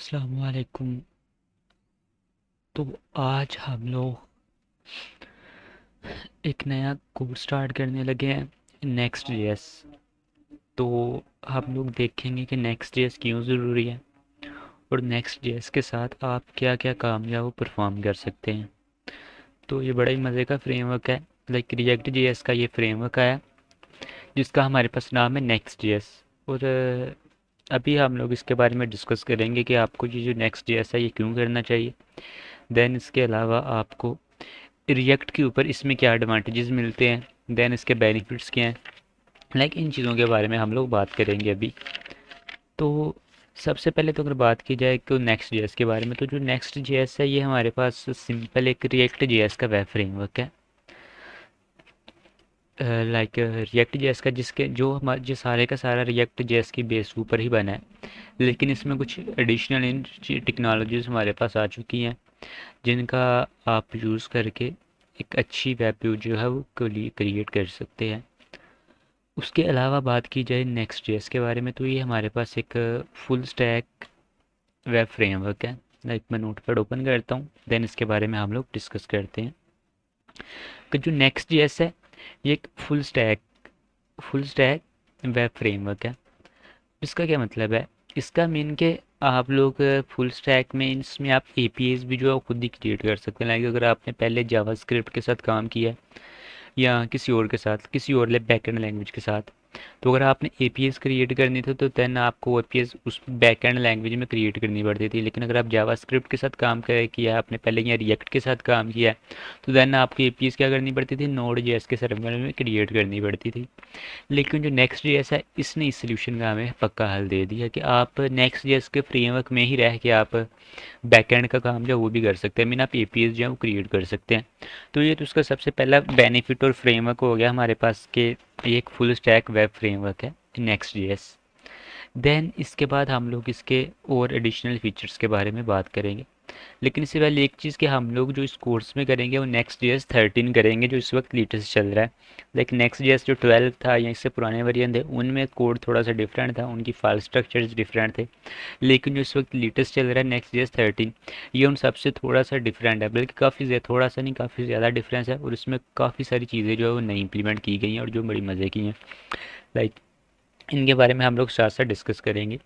अस्सलामुअलैकुम। तो आज हम लोग एक नया कोर्स स्टार्ट करने लगे हैं, नेक्स्ट जेएस। तो हम लोग देखेंगे कि नेक्स्ट जेएस क्यों ज़रूरी है और नेक्स्ट जेएस के साथ आप क्या क्या काम या वो परफॉर्म कर सकते हैं। तो ये बड़ा ही मज़े का फ्रेमवर्क है। लाइक रिएक्ट जेएस का ये फ्रेमवर्क है जिसका हमारे पास नाम है नेक्स्ट जेएस। और अभी हम लोग इसके बारे में डिस्कस करेंगे कि आपको ये जो नेक्स्ट जेएस है ये क्यों करना चाहिए। देन इसके अलावा आपको रिएक्ट के ऊपर इसमें क्या एडवांटेजेस मिलते हैं, देन इसके बेनिफिट्स क्या हैं। इन चीज़ों के बारे में हम लोग बात करेंगे अभी। तो सबसे पहले तो अगर बात की जाए तो नेक्स्ट जेएस के बारे में, तो जो नेक्स्ट जेएस है ये हमारे पास सिंपल एक रिएक्ट जेएस का वेब फ्रेमवर्क है। रिएक्ट जेएस का जिसके जो हमारे जो सारे का सारा रिएक्ट जेएस की बेस ऊपर ही बना है, लेकिन इसमें कुछ एडिशनल इन टेक्नोलॉजीज हमारे पास आ चुकी हैं जिनका आप यूज़ करके एक अच्छी वेब पेज जो है वो क्रिएट कर सकते हैं। उसके अलावा बात की जाए नेक्स्ट जेएस के बारे में, तो ये हमारे पास एक फुल स्टैक वेब फ्रेमवर्क है। मैं नोटपैड ओपन करता हूँ, देन इसके बारे में हम लोग डिस्कस करते हैं कि जो नेक्स्ट जेएस है ये एक फुल स्टैक वेब फ्रेमवर्क है। इसका क्या मतलब है, इसका मीन के आप लोग फुल स्टैक में इसमें आप एपीआईज भी जो है खुद ही क्रिएट कर सकते हैं। अगर आपने पहले जावास्क्रिप्ट के साथ काम किया है या किसी और बैकएंड लैंग्वेज के साथ, तो अगर आपने एपीएस क्रिएट करनी थी तो देन आपको एपीएस उस बैकएंड लैंग्वेज में क्रिएट करनी पड़ती थी। लेकिन अगर आप जावास्क्रिप्ट के साथ काम कर किया है आपने पहले या रिएक्ट के साथ काम किया है, तो देन आपको एपीएस क्या करनी पड़ती थी, नोड जेएस के सर्वर में क्रिएट करनी पड़ती थी। लेकिन जो नेक्स्ट जेएस है इसने इस सोल्यूशन का हमें पक्का हल दे दिया कि आप नेक्स्ट जेएस के फ्रेमवर्क में ही रह के आप बैकएंड का काम जो है वो भी कर सकते हैं। आप एपीएस जो है वो क्रिएट कर सकते हैं। तो ये तो उसका सबसे पहला बेनिफिट और फ्रेमवर्क हो गया हमारे पास कि ये एक फुल स्टैक वेब फ्रेमवर्क है नेक्स्ट जेएस। देन इसके बाद हम लोग इसके और एडिशनल फीचर्स के बारे में बात करेंगे। लेकिन इससे पहले एक चीज़ कि हम लोग जो इस कोर्स में करेंगे वो नेक्स्ट जेएस 13 करेंगे जो इस वक्त लेटेस्ट चल रहा है। नेक्स्ट जेएस जो 12 था या इससे पुराने वेरिएंट थे उनमें कोड थोड़ा सा डिफरेंट था, उनकी फाइल स्ट्रक्चर्स डिफरेंट थे। लेकिन जो इस वक्त लेटेस्ट चल रहा है नेक्स्ट जेएस 13, ये उन सबसे थोड़ा सा डिफरेंट है, बल्कि काफ़ी ज़्यादा, थोड़ा सा नहीं काफ़ी ज़्यादा डिफरेंस है। और इसमें काफ़ी सारी चीज़ें जो है वो नई इंप्लीमेंट की गई हैं और जो बड़ी मज़े की हैं। लाइक इनके बारे में हम लोग साथ साथ डिस्कस करेंगे।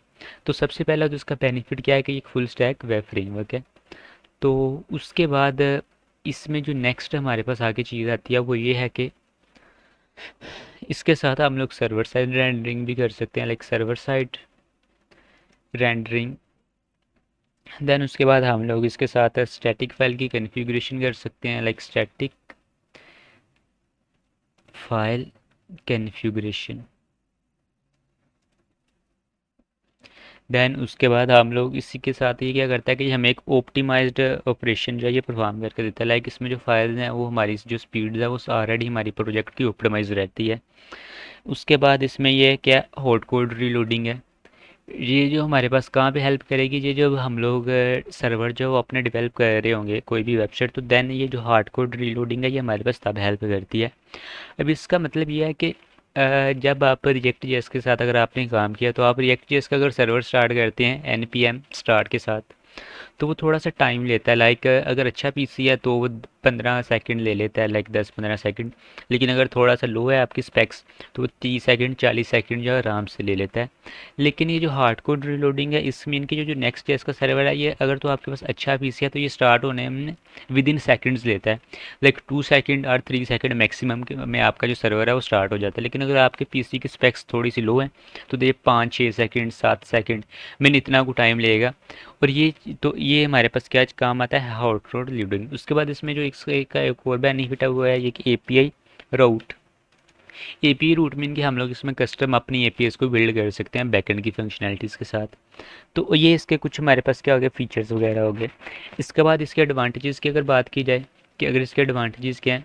तो सबसे पहला तो इसका बेनिफिट क्या है कि एक फुल स्टैक वेब फ्रेमवर्क है। तो उसके बाद इसमें जो नेक्स्ट हमारे पास आगे चीज़ आती है वो ये है कि इसके साथ हम लोग सर्वर साइड रेंडरिंग भी कर सकते हैं, सर्वर साइड रेंडरिंग। देन उसके बाद हम लोग इसके साथ स्टैटिक फाइल की कॉन्फ़िगरेशन कर सकते हैं, स्टैटिक फाइल कॉन्फ़िगरेशन। देन उसके बाद हम लोग इसी के साथ ये क्या करता है कि हमें एक ऑप्टिमाइज्ड ऑपरेशन जो है ये परफॉर्म करके देता है। इसमें जो फाइल्स हैं वो हमारी जो स्पीड है वो ऑलरेडी हमारी प्रोजेक्ट की ऑप्टिमाइज रहती है। उसके बाद इसमें ये क्या हॉट कोड रीलोडिंग है, ये जो हमारे पास कहाँ पे हेल्प करेगी, ये जो हम लोग सर्वर जो अपने डेवलप कर रहे होंगे कोई भी वेबसाइट, तो देन ये जो हार्ड कोड रीलोडिंग है ये हमारे पास तब हेल्प करती है। अब इसका मतलब ये है कि जब आप रिएक्ट जेएस के साथ अगर आपने काम किया तो आप रिएक्ट जेएस का अगर सर्वर स्टार्ट करते हैं एनपीएम स्टार्ट के साथ, तो वो थोड़ा सा टाइम लेता है। अगर अच्छा पीसी है तो वो 15 सेकंड ले लेता है, 10-15 सेकंड। लेकिन अगर थोड़ा सा लो है आपकी स्पेक्स तो वो 30 सेकंड 40 सेकंड जो आराम से ले लेता है। लेकिन ये जो हार्ड कोड रीलोडिंग है इसमें इनकी जो नेक्स्ट जेएस का सर्वर है ये अगर तो आपके पास अच्छा पीसी है तो ये स्टार्ट होने में विद इन सेकेंड्स लेता है। 2 सेकंड और 3 सेकंड मैक्सिमम में आपका जो सर्वर है वो स्टार्ट हो जाता है। लेकिन अगर आपके पीसी की स्पेक्स थोड़ी सी लो है तो ये 5-6 सेकंड 7 सेकंड में इतना को टाइम लेगा। और ये हमारे पास क्या काम आता है, हॉट कोड रीलोडिंग। उसके बाद इसमें जो इसका एक और बेनिफिट है वो है ये कि API route. API route mean कि हम लोग इसमें कस्टम अपनी एपीआईज को बिल्ड कर सकते हैं बैकएंड की फंक्शनैलिटीज़ के साथ। तो ये इसके कुछ हमारे पास क्या हो गए, फीचर्स वगैरह हो गए। इसके बाद इसके एडवांटेजेस की अगर बात की जाए कि अगर इसके एडवांटेजेस क्या हैं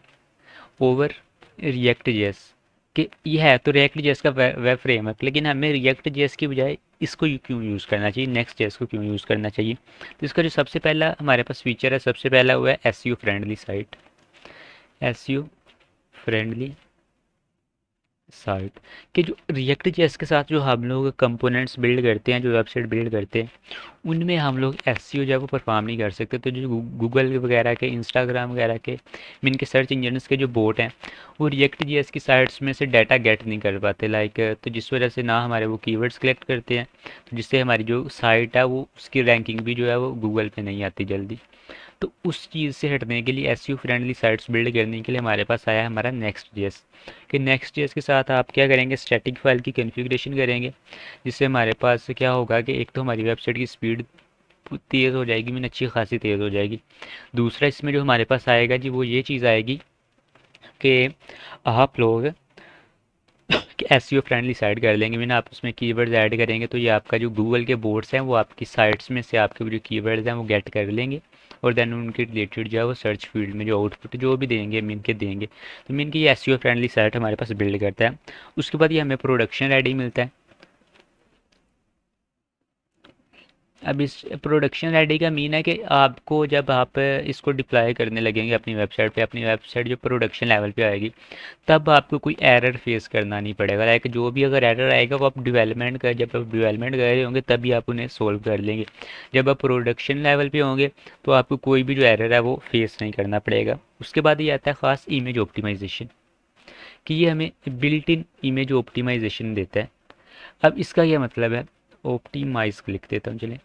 ओवर रिएक्ट जेएस, कि ये है तो रिएक्ट जेएस का वेब फ्रेमवर्क, लेकिन हमें रिएक्ट जेएस की बजाय इसको क्यों यूज़ करना चाहिए, नेक्स्ट जेएस को क्यों यूज़ करना चाहिए। तो इसका जो सबसे पहला हमारे पास फीचर है, सबसे पहला हुआ है SEO friendly site. SEO friendly site कि जो रिएक्ट जेएस के साथ जो हम लोग कंपोनेंट्स बिल्ड करते हैं, जो वेबसाइट बिल्ड करते हैं, उनमें हम लोग एसईओ जो है वो परफॉर्म नहीं कर सकते। तो जो गूगल वगैरह के, इंस्टाग्राम वगैरह के, इनके सर्च इंजन्स के जो बोट हैं, वो रिएक्ट जेएस की साइट्स में से डाटा गेट नहीं कर पाते लाइक, तो जिस वजह से ना हमारे वो कीवर्ड्स कलेक्ट करते हैं, तो जिससे हमारी जो साइट है वो उसकी रैंकिंग भी जो है वो गूगल पे नहीं आती जल्दी। तो उस चीज़ से हटने के लिए, एसईओ फ्रेंडली साइट्स बिल्ड करने के लिए हमारे पास आया है हमारा नेक्स्ट जेएस। कि नेक्स्ट जेएस के साथ आप क्या करेंगे, स्टैटिक फाइल की कॉन्फ़िगरेशन करेंगे, जिससे हमारे पास क्या होगा कि एक तो हमारी वेबसाइट की स्पीड तेज़ हो जाएगी, मीन अच्छी खासी तेज़ हो जाएगी। दूसरा इसमें जो हमारे पास आएगा जी, वो ये चीज़ आएगी कि आप लोग कि एसईओ फ्रेंडली साइट कर लेंगे, मीन आप उसमें कीवर्ड्स ऐड करेंगे, तो ये आपका जो गूगल के बोर्ड्स हैं वो आपकी साइट्स में से आपके जो कीवर्ड्स हैं वो गेट कर लेंगे, और देन उनके रिलेटेड जो है वो सर्च फील्ड में जो आउटपुट जो भी देंगे मीन के देंगे। तो मीन की ये एसईओ फ्रेंडली साइट हमारे पास बिल्ड करता है। उसके बाद ये हमें प्रोडक्शन रेडी मिलता है। अब इस प्रोडक्शन रेडी का मीन है कि आपको जब आप इसको डिप्लॉय करने लगेंगे अपनी वेबसाइट पे, अपनी वेबसाइट जो प्रोडक्शन लेवल पे आएगी, तब आपको कोई एरर फेस करना नहीं पड़ेगा। लाइक जो भी अगर एरर आएगा वो आप डेवलपमेंट कर जब आप डेवलपमेंट कर रहे होंगे तभी आप उन्हें सोल्व कर लेंगे। जब आप प्रोडक्शन लेवल पे होंगे तो आपको कोई भी जो एरर है वो फेस नहीं करना पड़ेगा। उसके बाद ये आता है ख़ास इमेज ऑप्टिमाइजेशन, कि ये हमें बिल्ट इन इमेज ऑप्टिमाइजेशन देता है। अब इसका क्या मतलब है, ऑप्टिमाइज लिख देता हूँ चलें।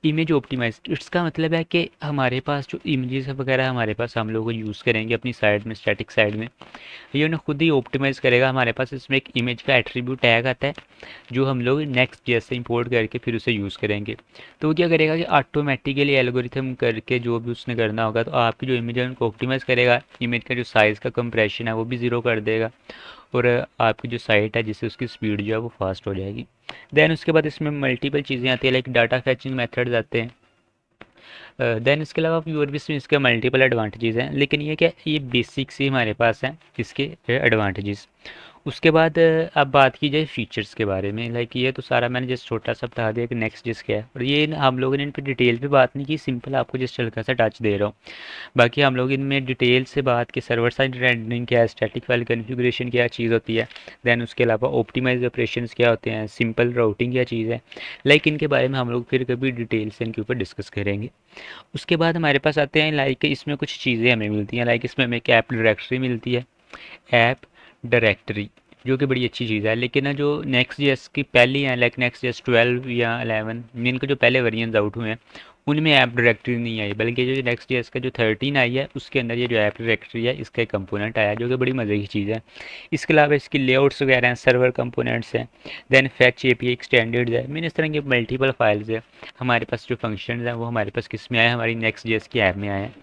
इमेज ऑप्टिमाइज, इसका मतलब है कि हमारे पास जो इमेजेस वगैरह हमारे पास हम लोग यूज़ करेंगे अपनी साइड में, स्टैटिक साइड में, ये उन्हें खुद ही ऑप्टिमाइज करेगा। हमारे पास इसमें एक इमेज का एट्रीब्यूट टैग आता है जो हम लोग नेक्स्ट जैसे इंपोर्ट करके फिर उसे यूज़ करेंगे। तो वो क्या करेगा कि ऑटोमेटिकली एल्गोरिथम करके जो भी उसने करना होगा, तो आपकी जो इमेज है उनको ऑप्टिमाइज करेगा। इमेज का जो साइज़ का कंप्रेशन है वो भी ज़ीरो कर देगा, और आपकी जो साइट है जिससे उसकी स्पीड जो है वो फास्ट हो जाएगी। देन उसके बाद इसमें मल्टीपल चीज़ें आती है, लाइक डाटा फैचिंग मेथड्स आते हैं। देन इसके अलावा भी और भी इसके मल्टीपल एडवांटेजेस हैं, लेकिन ये क्या, ये बेसिक से हमारे पास हैं इसके एडवांटेजेस। उसके बाद अब बात की जाए फीचर्स के बारे में, लाइक ये तो सारा मैंने जस्ट छोटा सा बता दिया कि नेक्स्ट जिस क्या है, और ये हम लोगों ने इन पर डिटेल पे बात नहीं की, सिंपल आपको जस्ट हल्का सा टच दे रहा हूँ। बाकी हम लोग इनमें डिटेल से बात की सर्वर साइड रेंडरिंग क्या है, स्टैटिक फाइल कॉन्फ़िगरेशन क्या चीज़ होती है, देन उसके अलावा ऑप्टिमाइज ऑपरेशंस क्या होते हैं, सिंपल राउटिंग क्या चीज़ है, लाइक इनके बारे में हम लोग फिर कभी डिटेल से इनके ऊपर डिस्कस करेंगे। उसके बाद हमारे पास आते हैं, लाइक इसमें कुछ चीज़ें हमें मिलती हैं, लाइक इसमें हमें एक ऐप डायरेक्टरी मिलती है, ऐप डायरेक्टरी, जो कि बड़ी अच्छी चीज़ है। लेकिन ना जो नेक्स्ट जेएस की पहली है, लाइक नेक्स्ट जेएस 12 या 11, इनके जो पहले वेरिएंट्स आउट हुए हैं उनमें ऐप डायरेक्टरी नहीं आई, बल्कि जो नेक्स्ट जेएस का जो 13 आई है उसके अंदर ये जो ऐप डायरेक्टरी है इसका एक कंपोनेंट आया, जो कि बड़ी मज़े की चीज़ है। इसके अलावा इसकी लेआउट्स वगैरह हैं, सर्वर कंपोनेंट्स हैं, देन फैच एपीआई एक्सटेंडेड है, मीन इस तरह की मल्टीपल फाइल्स है। हमारे पास जो फंक्शन हैं वो हमारे पास किस में आए हैं, हमारी नेक्स्ट जेएस की ऐप में आए हैं।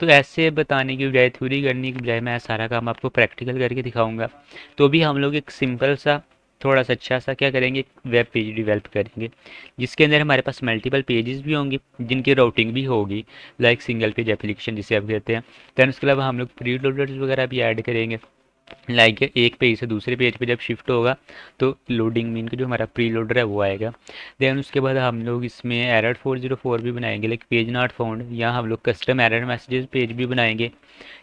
तो ऐसे बताने की बजाय, थ्योरी करने की बजाय, मैं सारा काम आपको प्रैक्टिकल करके दिखाऊंगा। तो भी हम लोग एक सिंपल सा, थोड़ा सा अच्छा सा क्या करेंगे, वेब पेज डेवलप करेंगे, जिसके अंदर हमारे पास मल्टीपल पेजेस भी होंगे जिनकी राउटिंग भी होगी, लाइक सिंगल पेज एप्लीकेशन जिसे आप कहते हैं। दैन उसके अलावा हम लोग प्री लोडर्स वगैरह भी ऐड करेंगे, लाइक एक पेज से दूसरे पेज पे जब शिफ्ट होगा तो लोडिंग मीन का जो हमारा प्री लोडर है वो आएगा। देन उसके बाद हम लोग इसमें एरर 404 भी बनाएंगे, लाइक पेज नॉट फाउंड, या हम लोग कस्टम एरर मैसेजेस पेज भी बनाएंगे,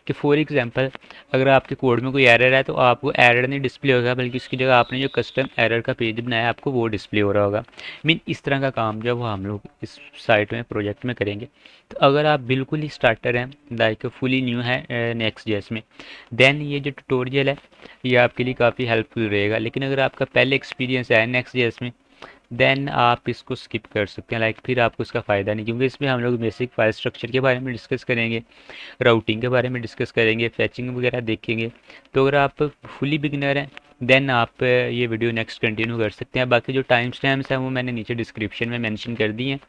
कि फॉर एग्जांपल अगर आपके कोड में कोई एरर है तो आपको एरर नहीं डिस्प्ले होगा, बल्कि उसकी जगह आपने जो कस्टम एरर का पेज बनाया है आपको वो डिस्प्ले हो रहा होगा। मीन इस तरह का काम जो है वो हम लोग इस साइट में, प्रोजेक्ट में करेंगे। तो अगर आप बिल्कुल ही स्टार्टर हैं, लाइक फुली न्यू है नेक्स्ट जेएस में, देन ये जो ट्यूटोरियल है ये आपके लिए काफ़ी हेल्पफुल रहेगा। लेकिन अगर आपका पहले एक्सपीरियंस है नेक्स्ट जेएस में, देन आप इसको स्किप कर सकते हैं, लाइक फिर आपको इसका फ़ायदा नहीं, क्योंकि इसमें हम लोग बेसिक फाइल स्ट्रक्चर के बारे में डिस्कस करेंगे, राउटिंग के बारे में डिस्कस करेंगे, फैचिंग वगैरह देखेंगे। तो अगर आप फुली बिगिनर हैं देन आप ये वीडियो नेक्स्ट कंटिन्यू कर सकते हैं। बाकी जो टाइम स्टैम्प्स हैं वो मैंने नीचे डिस्क्रिप्शन में मेंशन कर दिए हैं।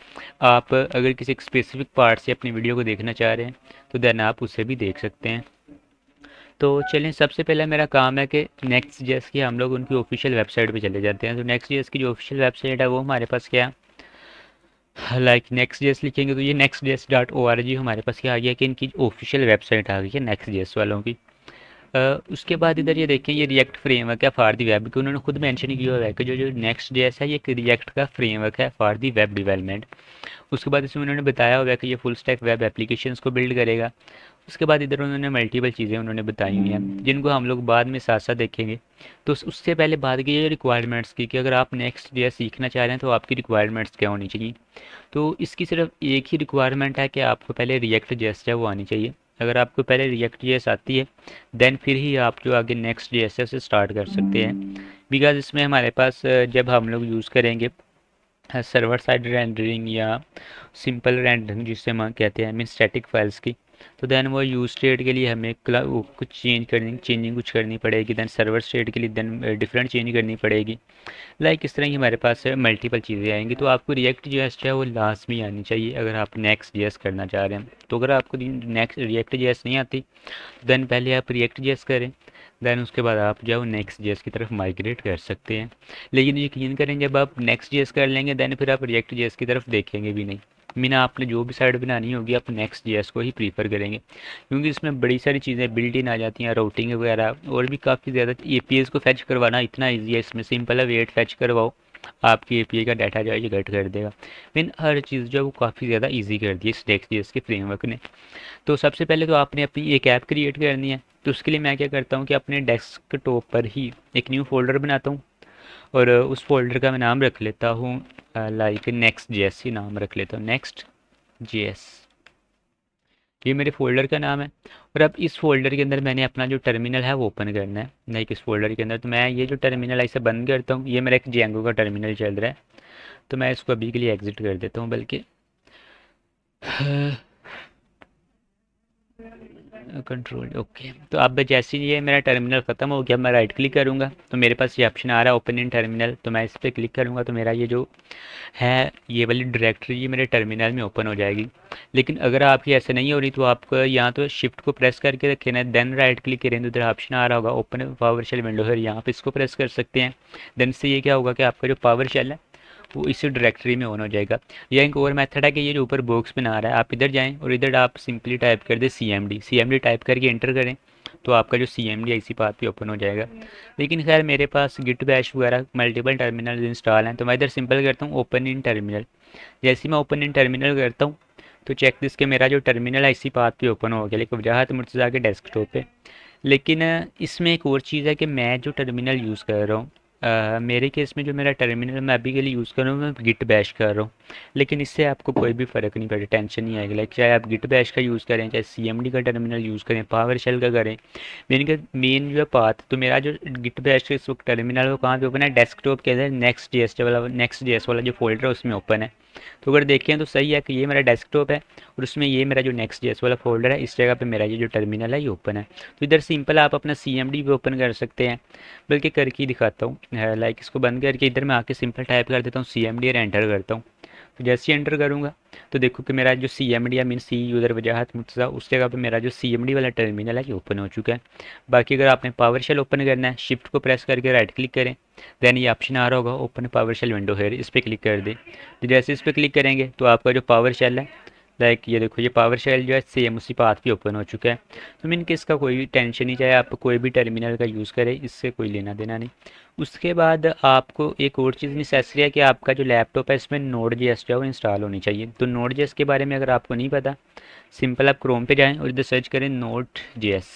आप अगर किसी स्पेसिफिक पार्ट से अपनी वीडियो को देखना चाह रहे हैं तो देन आप उसे भी देख सकते हैं। तो चलें, सबसे पहले मेरा काम है कि नेक्स्ट जेएस की हम लोग उनकी ऑफिशियल वेबसाइट पे चले जाते हैं। तो नेक्स्ट जेएस की जो ऑफिशियल वेबसाइट है वो हमारे पास क्या है, लाइक नेक्स्ट जेएस लिखेंगे तो ये next.js.org हमारे पास क्या आ गया कि इनकी ऑफिशियल वेबसाइट आ गई है नेक्स्ट जेएस वालों की। उसके बाद इधर ये देखें, ये रिएक्ट फ्रेमवर्क है फॉर दी वेब, कि उन्होंने खुद मेंशन किया हुआ है कि जो जो नेक्स्ट जेएस है ये एक रिएक्ट का फ्रेमवर्क है फॉर दी वेब डेवलपमेंट। उसके बाद इसमें उन्होंने बताया हुआ है कि ये फुल स्टैक वेब एप्लीकेशंस को बिल्ड करेगा। उसके बाद इधर उन्होंने मल्टीपल चीज़ें उन्होंने बताई हुई हैं जिनको हम लोग बाद में साथ साथ देखेंगे। तो उससे पहले बात की रिक्वायरमेंट्स की, कि अगर आप नेक्स्ट जेएस सीखना चाह रहे हैं तो आपकी रिक्वायरमेंट्स क्या होनी चाहिए। तो इसकी सिर्फ एक ही रिक्वायरमेंट है कि आपको पहले रिएक्ट जेएस है वो आनी चाहिए। अगर आपको पहले रिएक्ट जेएस आती है देन फिर ही आप जो आगे नेक्स्ट जेएस है उसे स्टार्ट कर सकते हैं। बिकॉज इसमें हमारे पास जब हम लोग यूज़ करेंगे सर्वर साइड रेंडरिंग या सिंपल रेंडरिंग जिससे हम कहते हैं मीन स्टैटिक फाइल्स की, तो देन वो यूज स्टेट के लिए हमें कुछ चेंजिंग कुछ करनी पड़ेगी, देन सर्वर स्टेट के लिए देन डिफरेंट चेंज करनी पड़ेगी। लाइक इस तरह की हमारे पास मल्टीपल चीज़ें आएंगी। तो आपको रिएक्ट जेएस जो है वो लाजमी आनी चाहिए अगर आप नेक्स्ट जेएस करना चाह रहे हैं। तो अगर आपको नेक्स्ट रिएक्ट जेएस नहीं आती देन पहले आप रिएक्ट जेएस करें, देन उसके बाद आप जो है नेक्स्ट जेएस की तरफ माइग्रेट कर सकते हैं। लेकिन यकीन करें जब आप नेक्स्ट जेएस कर लेंगे देन फिर आप रिएक्ट जेएस की तरफ देखेंगे भी नहीं। मीना आपने जो भी साइड बनानी होगी आप नेक्स्ट जेएस को ही प्रीफर करेंगे, क्योंकि इसमें बड़ी सारी चीज़ें बिल्ट इन आ जाती हैं, राउटिंग वगैरह और भी काफ़ी ज़्यादा। एपीआईज को फैच करवाना इतना ईजी है इसमें, सिंपल है वेट फैच करवाओ, आपकी एपीआई का डाटा जो है ये कट कर देगा। मीन हर चीज़ जो है वो काफ़ी ज़्यादा ईजी कर दी है इस नेक्स्ट जेएस के फ्रेमवर्क ने। तो सबसे पहले तो आपने अपनी एक ऐप क्रिएट करनी है। तो उसके लिए मैं क्या करता हूँ कि अपने डेस्कटॉप पर ही एक न्यू फोल्डर बनाता हूँ और उस फोल्डर का मैं नाम रख लेता हूँ लाइक नेक्स्ट जेएस ही नाम रख लेता हूँ, नेक्स्ट जेएस। ये मेरे फोल्डर का नाम है। और अब इस फोल्डर के अंदर मैंने अपना जो टर्मिनल है वो ओपन करना है लाइक इस फोल्डर के अंदर। तो मैं ये जो टर्मिनल है इसे बंद करता हूँ। ये मेरा एक जेंगो का टर्मिनल चल रहा है, तो मैं इसको अभी के लिए एग्जिट कर देता हूँ। बल्कि कंट्रोल ओके। तो अब जैसे ही ये मेरा टर्मिनल ख़त्म हो गया मैं राइट क्लिक करूँगा तो मेरे पास ये ऑप्शन आ रहा है ओपन इन टर्मिनल। तो मैं इस पर क्लिक करूँगा तो मेरा ये जो है ये वाली डायरेक्टरी ये मेरे टर्मिनल में ओपन हो जाएगी। लेकिन अगर आपकी ऐसे नहीं हो रही तो आपको यहाँ तो शिफ्ट को प्रेस करके रखे ना, देन राइट क्लिक करें तो इधर ऑप्शन आ रहा होगा ओपन पावर शेल विंडो है, यहाँ पे इसको प्रेस कर सकते हैं। देन से ये क्या होगा कि आपका जो पावर शेल है वो इसी डायरेक्टरी में ऑन हो जाएगा। या एक और मेथड है कि ये जो ऊपर बॉक्स बना रहा है आप इधर जाएं और इधर आप सिंपली टाइप कर दें CMD टाइप करके एंटर करें तो आपका जो CMD इसी पाथ पे ओपन हो जाएगा। लेकिन खैर मेरे पास गिट बैश वगैरह मल्टीपल टर्मिनल इंस्टॉल हैं तो मैं इधर सिंपल करता हूँ ओपन इन टर्मिनल। जैसे ही मैं ओपन इन टर्मिनल करता हूँ तो चेक दिस के मेरा जो टर्मिनल है इसी पाथ पे ओपन हो गया, लेकिन वजाहत मुर्तज़ा के डेस्कटॉप पे। लेकिन इसमें एक और चीज़ है कि मैं जो टर्मिनल यूज़ कर रहा हूँ मेरे केस में जो मेरा टर्मिनल मैं अभी के लिए यूज़ कर रहा हूँ मैं गिट बैश कर रहा हूँ। लेकिन इससे आपको कोई भी फ़र्क नहीं पड़े, टेंशन नहीं आएगी। लाइक चाहे आप गिट बैश का यूज़ करें, चाहे CMD का टर्मिनल यूज़ करें, पावर शेल का करें, मेन जो है पाथ। तो मेरा जो गिट बैश का इस वक्त टर्मिनल है वो कहाँ पे ओपन है, डेस्कटॉप के अंदर नेक्स्ट जेएस वाला जो फोल्डर है उसमें ओपन है। तो अगर देखें तो सही है कि ये मेरा डेस्कटॉप है और उसमें ये मेरा जो नेक्स्ट जेएस वाला फोल्डर है इस जगह पे मेरा ये जो टर्मिनल है ये ओपन है। तो इधर सिंपल आप अपना CMD भी ओपन कर सकते हैं, बल्कि करके ही दिखाता हूँ। लाइक इसको बंद करके इधर मैं आके सिंपल टाइप कर देता हूँ CMD और एंटर करता हूँ। तो जैसे ही एंटर करूँगा तो देखो कि मेरा जो CMD या मीन सी यूज़र वजाहत मुर्तज़ा उस जगह पे मेरा जो CMD वाला टर्मिनल है ये ओपन हो चुका है। बाकी अगर आपने पावर शेल ओपन करना है शिफ्ट को प्रेस करके राइट क्लिक करें, देन ये ऑप्शन आ रहा होगा ओपन पावर शेल विंडो है, इस पर क्लिक कर दें। तो जैसे इस पर क्लिक करेंगे तो आपका जो पावर शेल है लाइक ये देखो ये पावर शेल जो है सेम उसी पाथ पे ओपन हो चुका है। तो मीन कि इसका कोई टेंशन नहीं, चाहे आप कोई भी टर्मिनल का यूज़ करें इससे कोई लेना देना नहीं। उसके बाद आपको एक और चीज़ नेसेसरी है कि आपका जो लैपटॉप है इसमें नोड जेएस जो है वो इंस्टॉल होनी चाहिए। तो नोड जेएस के बारे में अगर आपको नहीं पता सिंपल आप क्रोम पे जाएं और इधर सर्च करें नोड जेएस।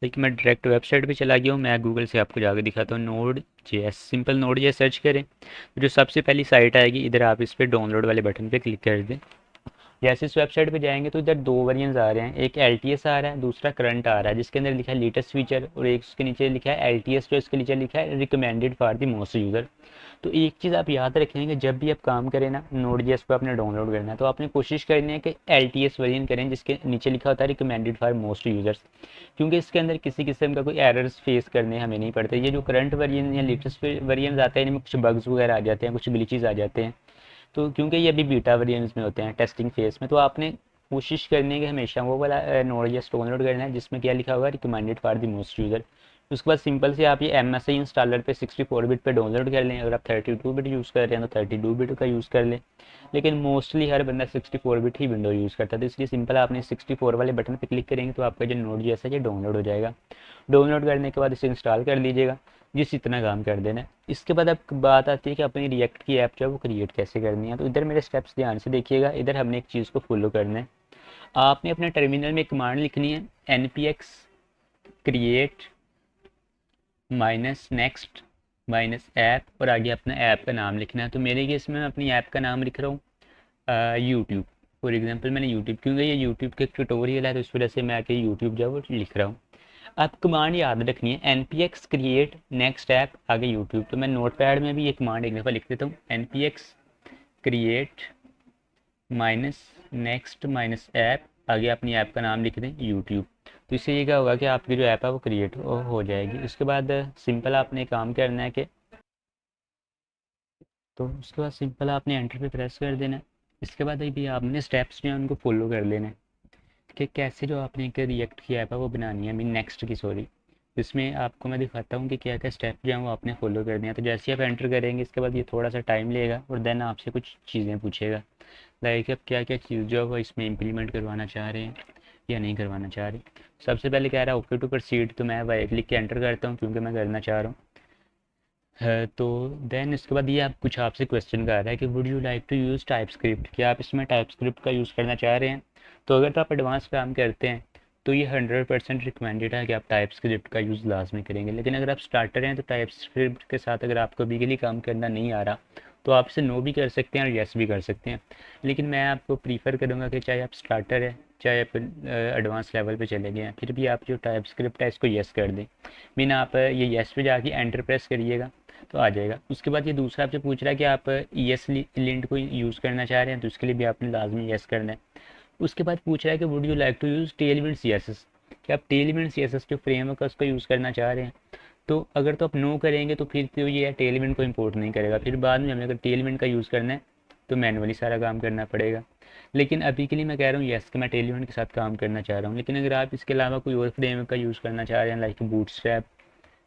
देखिए मैं डायरेक्ट वेबसाइट पे चला गया हूँ, मैं गूगल से आपको जाकर दिखाता हूँ node JS. Simple node JS search करें तो जो सबसे पहली साइट आएगी इधर आप इस पर डाउनलोड वाले बटन पे क्लिक कर दें। जैसे इस वेबसाइट पे जाएंगे तो इधर दो वेरिएंट्स आ रहे हैं, एक LTS आ रहा है दूसरा करंट आ रहा है जिसके अंदर लिखा है लेटेस्ट फीचर, और एक उसके नीचे लिखा है LTS जो इसके नीचे लिखा है recommended for the most user. तो एक चीज़ आप याद रखेंगे जब भी आप काम करें ना नोड जेएस को आपने डाउनलोड करना है तो आपने कोशिश करनी है कि LTS वेरिएंट करें जिसके नीचे लिखा होता है रिकमेंडेड फॉर मोस्ट यूज़र्स, क्योंकि इसके अंदर किसी किस्म का कोई एरर्स फेस करने हमें नहीं पड़ते। ये जो करंट वेरिएंट या लेटेस्ट वेरिएंट आते हैं इनमें कुछ बग्स वगैरह आ जाते हैं, कुछ ग्लिचेस आ जाते हैं। तो क्योंकि ये अभी बीटा वेरिएंट्स में होते हैं टेस्टिंग फेज में, तो आपने कोशिश करनी है कि हमेशा वो वाला नोड जेएस डाउनलोड करना है जिसमें क्या लिखा होगा recommended for the most user. उसके बाद सिंपल से आप ये MSI इंस्टॉलर पे 64 बिट पे डाउनलोड कर लें। अगर आप 32 बिट यूज़ कर रहे हैं तो 32 बिट का यूज़ कर लें, लेकिन मोस्टली हर बंदा 64 बिट ही विंडो यूज़ करता है, तो इसलिए सिंपल आपने 64 वाले बटन पे क्लिक करेंगे तो आपका जो नोड जैसा है ये डाउनलोड हो जाएगा। डाउनलोड करने के बाद इसे इंस्टॉल कर लीजिएगा, जिस इतना काम कर देना है। इसके बाद अब बात आती है कि अपनी रिएक्ट की ऐप जो है वो क्रिएट कैसे करनी है। तो इधर मेरे स्टेप्स ध्यान से देखिएगा, इधर हमने एक चीज़ को फॉलो करना है। आपने अपने टर्मिनल में कमांड लिखनी है npx क्रिएट -next -ऐप और आगे अपना ऐप का नाम लिखना है। तो मेरे केस में मैं अपनी ऐप का नाम लिख रहा हूँ यूट्यूब। फॉर एग्जांपल मैंने यूट्यूब, क्योंकि ये यूट्यूब के ट्यूटोरियल है तो इस वजह से मैं आके यूट्यूब जो है वो लिख रहा हूँ। आप कमांड याद रखनी है npx क्रिएट नेक्स्ट ऐप आगे यूट्यूब। तो मैं नोट पैड में भी ये कमांड एक दफ़ा लिख देता हूँ npx क्रिएट -next -ऐप आगे अपनी ऐप का नाम लिख दें यूट्यूब। तो इससे ये क्या होगा कि आपकी जो ऐप है वो क्रिएट हो जाएगी। उसके बाद सिंपल आपने काम करना है कि तो उसके बाद सिंपल आपने एंटर पे प्रेस कर देना है। इसके बाद अभी आपने स्टेप्स जो हैं उनको फॉलो कर लेना है कि कैसे जो आपने एक रिएक्ट की ऐप है वो बनानी है, मीन नेक्स्ट की सॉरी। इसमें आपको मैं दिखाता हूँ कि क्या क्या स्टेप जो हैं वो आपने फॉलो करने हैं। तो जैसे ही आप एंटर करेंगे इसके बाद ये थोड़ा सा टाइम लेगा और देन आपसे कुछ चीज़ें पूछेगा, लाइक आप क्या क्या चीज़ जो है वो इसमें इम्प्लीमेंट करवाना चाह रहे हैं या नहीं करवाना चाह रहे। सबसे पहले कह रहा है ओके टू प्रोसीड, तो मैं वाइट लिख के एंटर करता हूँ क्योंकि मैं करना चाह रहा हूँ। है तो देन इसके बाद ये आप कुछ आपसे क्वेश्चन कर रहा है कि would you like to use TypeScript, क्या आप इसमें टाइप स्क्रिप्ट का यूज़ करना चाह रहे हैं। तो अगर तो आप एडवांस काम करते हैं तो ये 100% रिकमेंडेड है कि आप टाइप स्क्रिप्ट का यूज़ लाजमी करेंगे। लेकिन अगर आप स्टार्टर हैं तो टाइप स्क्रिप्ट के साथ अगर आपको अभी के लिए काम करना नहीं आ रहा तो आप इसे नो भी कर सकते हैं और येस भी कर सकते हैं। लेकिन मैं आपको प्रीफर करूँगा कि चाहे आप स्टार्टर है चाहे आप एडवांस लेवल पे चले गए हैं फिर भी आप जो टाइप स्क्रिप्ट है इसको येस कर दें। मीन आप ये येस पे जाके एंटर प्रेस करिएगा तो आ जाएगा। उसके बाद ये दूसरा आपसे पूछ रहा है कि आप ES लिंट को यूज़ करना चाह रहे हैं, तो उसके लिए भी आपने लाजमी येस करना है। उसके बाद पूछ रहा है कि would you like to use Tailwind CSS, कि आप टेलविंड CSS जो फ्रेमवर्क है उसका यूज़ करना चाह रहे हैं। तो अगर तो आप नो करेंगे तो फिर तो ये टेलविंड को इंपोर्ट नहीं करेगा, फिर बाद में हमें अगर टेलविंड का यूज़ करना है तो मैनुअली सारा काम करना पड़ेगा। लेकिन अभी के लिए मैं कह रहा हूँ येस कि मैं टेलविंड के साथ काम करना चाह रहा हूँ। लेकिन अगर आप इसके अलावा कोई और फ्रेमवर्क का यूज़ करना चाह रहे हैं लाइक बूटस्ट्रैप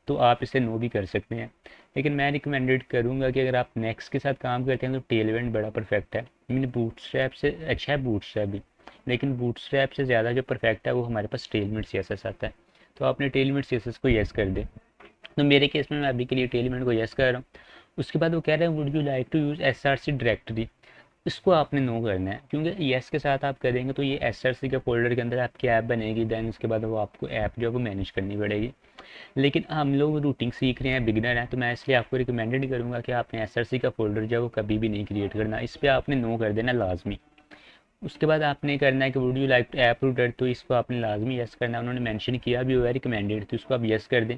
तो आप इसे नो भी कर सकते हैं। लेकिन मैं रिकमेंडेड करूँगा कि अगर आप नेक्स्ट के साथ काम करते हैं तो टेलविंड बड़ा परफेक्ट है। मीन बूटस्ट्रैप से अच्छा है बूटस्ट्रैप भी, लेकिन बूटस्ट्रैप से ज़्यादा जो परफेक्ट है वो हमारे पास टेलविंड CSS आता है। तो आपने टेलविंड CSS को येस कर दे। तो मेरे केस में मैं अभी के लिए टेलविंड को येस कर रहा हूँ। उसके बाद वो कह रहे हैं would you like to use SRC directory, इसको आपने नो करना है क्योंकि येस के साथ आप करेंगे तो ये SRC के फोल्डर के अंदर आपकी ऐप बनेगी। देन उसके बाद वो आपको ऐप जो है वो मैनेज करनी पड़ेगी। लेकिन हम लोग रूटिंग सीख रहे हैं, बिगनर हैं, तो मैं इसलिए आपको रिकमेंडेड करूँगा कि आपने SRC का फोल्डर जो है वो कभी भी नहीं क्रिएट करना, इस पर आपने नो कर देना लाजमी। उसके बाद आपने करना है कि would you like to app router, तो इसको आपने लाजमी यस करना है। उन्होंने मेंशन किया भी हुआ है रिकमेंडेड, तो इसको आप यस कर दें।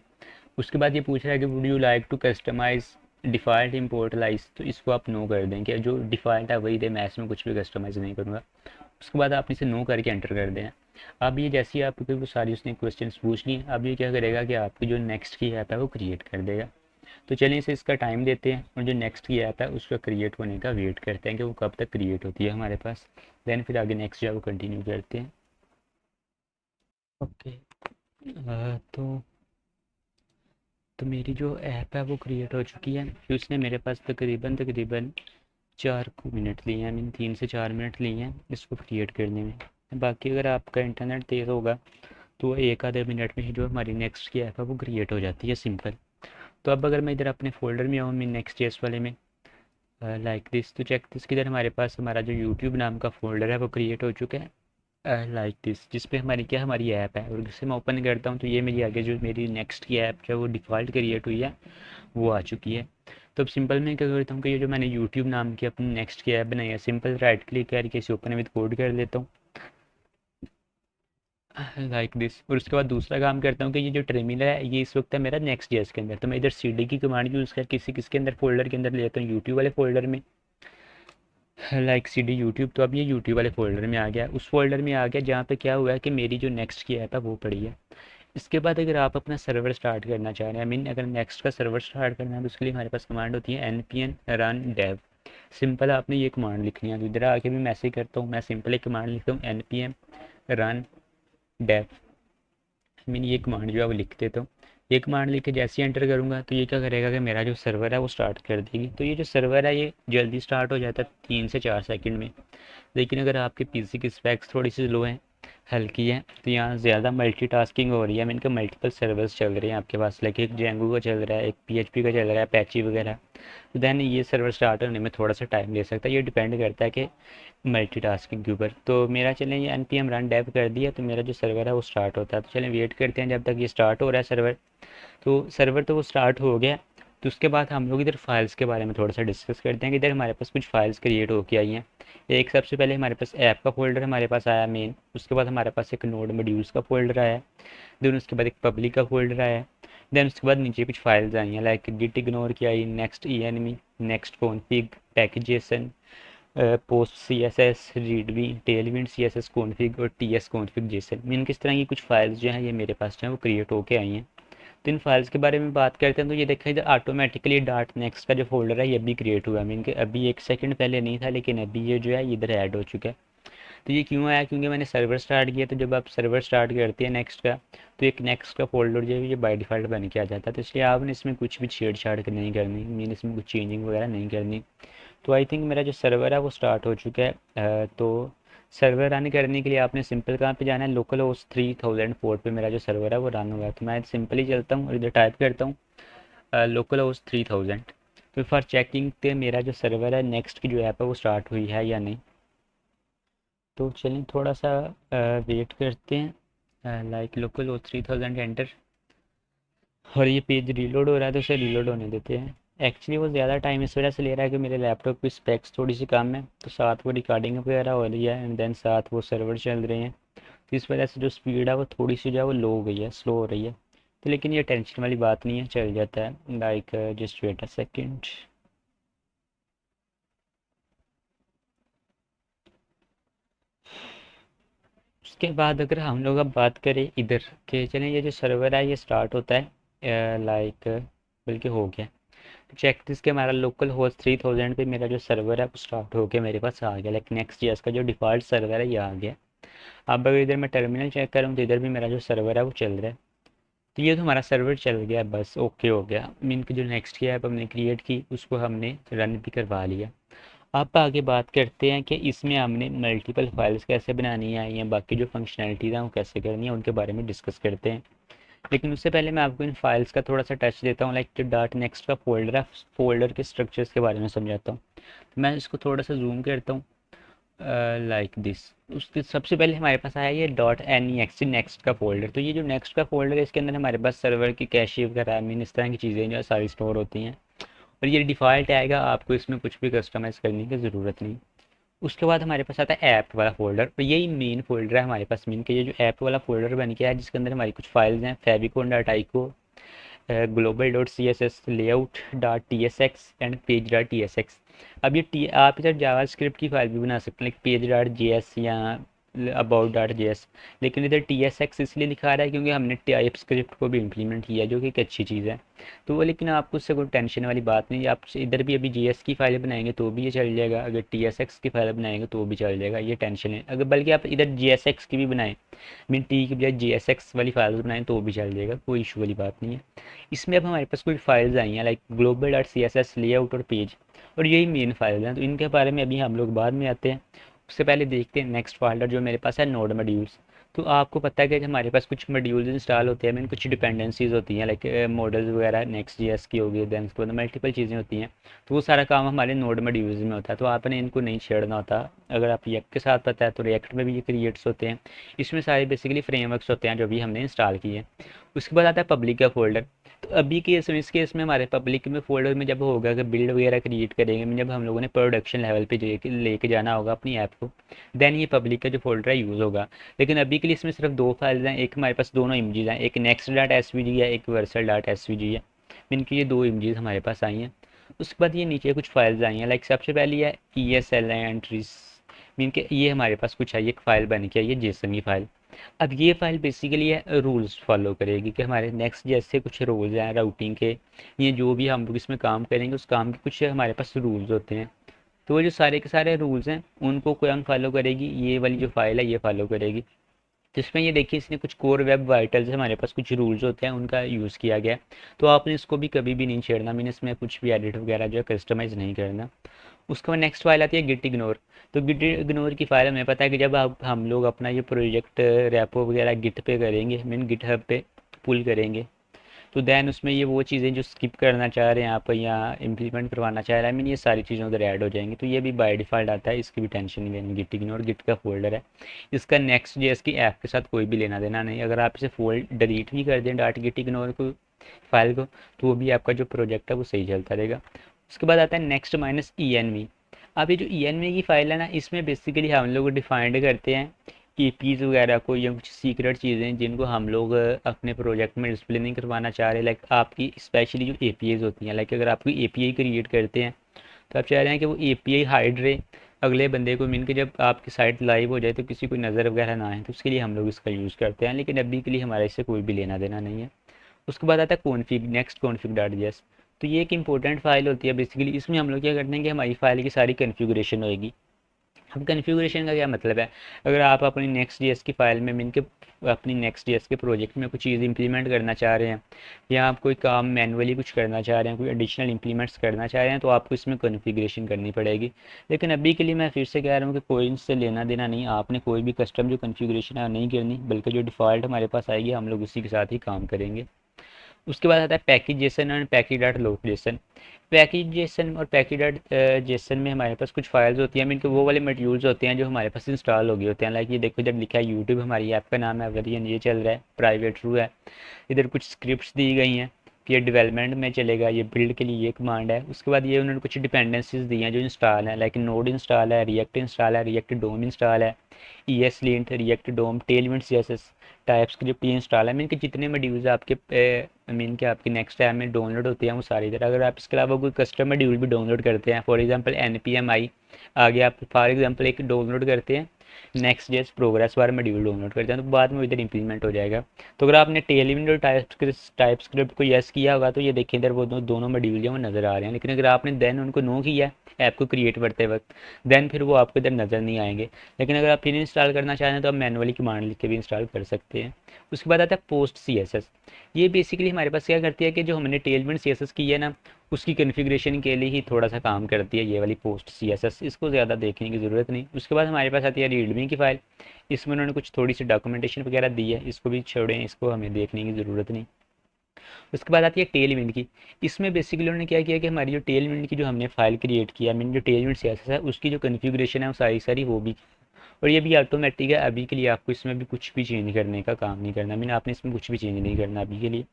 उसके बाद ये पूछ रहा है कि would you like to customize default import alias, तो इसको आप नो कर दें कि जो डिफ़ॉल्ट है वही दे, मैं इसमें कुछ भी कस्टमाइज़ नहीं करूँगा। उसके बाद आप इसे नो करके एंटर कर दें। अब ये जैसे ही आपको वो सारी उसने क्वेश्चन पूछ ली, अब ये क्या करेगा कि आपकी जो नेक्स्ट की ऐप है वो क्रिएट कर देगा। तो चलिए इसे इसका टाइम देते हैं और जो नेक्स्ट की ऐप है उसका क्रिएट होने का वेट करते हैं कि वो कब तक क्रिएट होती है हमारे पास। देन फिर आगे नेक्स्ट जो है वो कंटिन्यू करते हैं। ओके तो मेरी जो ऐप है वो क्रिएट हो चुकी है। फिर उसने मेरे पास तकरीबन तकरीबन 4 मिनट लिए हैं, मीन 3 से 4 मिनट लिए हैं इसको क्रिएट करने में। बाकी अगर आपका इंटरनेट तेज़ होगा तो एक आधे मिनट में ही जो हमारी नेक्स्ट की ऐप है वो क्रिएट हो जाती है सिंपल। तो अब अगर मैं इधर अपने फोल्डर में आऊँ मैं नेक्स्ट जेएस वाले में लाइक दिस, तो चेक दिस किधर हमारे पास हमारा जो यूट्यूब नाम का फोल्डर है वो क्रिएट हो चुका है लाइक दिस, जिस पे हमारी क्या हमारी ऐप है। और जिसे मैं ओपन करता हूँ तो ये मेरी आगे जो मेरी नेक्स्ट की ऐप जो है वो डिफ़ॉल्ट क्रिएट हुई है वो आ चुकी है। तो अब सिंपल मैं क्या करता हूँ कि ये जो मैंने यूट्यूब नाम की अपनी नेक्स्ट की ऐप बनाई है, सिंपल राइट क्लिक करके इसे ओपन विद कोड कर लेता हूँ लाइक दिस। और उसके बाद दूसरा काम करता हूँ कि ये जो टर्मिनल है ये इस वक्त है मेरा नेक्स्ट जेएस के अंदर, तो मैं इधर CD की कमांड यूज़ कर किसके अंदर फोल्डर के अंदर लेता हूँ यूट्यूब वाले फोल्डर में लाइक CD यूट्यूब। तो अब ये यूट्यूब वाले फोल्डर में आ गया, उस फोल्डर में आ गया जहाँ पे क्या हुआ है कि मेरी जो नेक्स्ट की ऐप है वो पड़ी है। इसके बाद अगर आप अपना सर्वर स्टार्ट करना चाह रहे हैं, मीन अगर नेक्स्ट का सर्वर स्टार्ट करना है तो उसके लिए हमारे पास कमांड होती है npm run dev। सिंपल आपने ये कमांड लिखनी है। तो इधर आके भी मैं ऐसे ही करता हूँ, मैं सिंपल एक कमांड लिखता हूँ npm run dev, मीन ये कमांड जो है वो लिख देता हूँ। ये कमांड लिख के जैसे ही एंटर करूँगा तो ये क्या करेगा कि मेरा जो सर्वर है वो स्टार्ट कर देगी। तो ये जो सर्वर है ये जल्दी स्टार्ट हो जाता है 3 से 4 सेकंड में। लेकिन अगर आपके पीसी की स्पेक्स थोड़ी सी लो हैं, हल्की है, तो यहाँ ज़्यादा मल्टीटास्किंग हो रही है, इनके मल्टीपल सर्वर्स चल रहे हैं आपके पास, लाइक एक जेंगो का चल रहा है, एक पीएचपी का चल रहा है, अपैची वगैरह, तो देन ये सर्वर स्टार्ट होने में थोड़ा सा टाइम ले सकता है। ये डिपेंड करता है कि मल्टीटास्किंग के ऊपर। तो मेरा चलें ये npm रन डेव कर दिया तो मेरा जो सर्वर है वो स्टार्ट होता है। तो चलें वेट करते हैं जब तक ये स्टार्ट हो रहा है सर्वर। तो सर्वर तो वो स्टार्ट हो गया। तो उसके बाद हम लोग इधर फाइल्स के बारे में थोड़ा सा डिस्कस करते हैं कि इधर हमारे पास कुछ फाइल्स क्रिएट होके आई हैं। एक सबसे पहले हमारे पास ऐप का फोल्डर हमारे पास आया मेन, उसके बाद हमारे पास एक नोड मॉड्यूल्स का फोल्डर आया, देन उसके बाद एक पब्लिक का फोल्डर आया, देन उसके बाद नीचे कुछ फाइल्स आई हैं लाइक गिट इग्नोर की आई, next env, next config, package JSON, post C S S, readme, Tailwind C S S config और T S config JSON. Mean किस तरह की कुछ फाइल्स जो हैं ये मेरे पास जो हैं वो क्रिएट होके आई हैं। तो इन फाइल्स के बारे में बात करते हैं तो ये देखा इधर ऑटोमेटिकली डॉट नेक्स्ट का जो फोल्डर है ये भी क्रिएट हुआ है। मीन कि अभी 1 सेकंड पहले नहीं था लेकिन अभी ये जो है इधर ऐड हो चुका है। तो ये क्यों आया, क्योंकि मैंने सर्वर स्टार्ट किया। तो जब आप सर्वर स्टार्ट करते हैं नेक्स्ट का, तो एक नेक्स्ट का फोल्डर जो है ये बाय डिफ़ॉल्ट बन के आ जाता है। तो इसलिए आपने इसमें कुछ भी छेड़छाड़ नहीं करनी, मीन इसमें कुछ चेंजिंग वगैरह नहीं करनी। तो आई थिंक मेरा जो सर्वर है वो स्टार्ट हो चुका है। तो सर्वर रन करने के लिए आपने सिंपल कहाँ पे जाना है, लोकल होस्ट 3000 पोर्ट पे मेरा जो सर्वर है वो रन हुआ है। तो मैं सिंपली चलता हूँ और इधर टाइप करता हूँ लोकल होस्ट 3000। तो फॉर चेकिंग पे मेरा जो सर्वर है नेक्स्ट की जो ऐप है वो स्टार्ट हुई है या नहीं। तो चलिए थोड़ा सा वेट करते हैं, लाइक लोकल होस्ट 3000 एंटर, और ये पेज रीलोड हो रहा है तो उसे रीलोड होने देते हैं। एक्चुअली वो ज़्यादा टाइम इस वजह से ले रहा है कि मेरे लैपटॉप की स्पेक्स थोड़ी सी कम है, तो साथ वो रिकॉर्डिंग वगैरह हो रही है एंड देन साथ वो सर्वर चल रहे हैं। तो इस वजह से जो स्पीड है वो थोड़ी सी जो है वो लो हो गई है, स्लो हो रही है। तो लेकिन ये टेंशन वाली बात नहीं है, चल जाता है। Like just wait a second. उसके बाद अगर हम लोग अब बात करें इधर के, चलें ये जो सर्वर है ये स्टार्ट होता है लाइक, बल्कि हो गया। चेक दिस के हमारा लोकल होस्ट 3000 पे मेरा जो सर्वर है वो स्टार्ट होके मेरे पास आ गया, लाइक नेक्स्ट जेएस का जो डिफ़ॉल्ट सर्वर है ये आ गया। अब अगर इधर मैं टर्मिनल चेक करूँ तो इधर भी मेरा जो सर्वर है वो चल रहा है। तो ये तो हमारा सर्वर चल गया, बस ओके हो गया। मीन की जो नेक्स्ट की ऐप हमने क्रिएट की उसको हमने रन भी करवा लिया। अब आगे बात करते हैं कि इसमें हमने मल्टीपल फाइल्स कैसे बनानी है या बाकी जो फंक्शनैलिटीज़ हैं वो कैसे करनी है, उनके बारे में डिस्कस करते हैं। लेकिन उससे पहले मैं आपको इन फाइल्स का थोड़ा सा टच देता हूँ, लाइक जो डॉट नेक्स्ट का फोल्डर है, फोल्डर के स्ट्रक्चर्स के बारे में समझाता हूँ। तो मैं इसको थोड़ा सा जूम करता हूँ लाइक दिस। उसके सबसे पहले हमारे पास आया ये dot N E X next का फोल्डर। तो ये जो नेक्स्ट का फोल्डर है इसके अंदर हमारे पास सर्वर की कैशे वगैरह, मीन इस तरह की चीज़ें जो है सारी स्टोर होती हैं, और ये डिफ़ॉल्ट आएगा, आपको इसमें कुछ भी कस्टमाइज़ करने की ज़रूरत नहीं। उसके बाद हमारे पास आता है ऐप वाला फ़ोल्डर, और यही मेन फ़ोल्डर है हमारे पास। मेन के ये जो ऐप वाला फ़ोल्डर बन गया है जिसके अंदर हमारी कुछ फाइल्स हैं, favicon dot ico, global dot C S S, layout dot T S X and page dot T S X. अब ये टी आप इधर जावा स्क्रिप्ट की फाइल भी बना सकते हैं, like page dot J S या अबाउट डॉट जे एस। लेकिन इधर टी एस एक्स इसलिए लिखा रहा है क्योंकि हमने टाइप स्क्रिप्ट को भी इम्प्लीमेंट किया है, जो कि एक अच्छी चीज़ है। तो वो, लेकिन आपको उससे कोई टेंशन वाली बात नहीं, आप इधर भी अभी जी एस की फाइल बनाएंगे तो भी ये चल जाएगा, अगर टी एस एक्स की फाइल बनाएंगे तो भी चल जाएगा, ये टेंशन है। अगर बल्कि आप इधर जी एस एक्स की भी बनाएं, मीन टी की बजाय जी एस एक्स वाली फाइल बनाएं तो भी चल जाएगा, कोई इशू वाली बात नहीं है। इसमें अब हमारे पास कुछ फाइल्स आई हैं like global dot C S S, layout और पेज, और यही मेन फाइल हैं। तो इनके बारे में अभी हम लोग बाद में आते हैं। उससे पहले देखते हैं नेक्स्ट फोल्डर जो मेरे पास है, नोड मॉड्यूल्स। तो आपको पता है कि हमारे पास कुछ मॉड्यूल्स इंस्टॉल होते हैं, मीन कुछ डिपेंडेंसीज होती हैं, लाइक मॉडल्स वगैरह नेक्स्ट जीएस की होगी, देन उसके बाद मल्टीपल चीज़ें होती हैं। तो वो सारा काम हमारे नोड मॉड्यूल्स में होता है, तो आपने इनको नहीं छेड़ना होता। अगर आप रिएक्ट के साथ पता है तो रिएक्ट में भी ये क्रिएट्स होते हैं। इसमें सारे बेसिकली फ्रेमवर्क्स होते हैं जो भी हमने इंस्टॉल किए हैं। उसके बाद आता है पब्लिक का फोल्डर। तो अभी केस में, इस केस में हमारे पब्लिक में फोल्डर में जब होगा कि बिल्ड वगैरह क्रिएट करेंगे, जब हम लोगों ने प्रोडक्शन लेवल पे लेके जाना होगा अपनी ऐप को, देन ये पब्लिक का जो फोल्डर है यूज़ होगा। लेकिन अभी के लिए इसमें सिर्फ दो फाइल्स हैं, एक हमारे पास दोनों इमेजेस हैं, एक नेक्स्ट डॉट एस वी जी है, एक वर्सल डॉट एस वी जी है। इनकी ये दो इमेजेस हमारे पास आई हैं। उसके बाद ये नीचे कुछ फाइल्स आई हैं, लाइक सबसे पहली है E S L entries. Mean के ये हमारे पास कुछ है, एक फ़ाइल बन के आई है जेसन की फ़ाइल। अब ये फ़ाइल बेसिकली है रूल्स फॉलो करेगी कि हमारे नेक्स्ट जैसे कुछ रूल्स हैं राउटिंग के, ये जो भी हम लोग इसमें काम करेंगे उस काम के कुछ हमारे पास रूल्स होते हैं। तो वो जो सारे के सारे रूल्स हैं उनको कोई हम फॉलो करेगी, ये वाली जो फाइल है ये फॉलो करेगी। जिसमें ये देखिए इसने कुछ कोर वेब वाइटल्स हमारे पास कुछ रूल्स होते हैं उनका यूज़ किया गया है। तो आपने इसको भी कभी भी नहीं छेड़ना, मीन इसमें कुछ भी एडिट वगैरह जो है कस्टमाइज़ नहीं करना। उसके बाद नेक्स्ट फाइल आती है गिट इग्नोर। तो गिट इग्नोर की फाइल हमें पता है कि जब आप हम लोग अपना ये प्रोजेक्ट रेपो वगैरह गिट पे करेंगे, मीन गिट हब पे पुल करेंगे, तो देन उसमें ये वो चीज़ें जो स्किप करना चाह रहे हैं आप या इम्प्लीमेंट करवाना चाह रहे हैं, मीन ये सारी चीज़ें उधर ऐड हो जाएंगी। तो ये भी बाय डिफ़ॉल्ट आता है, इसकी भी टेंशन नहीं लेनी। गिट इग्नोर गिट का फोल्डर है, इसका नेक्स्ट जेएस की ऐप के साथ कोई भी लेना देना नहीं। अगर आप इसे फोल्ड डिलीट भी कर दें डॉट गिट इग्नोर को फाइल को, तो वो भी आपका जो प्रोजेक्ट है वो सही चलता रहेगा। उसके बाद आता है next minus E N V. अब ये जो ई एन वी की फ़ाइल है ना, इसमें बेसिकली हम लोग डिफाइंड करते हैं ईपीज़ वगैरह को या कुछ सीक्रेट चीज़ें जिनको हम लोग अपने प्रोजेक्ट में डिस्प्ले नहीं करवाना चाह रहे। लाइक आपकी स्पेशली जो एपीआईज़ होती हैं, लाइक अगर आप कोई एपीआई क्रिएट करते हैं तो आप चाह रहे हैं कि वो एपीआई हाइड रहे अगले बंदे को, मीन के जब आपकी साइट लाइव हो जाए तो किसी को नज़र वगैरह ना आए, तो उसके लिए हम लोग इसका यूज़ करते हैं। लेकिन अभी के लिए हमारा इससे कोई भी लेना देना नहीं है। उसके बाद आता है config, next config dot JS. तो ये एक इंपॉर्टेंट फाइल होती है बेसिकली। इसमें हम लोग क्या करते हैं कि हमारी फाइल की सारी कन्फिगरेशन होगी। अब कन्फिगरेशन का क्या मतलब है, अगर आप अपनी नेक्स्ट जेएस की फ़ाइल में मीन के अपनी नेक्स्ट जेएस के प्रोजेक्ट में कुछ चीज़ इंप्लीमेंट करना चाह रहे हैं या आप कोई काम मैनुअली कुछ करना चाह रहे हैं, कोई एडिशनल इंप्लीमेंट्स करना चाह रहे हैं, तो आपको इसमें कन्फिगरेशन करनी पड़ेगी। लेकिन अभी के लिए मैं फिर से कह रहा हूँ कि कोई इससे लेना देना नहीं, आपने कोई भी कस्टम जो कन्फिगरेशन है नहीं करनी, बल्कि जो डिफ़ॉल्ट हमारे पास आएगी हम लोग उसी के साथ ही काम करेंगे। उसके बाद आता है package Jason and package dot load Jason. Package Jason और पैकेज डॉट जेसन में हमारे पास कुछ फाइल्स होती हैं, इनके वो वाले मॉड्यूल्स होते हैं जो हमारे पास इंस्टॉल हो गए होते हैं। लाइक ये देखो, जब लिखा है यूट्यूब, हमारी ऐप का नाम है, वेरिएंट ये चल रहा है, प्राइवेट रू है। इधर कुछ स्क्रिप्ट्स दी गई हैं कि ये डेवलपमेंट में चलेगा, ये बिल्ड के लिए ये कमांड है। उसके बाद ये उन्होंने कुछ डिपेंडेंसीज दी हैं जो इंस्टॉल है, लाइक नोड इंस्टॉल है, रिएक्ट इंस्टॉल है, रिएक्ट डोम इंस्टॉल है, E S lint, React DOM, tailwind C S S, TypeScript, ये इंस्टॉल है। मीन के जितने मॉड्यूल्स आपके मीन के आपकी नेक्स्ट ऐप में डाउनलोड होते हैं वो सारी तरह। अगर आप इसके अलावा कोई कस्टम मॉड्यूल भी डाउनलोड करते हैं, for example N P M I आगे आप फॉर एग्जांपल एक डाउनलोड करते हैं, Next JS progress bar module download करते हैं, तो बाद में इधर इंप्लीमेंट हो जाएगा। तो अगर आपने टेलविंड और टाइप स्क्रिप्ट को यस किया होगा तो ये देखिए इधर वो दोनों मॉड्यूल जो वो नज़र आ रहे हैं। लेकिन अगर आपने देन उनको नो किया ऐप को क्रिएट करते वक्त, देन फिर वो आपको इधर नज़र नहीं आएंगे। लेकिन अगर आप फिर इंस्टॉल करना चाहें तो आप मैनुअली कमांड लिख के भी इंस्टॉल कर सकते हैं। उसके बाद आता है पोस्ट सी एस एस। ये बेसिकली हमारे पास क्या करती है कि जो हमने टेलविंड सी एस एस की है ना, उसकी कन्फिग्रेशन के लिए ही थोड़ा सा काम करती है ये वाली पोस्ट सी एस एस, इसको ज़्यादा देखने की ज़रूरत नहीं। उसके बाद हमारे पास आती है रीडमी की फ़ाइल। इसमें उन्होंने कुछ थोड़ी सी डॉक्यूमेंटेशन वगैरह दी है, इसको भी छोड़ें, इसको हमें देखने की ज़रूरत नहीं। उसके बाद आती है टेल विंड की। इसमें बेसिकली उन्होंने क्या किया कि हमारी जो टेल विंड की जो हमने फाइल क्रिएट किया, मीन जो टेल विंड सीएसएस है उसकी जो कन्फिग्रेशन है वो सारी सारी वो भी, और ये भी ऑटोमेटिक है। अभी के लिए आपको इसमें भी कुछ भी चेंज करने का काम नहीं करना, मीन आपने इसमें कुछ भी चेंज नहीं करना अभी के लिए।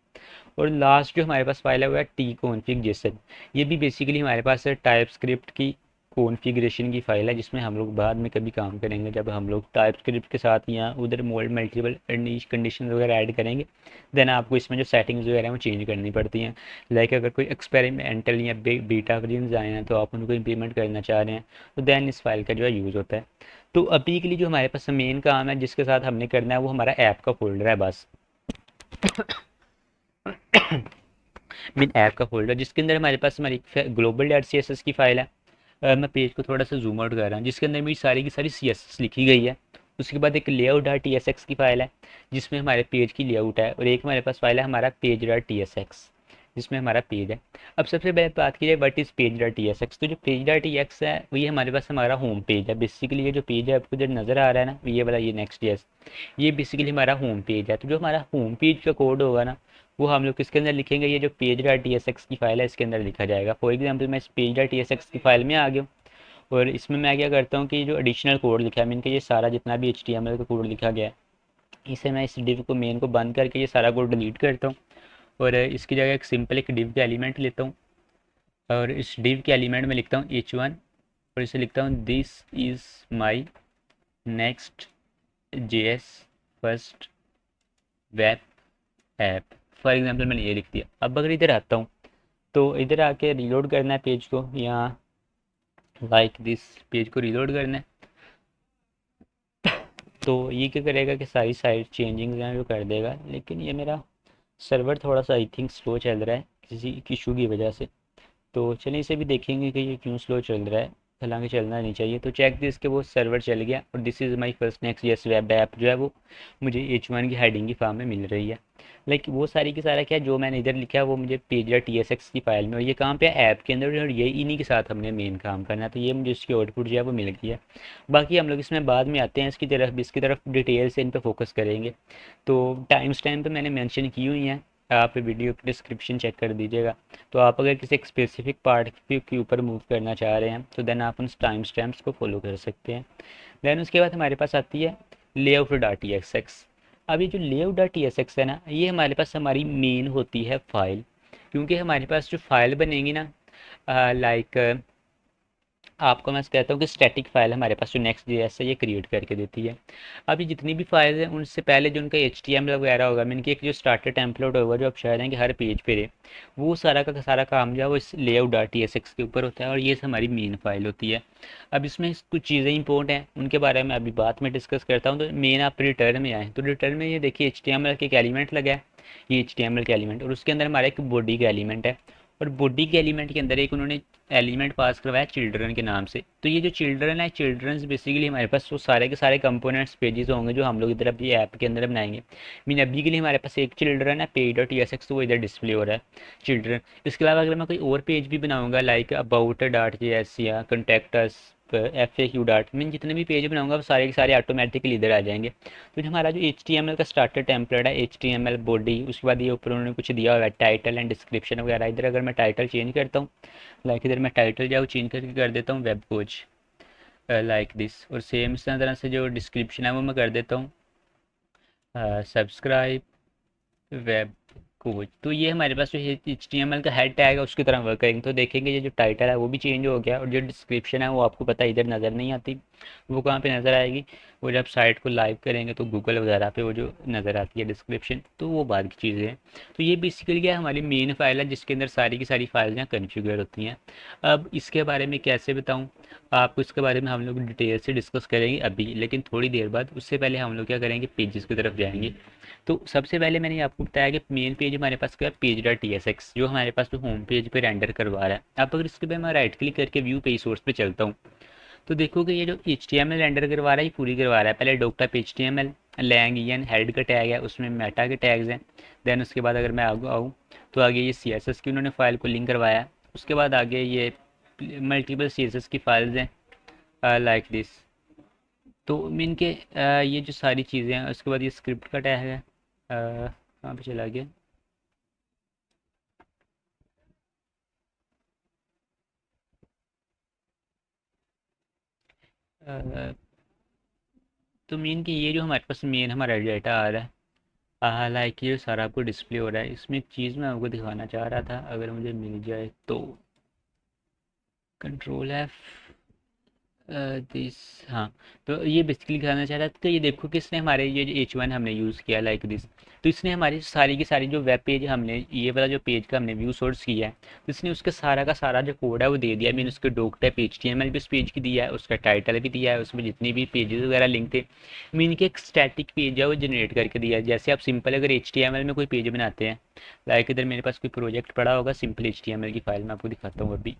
और लास्ट जो हमारे पास फाइल है वो है टी कॉन्फिग जेसन। ये भी बेसिकली हमारे पास है टाइप स्क्रिप्ट की कॉन्फ़िगरेशन की फ़ाइल है, जिसमें हम लोग बाद में कभी काम करेंगे जब हम लोग टाइप स्क्रिप्ट के साथ या उधर मोल्ड मल्टीपल कंडीशन वगैरह ऐड करेंगे। देन आपको इसमें जो सेटिंग्स वगैरह हैं वो चेंज करनी पड़ती हैं। लाइक अगर कोई एक्सपेरिमेंटल या बीटा वर्जन्स आए हैं तो आप उनको इम्प्लीमेंट करना चाह रहे हैं, तो देन इस फाइल का जो है यूज़ होता है। तो अभी के लिए जो हमारे पास मेन काम है जिसके साथ हमने करना है वो हमारा ऐप का फोल्डर है बस। मीन ऐप का फोल्डर जिसके अंदर हमारे पास हमारी global dot C S S की फ़ाइल है। मैं पेज को थोड़ा सा जूम आउट कर रहा हूँ, जिसके अंदर मेरी सारी की सारी सी एस एस लिखी गई है। उसके बाद एक layout dot T S x की फ़ाइल है जिसमें हमारे पेज की लेआउट है, और एक हमारे पास फाइल है हमारा page dot T S x जिसमें हमारा पेज है। अब सबसे पहले बात की जाए what is page dot T S x. तो जो पेज डॉट टी एक्स है वो ये हमारे पास हमारा होम पेज है। बेसिकली ये जो पेज है आपको जो नज़र आ रहा है ना, ये वाला ये नेक्स्ट जेएस, ये बेसिकली हमारा होम पेज है। तो जो हमारा होम पेज का कोड होगा ना, वो हम लोग किसके अंदर लिखेंगे, ये जो page dot T S x की फ़ाइल है इसके अंदर लिखा जाएगा। फॉर एग्जाम्पल मैं इस page dot T S x की फ़ाइल में आ गया हूँ, और इसमें मैं क्या करता हूँ कि जो एडिशनल कोड लिखा है मीन के ये सारा जितना भी एच टी एम एल का कोड लिखा गया है, इसे मैं इस डिव को मेन को बंद करके ये सारा कोड डिलीट करता हूँ, और इसकी जगह एक सिंपल एक डिव का एलिमेंट लेता हूँ, और इस डिव के एलिमेंट में लिखता हूँ h1, और इसे लिखता हूँ this is my next JS first web app. For example मैंने ये लिख दिया। अब अगर इधर आता हूँ तो इधर आके रीलोड करना है पेज को, या लाइक दिस पेज को रीलोड करना है, तो ये क्या करेगा कि सारी साइड चेंजिंग्स हैं जो कर देगा। लेकिन ये मेरा सर्वर थोड़ा सा आई थिंक स्लो चल रहा है किसी इशू की वजह से, तो चलिए इसे भी देखेंगे कि ये क्यों स्लो चल रहा है। हालांकि चलना नहीं चाहिए। तो चेक दिस के वो सर्वर चल गया और this is my first next JS web app जो है वो मुझे H1 की हेडिंग की फॉर्म में मिल रही है। लाइक वो सारी की सारा क्या जो मैंने इधर लिखा है वो मुझे पेज या TSX की फाइल में, और ये कहाँ पे ऐप के अंदर, और ये इन्हीं के साथ हमने मेन काम करना है। तो ये मुझे इसकी आउटपुट जो है वो मिल गई है। बाकी हम लोग इसमें बाद में आते हैं, इसकी तरफ डिटेल से इन पर फोकस करेंगे। तो टाइम स्टैम्प मैंने मेंशन की हुई हैं, आप वीडियो की डिस्क्रिप्शन चेक कर दीजिएगा। तो आप अगर किसी एक स्पेसिफिक पार्ट के ऊपर मूव करना चाह रहे हैं तो देन आप उन टाइम स्टैम्प्स को फॉलो कर सकते हैं। देन उसके बाद हमारे पास आती है layout dot T x x. अब ये जो layout dot T x x है ना, ये हमारे पास हमारी मेन होती है फाइल, क्योंकि हमारे पास जो फाइल बनेगी ना, लाइक आपको मैं कहता हूँ कि स्टैटिक फाइल हमारे पास जो नेक्स्ट जेएस है ये क्रिएट करके देती है। अब ये जितनी भी फाइल हैं उनसे पहले जो उनका HTML वगैरह होगा, मीन कि एक जो स्टार्टर टेम्पलेट होगा जो आप चाह रहे हैं कि हर पेज पे रहे, वो सारा का सारा काम जो है वो इस लेआउट डॉट TSX के ऊपर होता है, और ये हमारी मेन फाइल होती है। अब इसमें कुछ चीज़ें इंपॉर्टेंट हैं, उनके बारे में अभी बात में डिस्कस करता हूँ। तो मेन आप रिटर्न में आए तो रिटर्न में ये देखिए HTML के एक एलिमेंट लगा है, ये HTML का एलिमेंट, और उसके अंदर हमारा एक बॉडी का एलिमेंट है, और बॉडी के एलिमेंट के अंदर एक उन्होंने एलिमेंट पास करवाया चिल्ड्रन के नाम से। तो ये जो चिल्ड्रन है, चिल्ड्रंस बेसिकली हमारे पास वो सारे के सारे कंपोनेंट्स पेजेस होंगे जो हम लोग इधर अभी ऐप के अंदर बनाएंगे। मीन अभी के लिए हमारे पास एक चिल्ड्रन है पेज डॉट TSX, तो वो इधर डिस्प्ले हो रहा है चिल्ड्रन। इसके अलावा अगर मैं कोई और पेज भी बनाऊंगा लाइक अबाउट डॉट JS या contact us, FAQ dot, mean जितने भी पेज बनाऊंगा वो सारे के सारे ऑटोमेटिकली इधर आ जाएंगे। तो हमारा जो HTML का स्टार्टर टेम्पलेट है, HTML बॉडी, उसके बाद ये ऊपर उन्होंने कुछ दिया हुआ है टाइटल एंड डिस्क्रिप्शन वगैरह। इधर अगर मैं टाइटल चेंज करता हूँ, लाइक इधर मैं टाइटल जो है वो चेंज करके कर देता हूँ वेब कोच, लाइक दिस, और सेम इस तरह से जो डिस्क्रिप्शन है वो मैं कर देता हूँ सब्सक्राइब वेब कोच। तो ये हमारे पास जो HTML का हेड टैग है उसकी तरह वर्क करेंगे। तो देखेंगे ये जो टाइटल है वो भी चेंज हो गया, और जो डिस्क्रिप्शन है वो आपको पता है इधर नज़र नहीं आती, वो कहाँ पे नज़र आएगी, वो जब साइट को लाइव करेंगे तो गूगल वगैरह पे वो जो नज़र आती है डिस्क्रिप्शन, तो वो बाद की चीज़ें हैं। तो ये बेसिकली क्या है, हमारी मेन फाइल है जिसके अंदर सारी की सारी फाइल्स यहाँ कन्फिगर होती हैं। अब इसके बारे में कैसे बताऊँ आपको, इसके बारे में हम लोग डिटेल से डिस्कस करेंगे अभी, लेकिन थोड़ी देर बाद। उससे पहले हम लोग क्या करेंगे, पेजेस की तरफ जाएंगे। तो सबसे पहले मैंने आपको बताया कि मेन पेज हमारे पास क्या है, पेज डॉट TSX, जो हमारे पास जो होम पेज पे रेंडर करवा रहा है। अब अगर इसके पे मैं राइट क्लिक करके व्यू पेज सोर्स पे चलता हूँ तो देखोगे ये जो HTML रेंडर करवा रहा है ये पूरी करवा रहा है। पहले doctype HTML lang en head का टैग है, उसमें मेटा के टैग्स हैं। देन उसके बाद अगर मैं आगे आऊँ तो आगे ये CSS की उन्होंने फाइल को लिंक करवाया। उसके बाद आगे ये मल्टीपल CSS की फाइल्स हैं लाइक दिस। तो मीन के ये जो सारी चीज़ें हैं, उसके बाद ये स्क्रिप्ट का टैग है, कहाँ पे चला गया, अ, तो मीन कि ये जो हमारे पास मेन हमारा डाटा आ रहा है, लाइक ये सारा आपको डिस्प्ले हो रहा है। इसमें एक चीज़ मैं आपको दिखाना चाह रहा था, अगर मुझे मिल जाए तो कंट्रोल F दिस, हाँ। तो ये बेसिकली दिखाना चाह रहा था। तो ये देखो कि इसने हमारे ये जो H1 हमने यूज़ किया लाइक दिस, तो इसने हमारी सारी की सारी जो वेब पेज हमने ये वाला जो पेज का हमने व्यू सोर्स किया है, तो इसने उसका सारा का सारा जो कोड है वो दे दिया। मैंने उसके डॉक टाइप HTML भी उस पेज की दिया है, उसका टाइटल भी दिया है, उसमें जितनी भी पेजेस वगैरह लिंक थे। मीन के एक स्टैटिक पेज है वो जनरेट करके दिया है। जैसे आप सिंपल अगर HTML में कोई पेज बनाते हैं, लाइक इधर मेरे पास कोई प्रोजेक्ट पड़ा होगा सिंपल HTML की फाइल मैं आपको दिखाता हूँ अभी।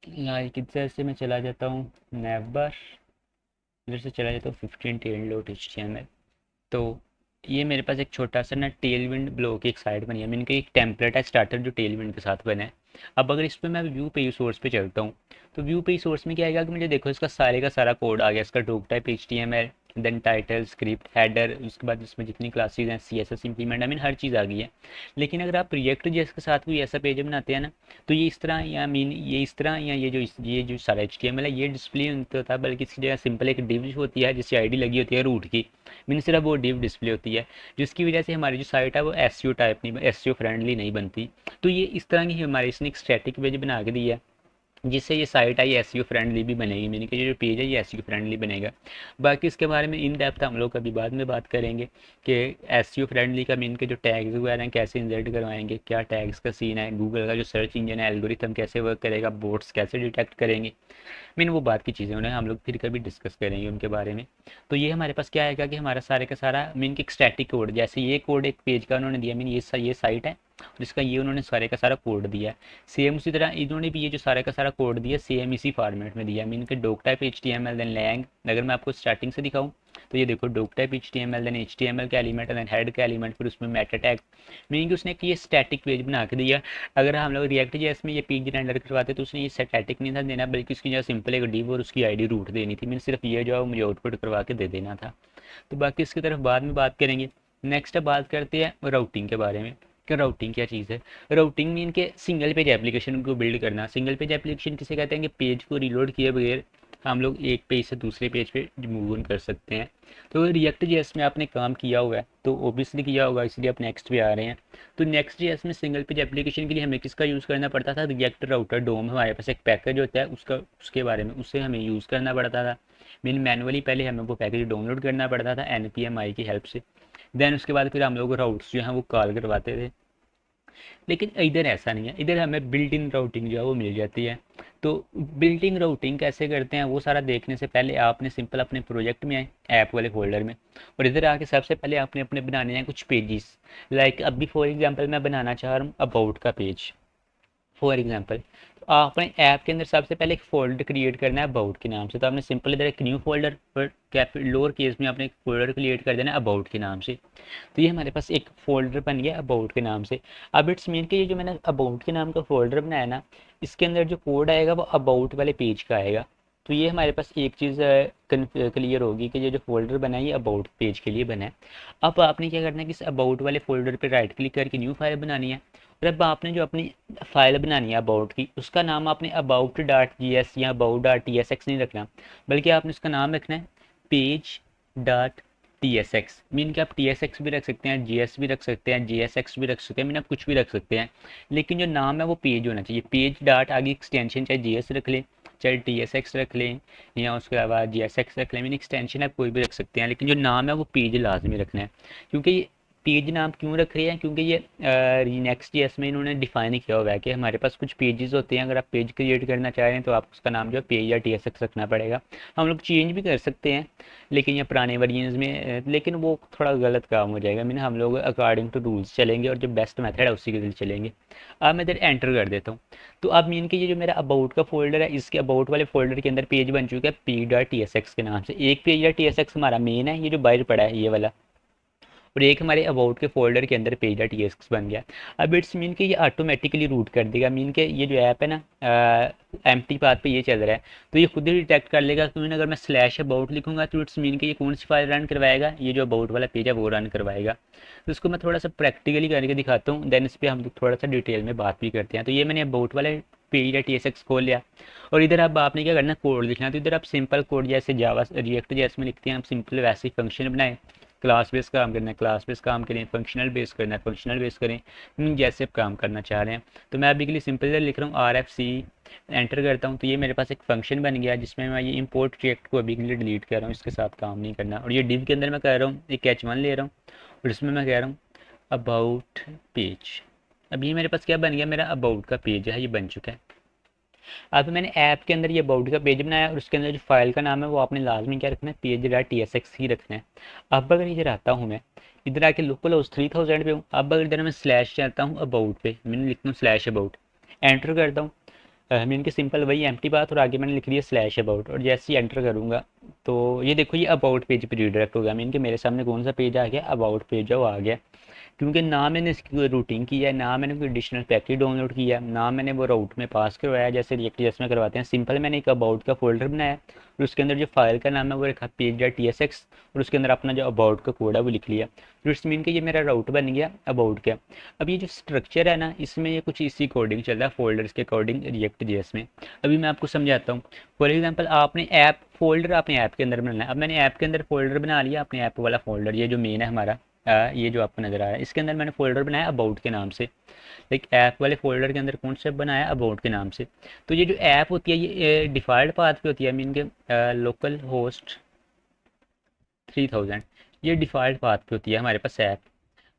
लाइक इधर से मैं चला जाता हूँ नेवर, इधर से चला जाता हूँ 15 टेल.html। तो ये मेरे पास एक छोटा सा ना टेल विंड ब्लॉक की एक साइड बनी है, मैंने कहा एक टेम्पलेट है स्टार्टर जो टेल विंड के साथ बना है। अब अगर इस पर मैं व्यू पेज सोर्स पे चलता हूँ तो व्यू पेज सोर्स में क्या आएगा कि मुझे देखो इसका सारे का सारा कोड आ गया, इसका doc type HTML, then title, script, header, उसके बाद इसमें जितनी क्लासेस हैं CSS इंप्लीमेंट, आई मीन हर चीज़ आ गई है। लेकिन अगर आप रिएक्ट जेएस के साथ कोई ऐसा पेज बनाते हैं ना, तो ये इस तरह या मीन ये इस तरह या ये जो सारा HTML है ये डिस्प्ले नहीं होता, बल्कि इसकी जगह सिंपल एक डिव होती है जिसकी ID लगी होती है रूट की, मीन सिर्फ वो डिव डिस्प्ले होती है, जिसकी वजह से हमारी जो साइट है वो SEO टाइप नहीं, SEO फ्रेंडली नहीं बनती। तो ये इस तरह की हमारे इसने एक स्टैटिक पेज बना के दिया है जिससे ये साइट है ये SEO फ्रेंडली भी बनेगी, मैंने कहा ये जो पेज है ये SEO फ्रेंडली बनेगा। बाकी इसके बारे में इन डेप्थ हम लोग कभी बाद में बात करेंगे कि SEO फ्रेंडली का मीन के जो टैग्स वगैरह हैं कैसे इंसर्ट करवाएंगे, क्या टैग्स का सीन है, गूगल का जो सर्च इंजन है एल्गोरिथम कैसे वर्क करेगा, बोट्स कैसे डिटेक्ट करेंगे, मीन वो बात की चीज़ें उन्हें हम लोग फिर कभी डिस्कस करेंगे उनके बारे में। तो ये हमारे पास क्या आएगा कि हमारा सारे का सारा मीन की एक स्टैटिक कोड, जैसे ये कोड एक पेज का उन्होंने दिया, मीन ये साइट है, जिसका ये उन्होंने सारे का सारा कोड दिया है। सेम उसी तरह इन्होंने भी ये जो सारे का सारा कोड दिया सेम इसी फॉर्मेट में दिया है, मीन के doc type HTML then lang. अगर मैं आपको स्टार्टिंग से दिखाऊं तो ये देखो doc type HTML then HTML का एलिमेंट देन हेड का एलिमेंट, फिर उसमें मेटा टैग, मीनिंग कि उसने ये स्टैटिक पेज बना के दिया। अगर हम लोग रिएक्ट जेएस में ये पेज रेंडर करवाते तो उसने ये स्टैटिक नहीं था देना, बल्कि उसकी जो सिंपल एक डिव और उसकी आईडी रूट देनी थी, मीन सिर्फ ये जो है मुझे आउटपुट करवा के दे देना था। तो बाकी इसकी तरफ बाद में बात करेंगे। नेक्स्ट बात करते हैं राउटिंग के बारे में कि राउटिंग क्या चीज़ है। राउटिंग मीन के सिंगल पेज एप्लीकेशन को बिल्ड करना। सिंगल पेज एप्लीकेशन किसे कहते हैं कि पेज को रिलोड किए बगैर हम लोग एक पेज से दूसरे पेज पे मूव ऑन कर सकते हैं। तो रिएक्ट जेएस में आपने काम किया हुआ है तो ओबियसली किया होगा, इसलिए आप नेक्स्ट पे आ रहे हैं। तो नेक्स्ट जेएस में सिंगल पेज एप्लीकेशन के लिए हमें किसका यूज़ करना पड़ता था, रिएक्ट राउटर डोम। हमारे पास एक पैकेज होता है उसका, उसके बारे में उससे हमें यूज़ करना पड़ता था। मीन मैनुअली पहले हमें वो पैकेज डाउनलोड करना पड़ता था NPM की हेल्प से। देन उसके बाद फिर हम लोग राउट्स जो हैं वो कॉल करवाते थे। लेकिन इधर ऐसा नहीं है, इधर हमें बिल्ट इन राउटिंग जो है वो मिल जाती है। तो बिल्ट इन राउटिंग कैसे करते हैं वो सारा देखने से पहले आपने सिंपल अपने प्रोजेक्ट में आए ऐप वाले फोल्डर में, और इधर आके सबसे पहले आपने अपने बनाने हैं कुछ पेजेस। लाइक अभी फॉर एग्जांपल मैं बनाना चाह रहा हूँ अबाउट का पेज फॉर एग्जांपल। तो आपने ऐप के अंदर सबसे पहले एक फोल्डर क्रिएट करना है अबाउट के नाम से। तो आपने सिंपल इधर एक न्यू फोल्डर पर लोअर केस में आपने एक फोल्डर क्रिएट कर देना है अबाउट के नाम से। तो ये हमारे पास एक फ़ोल्डर बन गया अबाउट के नाम से। अब इट्स मीन कि ये जो मैंने अबाउट के नाम का फ़ोल्डर बनाया ना, इसके अंदर जो कोड आएगा वो अबाउट वाले पेज का आएगा। तो ये हमारे पास एक चीज़ क्लियर होगी कि ये जो फ़ोल्डर बना है ये अबाउट पेज के लिए बना है। अब आपने क्या करना है कि इस अबाउट वाले फ़ोल्डर पे राइट क्लिक करके न्यू फाइल बनानी है। और अब आपने जो अपनी फ़ाइल बनानी है अबाउट की, उसका नाम आपने about.gs या about.tsx नहीं रखना, बल्कि आपने उसका नाम रखना है पेज डॉट TSX। मीन कि आप TSX भी रख सकते हैं, GS भी रख सकते हैं, JSX भी रख सकते हैं, मीन आप कुछ भी रख सकते हैं, लेकिन जो नाम है वो पेज होना चाहिए। पेज डाट आगे एक्सटेंशन चाहे GS रख लें चाहे TSX रख लें या उसके बाद JSX रख लें, मीन एक्सटेंशन आप कोई भी रख सकते हैं, लेकिन जो नाम है वो पेज लाजमी रखना है। क्योंकि ये पेज नाम क्यों रख रहे हैं, क्योंकि ये नेक्स्ट जेएस में इन्होंने डिफाइन किया हुआ है कि हमारे पास कुछ पेजेस होते हैं, अगर आप पेज क्रिएट करना चाह रहे हैं तो आप उसका नाम जो है पेज या TSX रखना पड़ेगा। हम लोग चेंज भी कर सकते हैं लेकिन ये पुराने वर्जन्स में, लेकिन वो थोड़ा गलत काम हो जाएगा। मीन हम लोग अकॉर्डिंग टू रूल्स चलेंगे और जो बेस्ट मेथड है उसी के लिए चलेंगे। अब मैं इधर एंटर कर देता हूँ। तो अब मीन कि ये जो मेरा अबाउट का फोल्डर है इसके अबाउट वाले फोल्डर के अंदर पेज बन चुका है p.tsx के नाम से। एक पेज या TSX हमारा मेन है, ये जो बाहर पड़ा है ये वाला, और एक हमारे अबाउट के फोल्डर के अंदर पेज डॉट TSX बन गया। अब इट्स मीन कि ये ऑटोमेटिकली रूट कर देगा। मीन के ये जो ऐप है ना एम्प्टी पाथ पे ये चल रहा है तो ये खुद ही डिटेक्ट कर लेगा। क्योंकि अगर मैं स्लैश अबाउट लिखूंगा तो इट्स मीन कि ये कौन सी फाइल रन करवाएगा, ये जो अबाउट वाला पेज है वो रन करवाएगा। तो इसको मैं थोड़ा सा प्रैक्टिकली करके दिखाता हूँ, देन इस पर हम थोड़ा सा डिटेल में बात भी करते हैं। तो ये मैंने अबाउट वाले पेज या TSX खोल लिया, और इधर अब आपने क्या करना कोड लिखना। तो इधर आप सिंपल कोड जैसे जावा रिएक्ट जैसे में लिखते हैं आप सिंपल वैसे ही फंक्शन बनाएं। क्लास बेस काम करना है क्लास बेस काम करें, फंक्शनल बेस करना है फंक्शनल बेस करें, जैसे आप काम करना चाह रहे हैं। तो मैं अभी के लिए सिंपल लिख रहा हूँ RFC, एंटर करता हूँ। तो ये मेरे पास एक फंक्शन बन गया जिसमें मैं ये इंपोर्ट रिएक्ट को अभी के लिए डिलीट कर रहा हूँ, इसके साथ काम नहीं करना। और ये डिव के अंदर मैं कह रहा हूँ एक H1 ले रहा हूँ और इसमें मैं कह रहा हूँ अबाउट पेज। अब ये मेरे पास क्या बन गया, मेरा अबाउट का पेज है ये बन चुका है। अब मैंने ऐप के अंदर ये अबाउट का पेज बनाया और उसके अंदर जो फाइल का नाम है वो आपने लाजमी क्या रखना है पेज डॉट TSX ही रखना है। अब अगर इधर आता हूँ मैं, इधर आके लोकल हाउस 3000 पे हूँ। अब अगर इधर मैं स्लैश चाहता हूँ अबाउट पे, मैंने लिखता हूँ स्लैश अबाउट, एंटर करता हूँ। मैं इनके सिंपल वही एम्प्टी बात और आगे मैंने लिख दिया स्लैश अबाउट, और जैसे ही एंटर करूँगा तो ये देखो ये अबाउट पेज पे रिडायरेक्ट हो गया। मीन के मेरे सामने कौन सा पेज आ गया, अबाउट पेज है वो आ गया। क्योंकि ना मैंने इसकी कोई रूटिंग की है, ना मैंने कोई एडिशनल पैकेज डाउनलोड किया है, ना मैंने वो राउट में पास करवाया जैसे रिएक्ट जेएस में करवाते हैं। सिंपल मैंने एक अबाउट का फोल्डर बनाया और उसके अंदर जो फाइल का नाम है वो रखा पेज डॉट TSX, और उसके अंदर अपना जो अबाउट का कोड है वो लिख लिया। तो इट्स मीन कि ये मेरा राउट बन गया अबाउट का। अब ये जो स्ट्रक्चर है ना इसमें ये कुछ इसी कोडिंग चल रहा है फोल्डर्स के अकॉर्डिंग रिएक्ट जेएस में। अभी मैं आपको समझाता हूँ। फॉर एग्जाम्पल आपने ऐप फोल्डर अपने ऐप के अंदर बनाना है। अब मैंने ऐप के अंदर फोल्डर बना लिया, अपने ऐप वाला फोल्डर ये जो मेन है हमारा, ये जो आपको नज़र आ रहा है इसके अंदर मैंने फोल्डर बनाया अबाउट के नाम से। लाइक ऐप वाले फोल्डर के अंदर कौन सा बनाया अबाउट के नाम से। तो ये जो ऐप होती है ये डिफ़ॉल्ट पाथ पे होती है, मीन के लोकल होस्ट 3000 ये डिफ़ॉल्ट पाथ पे होती है हमारे पास ऐप।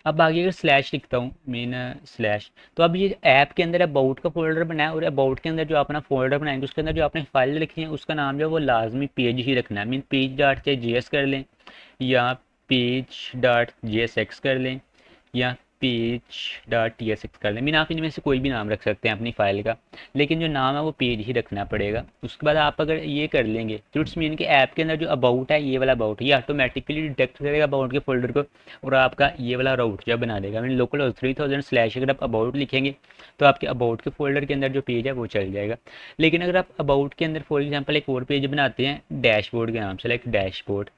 अब आगे अगर स्लैश लिखता हूँ मीन स्लैश, तो अब ये ऐप के अंदर अबाउट का फोल्डर बनाया और अबाउट के अंदर जो अपना फोल्डर बनाएंगे उसके अंदर जो आपने फाइल लिखी है उसका नाम जो है वो लाजमी पेज ही रखना है। मीन पेज डॉट चाहे JS कर लें या पेज डॉट JSX कर लें या page dot T S x कर लें। मीन आप इनमें से कोई भी नाम रख सकते हैं अपनी फ़ाइल का, लेकिन जो नाम है वो पेज ही रखना पड़ेगा। उसके बाद आप अगर ये कर लेंगे तो इट्स मीन के ऐप के अंदर जो अबाउट है, ये वाला अबाउट, ये ऑटोमेटिकली डिटेक्ट करेगा अबाउट के फोल्डर को और आपका ये वाला राउट जो बना देगा। मीन लोकल 3000 / अगर आप अबाउट लिखेंगे तो आपके अबाउट के फोल्डर के अंदर जो पेज है वो चल जाएगा। लेकिन अगर आप अबाउट के अंदर फॉर एग्जांपल एक और पेज बनाते हैं डैशबोर्ड के नाम से, लाइक डैशबोर्ड,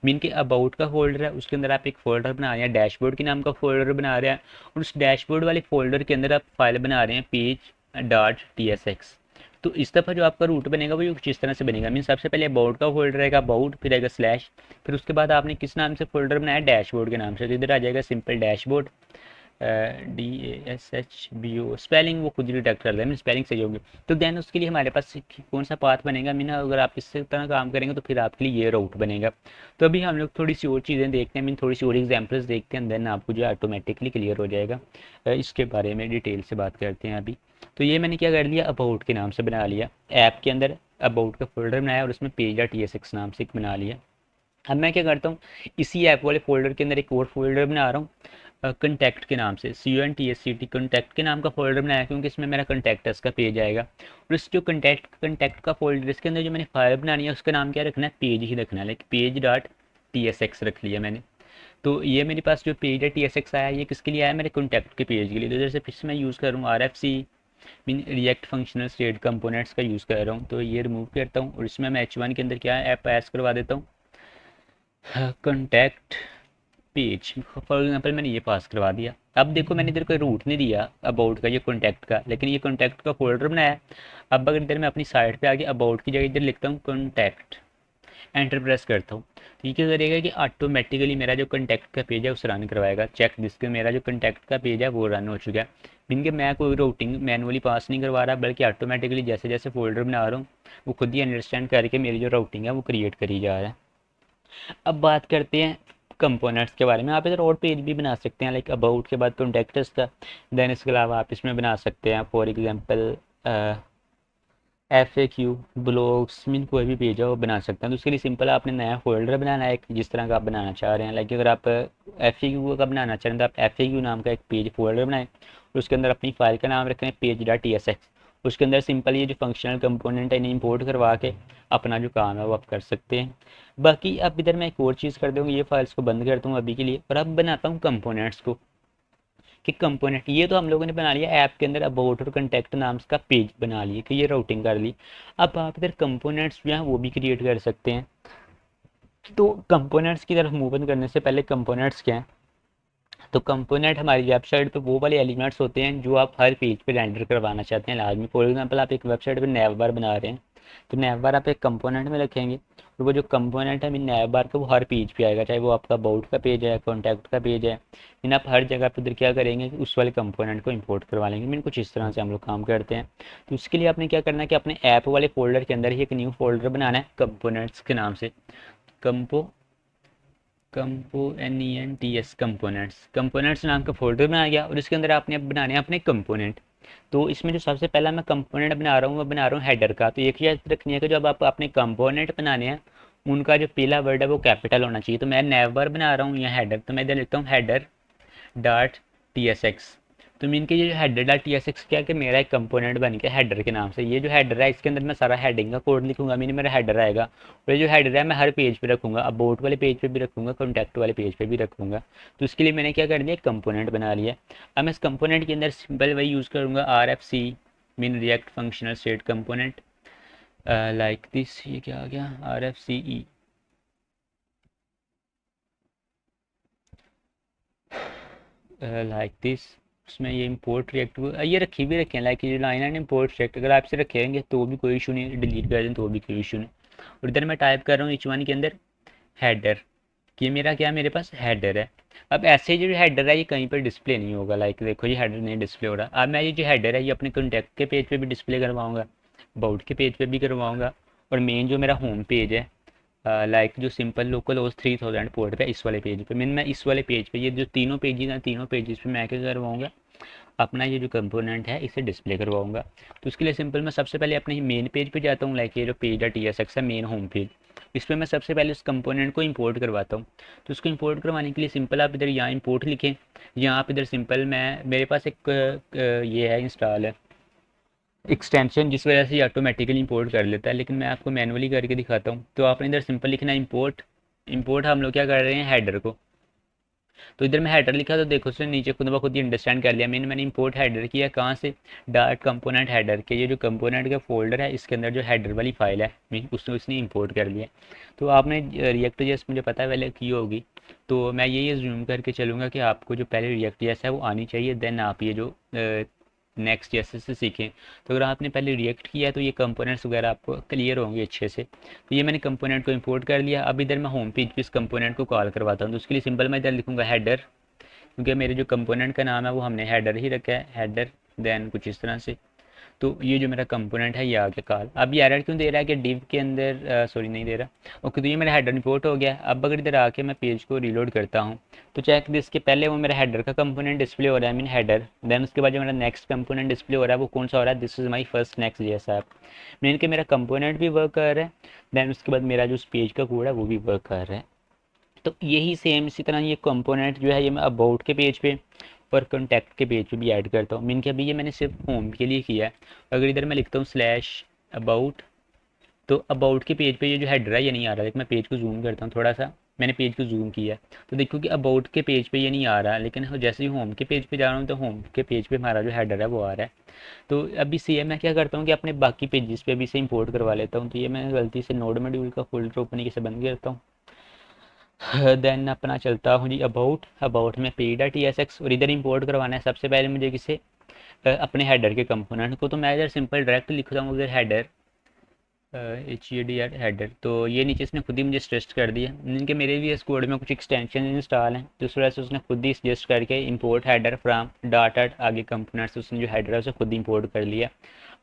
मीन के अबाउट का फोल्डर है, उसके अंदर आप एक फ़ोल्डर बना रहे हैं, डैशबोर्ड के नाम का फ़ोल्डर बना रहे हैं, और उस डैशबोर्ड वाले फ़ोल्डर के अंदर आप फाइल बना रहे हैं page dot T S x. तो इस दफ़ा जो आपका रूट बनेगा वो कुछ इस तरह से बनेगा। मीन सबसे पहले अबाउट का फोल्डर रहेगा, अबाउट, फिर आएगा स्लैश, फिर उसके बाद आपने किस नाम से फोल्डर बनाया, डैशबोर्ड के नाम से, तो इधर आ जाएगा सिंपल डैशबोर्ड, DASHBO, स्पेलिंग वो खुद ही डिटेक्ट कर दें, स्पेलिंग सही होगी। तो देन उसके लिए हमारे पास कौन सा पाथ बनेगा, मीना अगर आप इस तरह काम करेंगे तो फिर आपके लिए ये रूट बनेगा। तो अभी हम लोग थोड़ी सी और चीज़ें देखते हैं, मीन थोड़ी सी और एग्जांपल्स देखते हैं, देन आपको जो ऑटोमेटिकली क्लियर हो जाएगा। इसके बारे में डिटेल से बात करते हैं अभी। तो ये मैंने क्या कर लिया, अबाउट के नाम से बना लिया, ऐप के अंदर अबाउट का फोल्डर बनाया और उसमें पेज डॉट TSX नाम से एक बना लिया। अब मैं क्या करता हूँ, इसी ऐप वाले फोल्डर के अंदर एक और फोल्डर बना रहा हूँ कंटैक्ट के नाम से, CONTACT, कंटैक्ट के नाम का फोल्डर बनाया क्योंकि इसमें मेरा कंटैक्टस का पेज आएगा। और इस जो कंटैक्ट का फोल्डर, इसके अंदर जो मैंने फाइल बनानी है उसका नाम क्या रखना है, पेज ही रखना है, लाइक पेज डॉट TSX रख लिया मैंने। तो ये मेरे पास जो पेज है TSX आया, ये किसके लिए आया, मेरे कंटैक्ट के पेज के लिए। तो जैसे फिर से मैं यूज़ करूँ RFC, mean react functional state components का यूज़ कर रहा हूँ, तो ये रिमूव करता हूँ और इसमें मैं H1 के अंदर क्या है ऐप पास करवा देता हूँ, कॉन्टैक्ट पेज, फॉर एग्जांपल मैंने ये पास करवा दिया। अब देखो मैंने इधर कोई रूट नहीं दिया अबाउट का, ये कॉन्टैक्ट का, लेकिन ये कॉन्टैक्ट का फोल्डर बनाया है। अब अगर इधर मैं अपनी साइट पे आके अबाउट की जगह इधर लिखता हूँ कॉन्टैक्ट, एंटर प्रेस करता हूँ, तो ये क्या करेगा कि ऑटोमेटिकली मेरा जो कॉन्टैक्ट का पेज है उसे रन करवाएगा। चेक जिसके मेरा जो कॉन्टैक्ट का पेज है वो रन हो चुका है, मीन के मैं कोई रूटिंग मैनुअली पास नहीं करवा रहा, बल्कि ऑटोमेटिकली जैसे जैसे फोल्डर बना रहा हूँ वो खुद ही अंडरस्टैंड करके मेरी जो राउटिंग है वो क्रिएट करी जा रहा है। अब बात करते हैं कंपोनेंट्स के बारे में। आप इधर और पेज भी बना सकते हैं, लाइक अबाउट के बाद कॉन्टैक्ट्स का, देन इसके अलावा आप इसमें बना सकते हैं for example FAQ, blogs, mean कोई भी पेज है वो बना सकते हैं। तो उसके लिए सिंपल आपने नया फोल्डर बनाना है एक, जिस तरह का आप बनाना चाह रहे हैं। लाइक अगर आप FAQ का बनाना चाह रहे हैं तो आप FAQ नाम का एक पेज फोल्डर बनाएं और उसके अंदर अपनी फाइल का नाम रखें पेज डॉट TSX। उसके अंदर सिंपल ये जो फंक्शनल कंपोनेंट है इन्हें इंपोर्ट करवा के अपना जो काम है वो आप कर सकते हैं। बाकी अब इधर मैं एक और चीज़ कर दूँगा, ये फाइल्स को बंद करता हूँ अभी के लिए, और अब बनाता हूँ कंपोनेंट्स को। कि कंपोनेंट ये तो हम लोगों ने बना लिया ऐप के अंदर अबाउट और कंटैक्ट नाम का पेज बना लिए कि ये राउटिंग कर ली। अब आप इधर कंपोनेंट्स जो हैं वो भी क्रिएट कर सकते हैं। तो कंपोनेंट्स की तरफ मूव करने से पहले कंपोनेंट्स क्या हैं, तो कंपोनेंट हमारी वेबसाइट पे वो वाले एलिमेंट्स होते हैं जो आप हर पेज पे रेंडर करवाना चाहते हैं लाजमी। फॉर एग्जांपल आप एक वेबसाइट पे नैव बार बना रहे हैं, तो नैव बार आप एक कंपोनेंट में रखेंगे और वो जो कंपोनेंट है मीन नैव बार का वो हर पेज पे आएगा, चाहे वो आपका अबाउट का पेज है, कॉन्टैक्ट का पेज है, मीन आप हर जगह पे उधर क्या करेंगे कि उस वाले कंपोनेंट को इंपोर्ट करवा लेंगे। मीन कुछ इस तरह से हम लोग काम करते हैं। तो उसके लिए आपने क्या करना है कि अपने ऐप वाले फोल्डर के अंदर ही एक न्यू फोल्डर बनाना है कंपोनेंट्स के नाम से, NENTS कंपोनेंट्स नाम का फोल्डर बनाया गया और इसके अंदर आपने अब बनाने हैं अपने कंपोनेंट। तो इसमें जो सबसे पहला मैं कंपोनेंट बना रहा हूँ वो बना रहा हूँ हेडर का। तो एक चीज़ रखनी है कि जब आप अपने कंपोनेंट बनाने हैं उनका जो पहला वर्ड है वो कैपिटल होना चाहिए। तो मैं नेवर बना रहा हूँ या हेडर, तो मैं इधर लिखता हूँ हेडर डॉट TSX। तो मीन के ये जो हेडर डॉट TSX क्या है कि मेरा एक कंपोनेंट बन गया हेडर के नाम से। ये जो हेडर है इसके अंदर मैं सारा हेडिंग का कोड लिखूंगा, मीन मेरा हेडर आएगा, और ये जो हेडर है मैं हर पेज पे रखूंगा, अबाउट वाले पेज पे भी रखूंगा, कॉन्टैक्ट वाले पेज पे भी रखूंगा। तो इसके लिए मैंने क्या कर दिया, कंपोनेंट बना लिया। अब मैं इस कंपोनेंट के अंदर सिंपल वही यूज़ करूँगा RFC, mean react functional state component, like this. ये क्या आ गया, RFCE, लाइक दिस। उसमें ये इंपोर्ट रिएक्ट ये रखी भी रखें, लाइक ये लाइन है इंपोर्ट रिएक्ट, अगर आपसे रखेंगे तो भी कोई इशू नहीं, डिलीट कर दें तो भी कोई इशू नहीं। और इधर मैं टाइप कर रहा हूँ H1 के अंदर हेडर, कि मेरा क्या, मेरे पास हेडर है। अब ऐसे जो हेडर है ये कहीं पर डिस्प्ले नहीं होगा, लाइक देखो ये हेडर नहीं डिस्प्ले हो रहा। अब मैं ये जो हेडर है ये अपने कॉन्टैक्ट के पेज पे भी डिस्प्ले करवाऊंगा, अबाउट के पेज पे भी करवाऊंगा, और मेन जो मेरा होम पेज है लाइक जो सिंपल लोकल होस्ट 3000 पोर्ट पे इस वाले पेज पे, मैं इस वाले पेज पे ये जो तीनों पेजेस हैं तीनों पेजेस पे मैं क्या करवाऊंगा, अपना ये जो कंपोनेंट है इसे डिस्प्ले करवाऊंगा। तो उसके लिए सिंपल मैं सबसे पहले अपने मेन पेज पे जाता हूँ, लाइक ये जो पेज है TSX है मेन होम पेज, इस पर मैं सबसे पहले उस कंपोनेंट को इंपोर्ट करवाता हूँ। तो उसको इंपोर्ट करवाने के लिए सिंपल आप इधर यहाँ इंपोर्ट लिखें, यहाँ आप इधर सिंपल मैं मेरे पास एक ये है इंस्टॉल है एक्सटेंशन, जिस वजह से ये ऑटोमेटिकली इंपोर्ट कर लेता है, लेकिन मैं आपको मैनुअली करके दिखाता हूँ। तो आपने इधर सिंपल लिखना है इंपोर्ट। इंपोर्ट हम लोग क्या कर रहे हैं, हेडर को। तो इधर मैं हेडर लिखा तो देखो उसने नीचे खुद ब खुद ही अंडरस्टैंड कर लिया। मैंने इंपोर्ट हेडर किया कहाँ से, डाट कंपोनेंट हेडर के, ये जो कंपोनेंट का फोल्डर है इसके अंदर जो हेडर वाली फाइल है मीन उसने इंपोर्ट कर लिया। तो आपने रिएक्ट जेएस मुझे पता है पहले की होगी, तो मैं ये जूम करके चलूँगा कि आपको जो पहले रिएक्ट जेएस है वो आनी चाहिए, देन आप ये जो नेक्स्ट जैसे से सीखें। तो अगर आपने पहले रिएक्ट किया है तो ये कंपोनेंट्स वगैरह आपको क्लियर होंगे अच्छे से। तो ये मैंने कंपोनेंट को इंपोर्ट कर लिया। अब इधर मैं होम पेज पे इस कंपोनेंट को कॉल करवाता हूँ। तो उसके लिए सिंपल मैं इधर लिखूँगा हेडर, क्योंकि मेरे जो कंपोनेंट का नाम है वो हमने हेडर ही रखा है, हेडर देन कुछ इस तरह से। तो ये जो मेरा कंपोनेंट है ये आ गया कॉल। अब ये एरर क्यों दे रहा है कि डिव के अंदर सॉरी नहीं दे रहा। ओके, तो ये मेरा हेडर इंपोर्ट हो गया। अब अगर इधर आके मैं पेज को रीलोड करता हूँ तो चेक दिस के पहले वो मेरा हेडर का कंपोनेंट डिस्प्ले हो रहा है, मीन हेडर। देन उसके बाद जो मेरा नेक्स्ट कंपोनेंट डिस्प्ले हो रहा है वो कौन सा हो रहा है, this is my first next JS app. Mean कि मेरा कंपोनेंट भी वर्क कर रहा है, देन उसके बाद मेरा जो पेज का कोड है वो भी वर्क कर रहा है। तो यही सेम इसी तरह ये कंपोनेंट जो है ये मैं अबाउट के पेज पे और कॉन्टैक्ट के पेज पे भी ऐड करता हूँ। मीन कि अभी ये मैंने सिर्फ होम के लिए किया है। अगर इधर मैं लिखता हूँ स्लैश अबाउट, तो अबाउट के पेज पे ये जो हेडर है ये नहीं आ रहा। लेकिन मैं पेज को जूम करता हूँ थोड़ा सा, मैंने पेज को जूम किया तो देखो कि अबाउट के पेज पे ये नहीं आ रहा, लेकिन जैसे ही होम के पेज पे जा रहा हूँ तो होम के पेज पे हमारा जो हेडर है वो आ रहा है। तो अभी सेम मैं क्या करता हूँ कि अपने बाकी पेजेस पे भी से इंपोर्ट करवा लेता हूँ। तो ये मैं गलती से नोड मॉड्यूल का फोल्डर ओपन से बंद करता हूँ। देन अपना चलता हूँ जी अबाउट। अबाउट में पेड टी एस एक्स और इधर इंपोर्ट करवाना है सबसे पहले मुझे किसे, अपने हेडर के कंपोनेंट को। तो मैं इधर सिंपल डायरेक्ट लिखता हूँ उधर header, H E D header. तो ये नीचे इसने खुद ही मुझे सजेस्ट कर दिया, इनके मेरे भी इस कोड में कुछ एक्सटेंशन इंस्टॉल हैं तो उस वजह से उसने खुद ही सजेस्ट करके इंपोर्ट हेडर फ्राम डाटा आगे कंपोनेंट्स, उसने जो हेडर है उसे खुद ही इंपोर्ट कर लिया।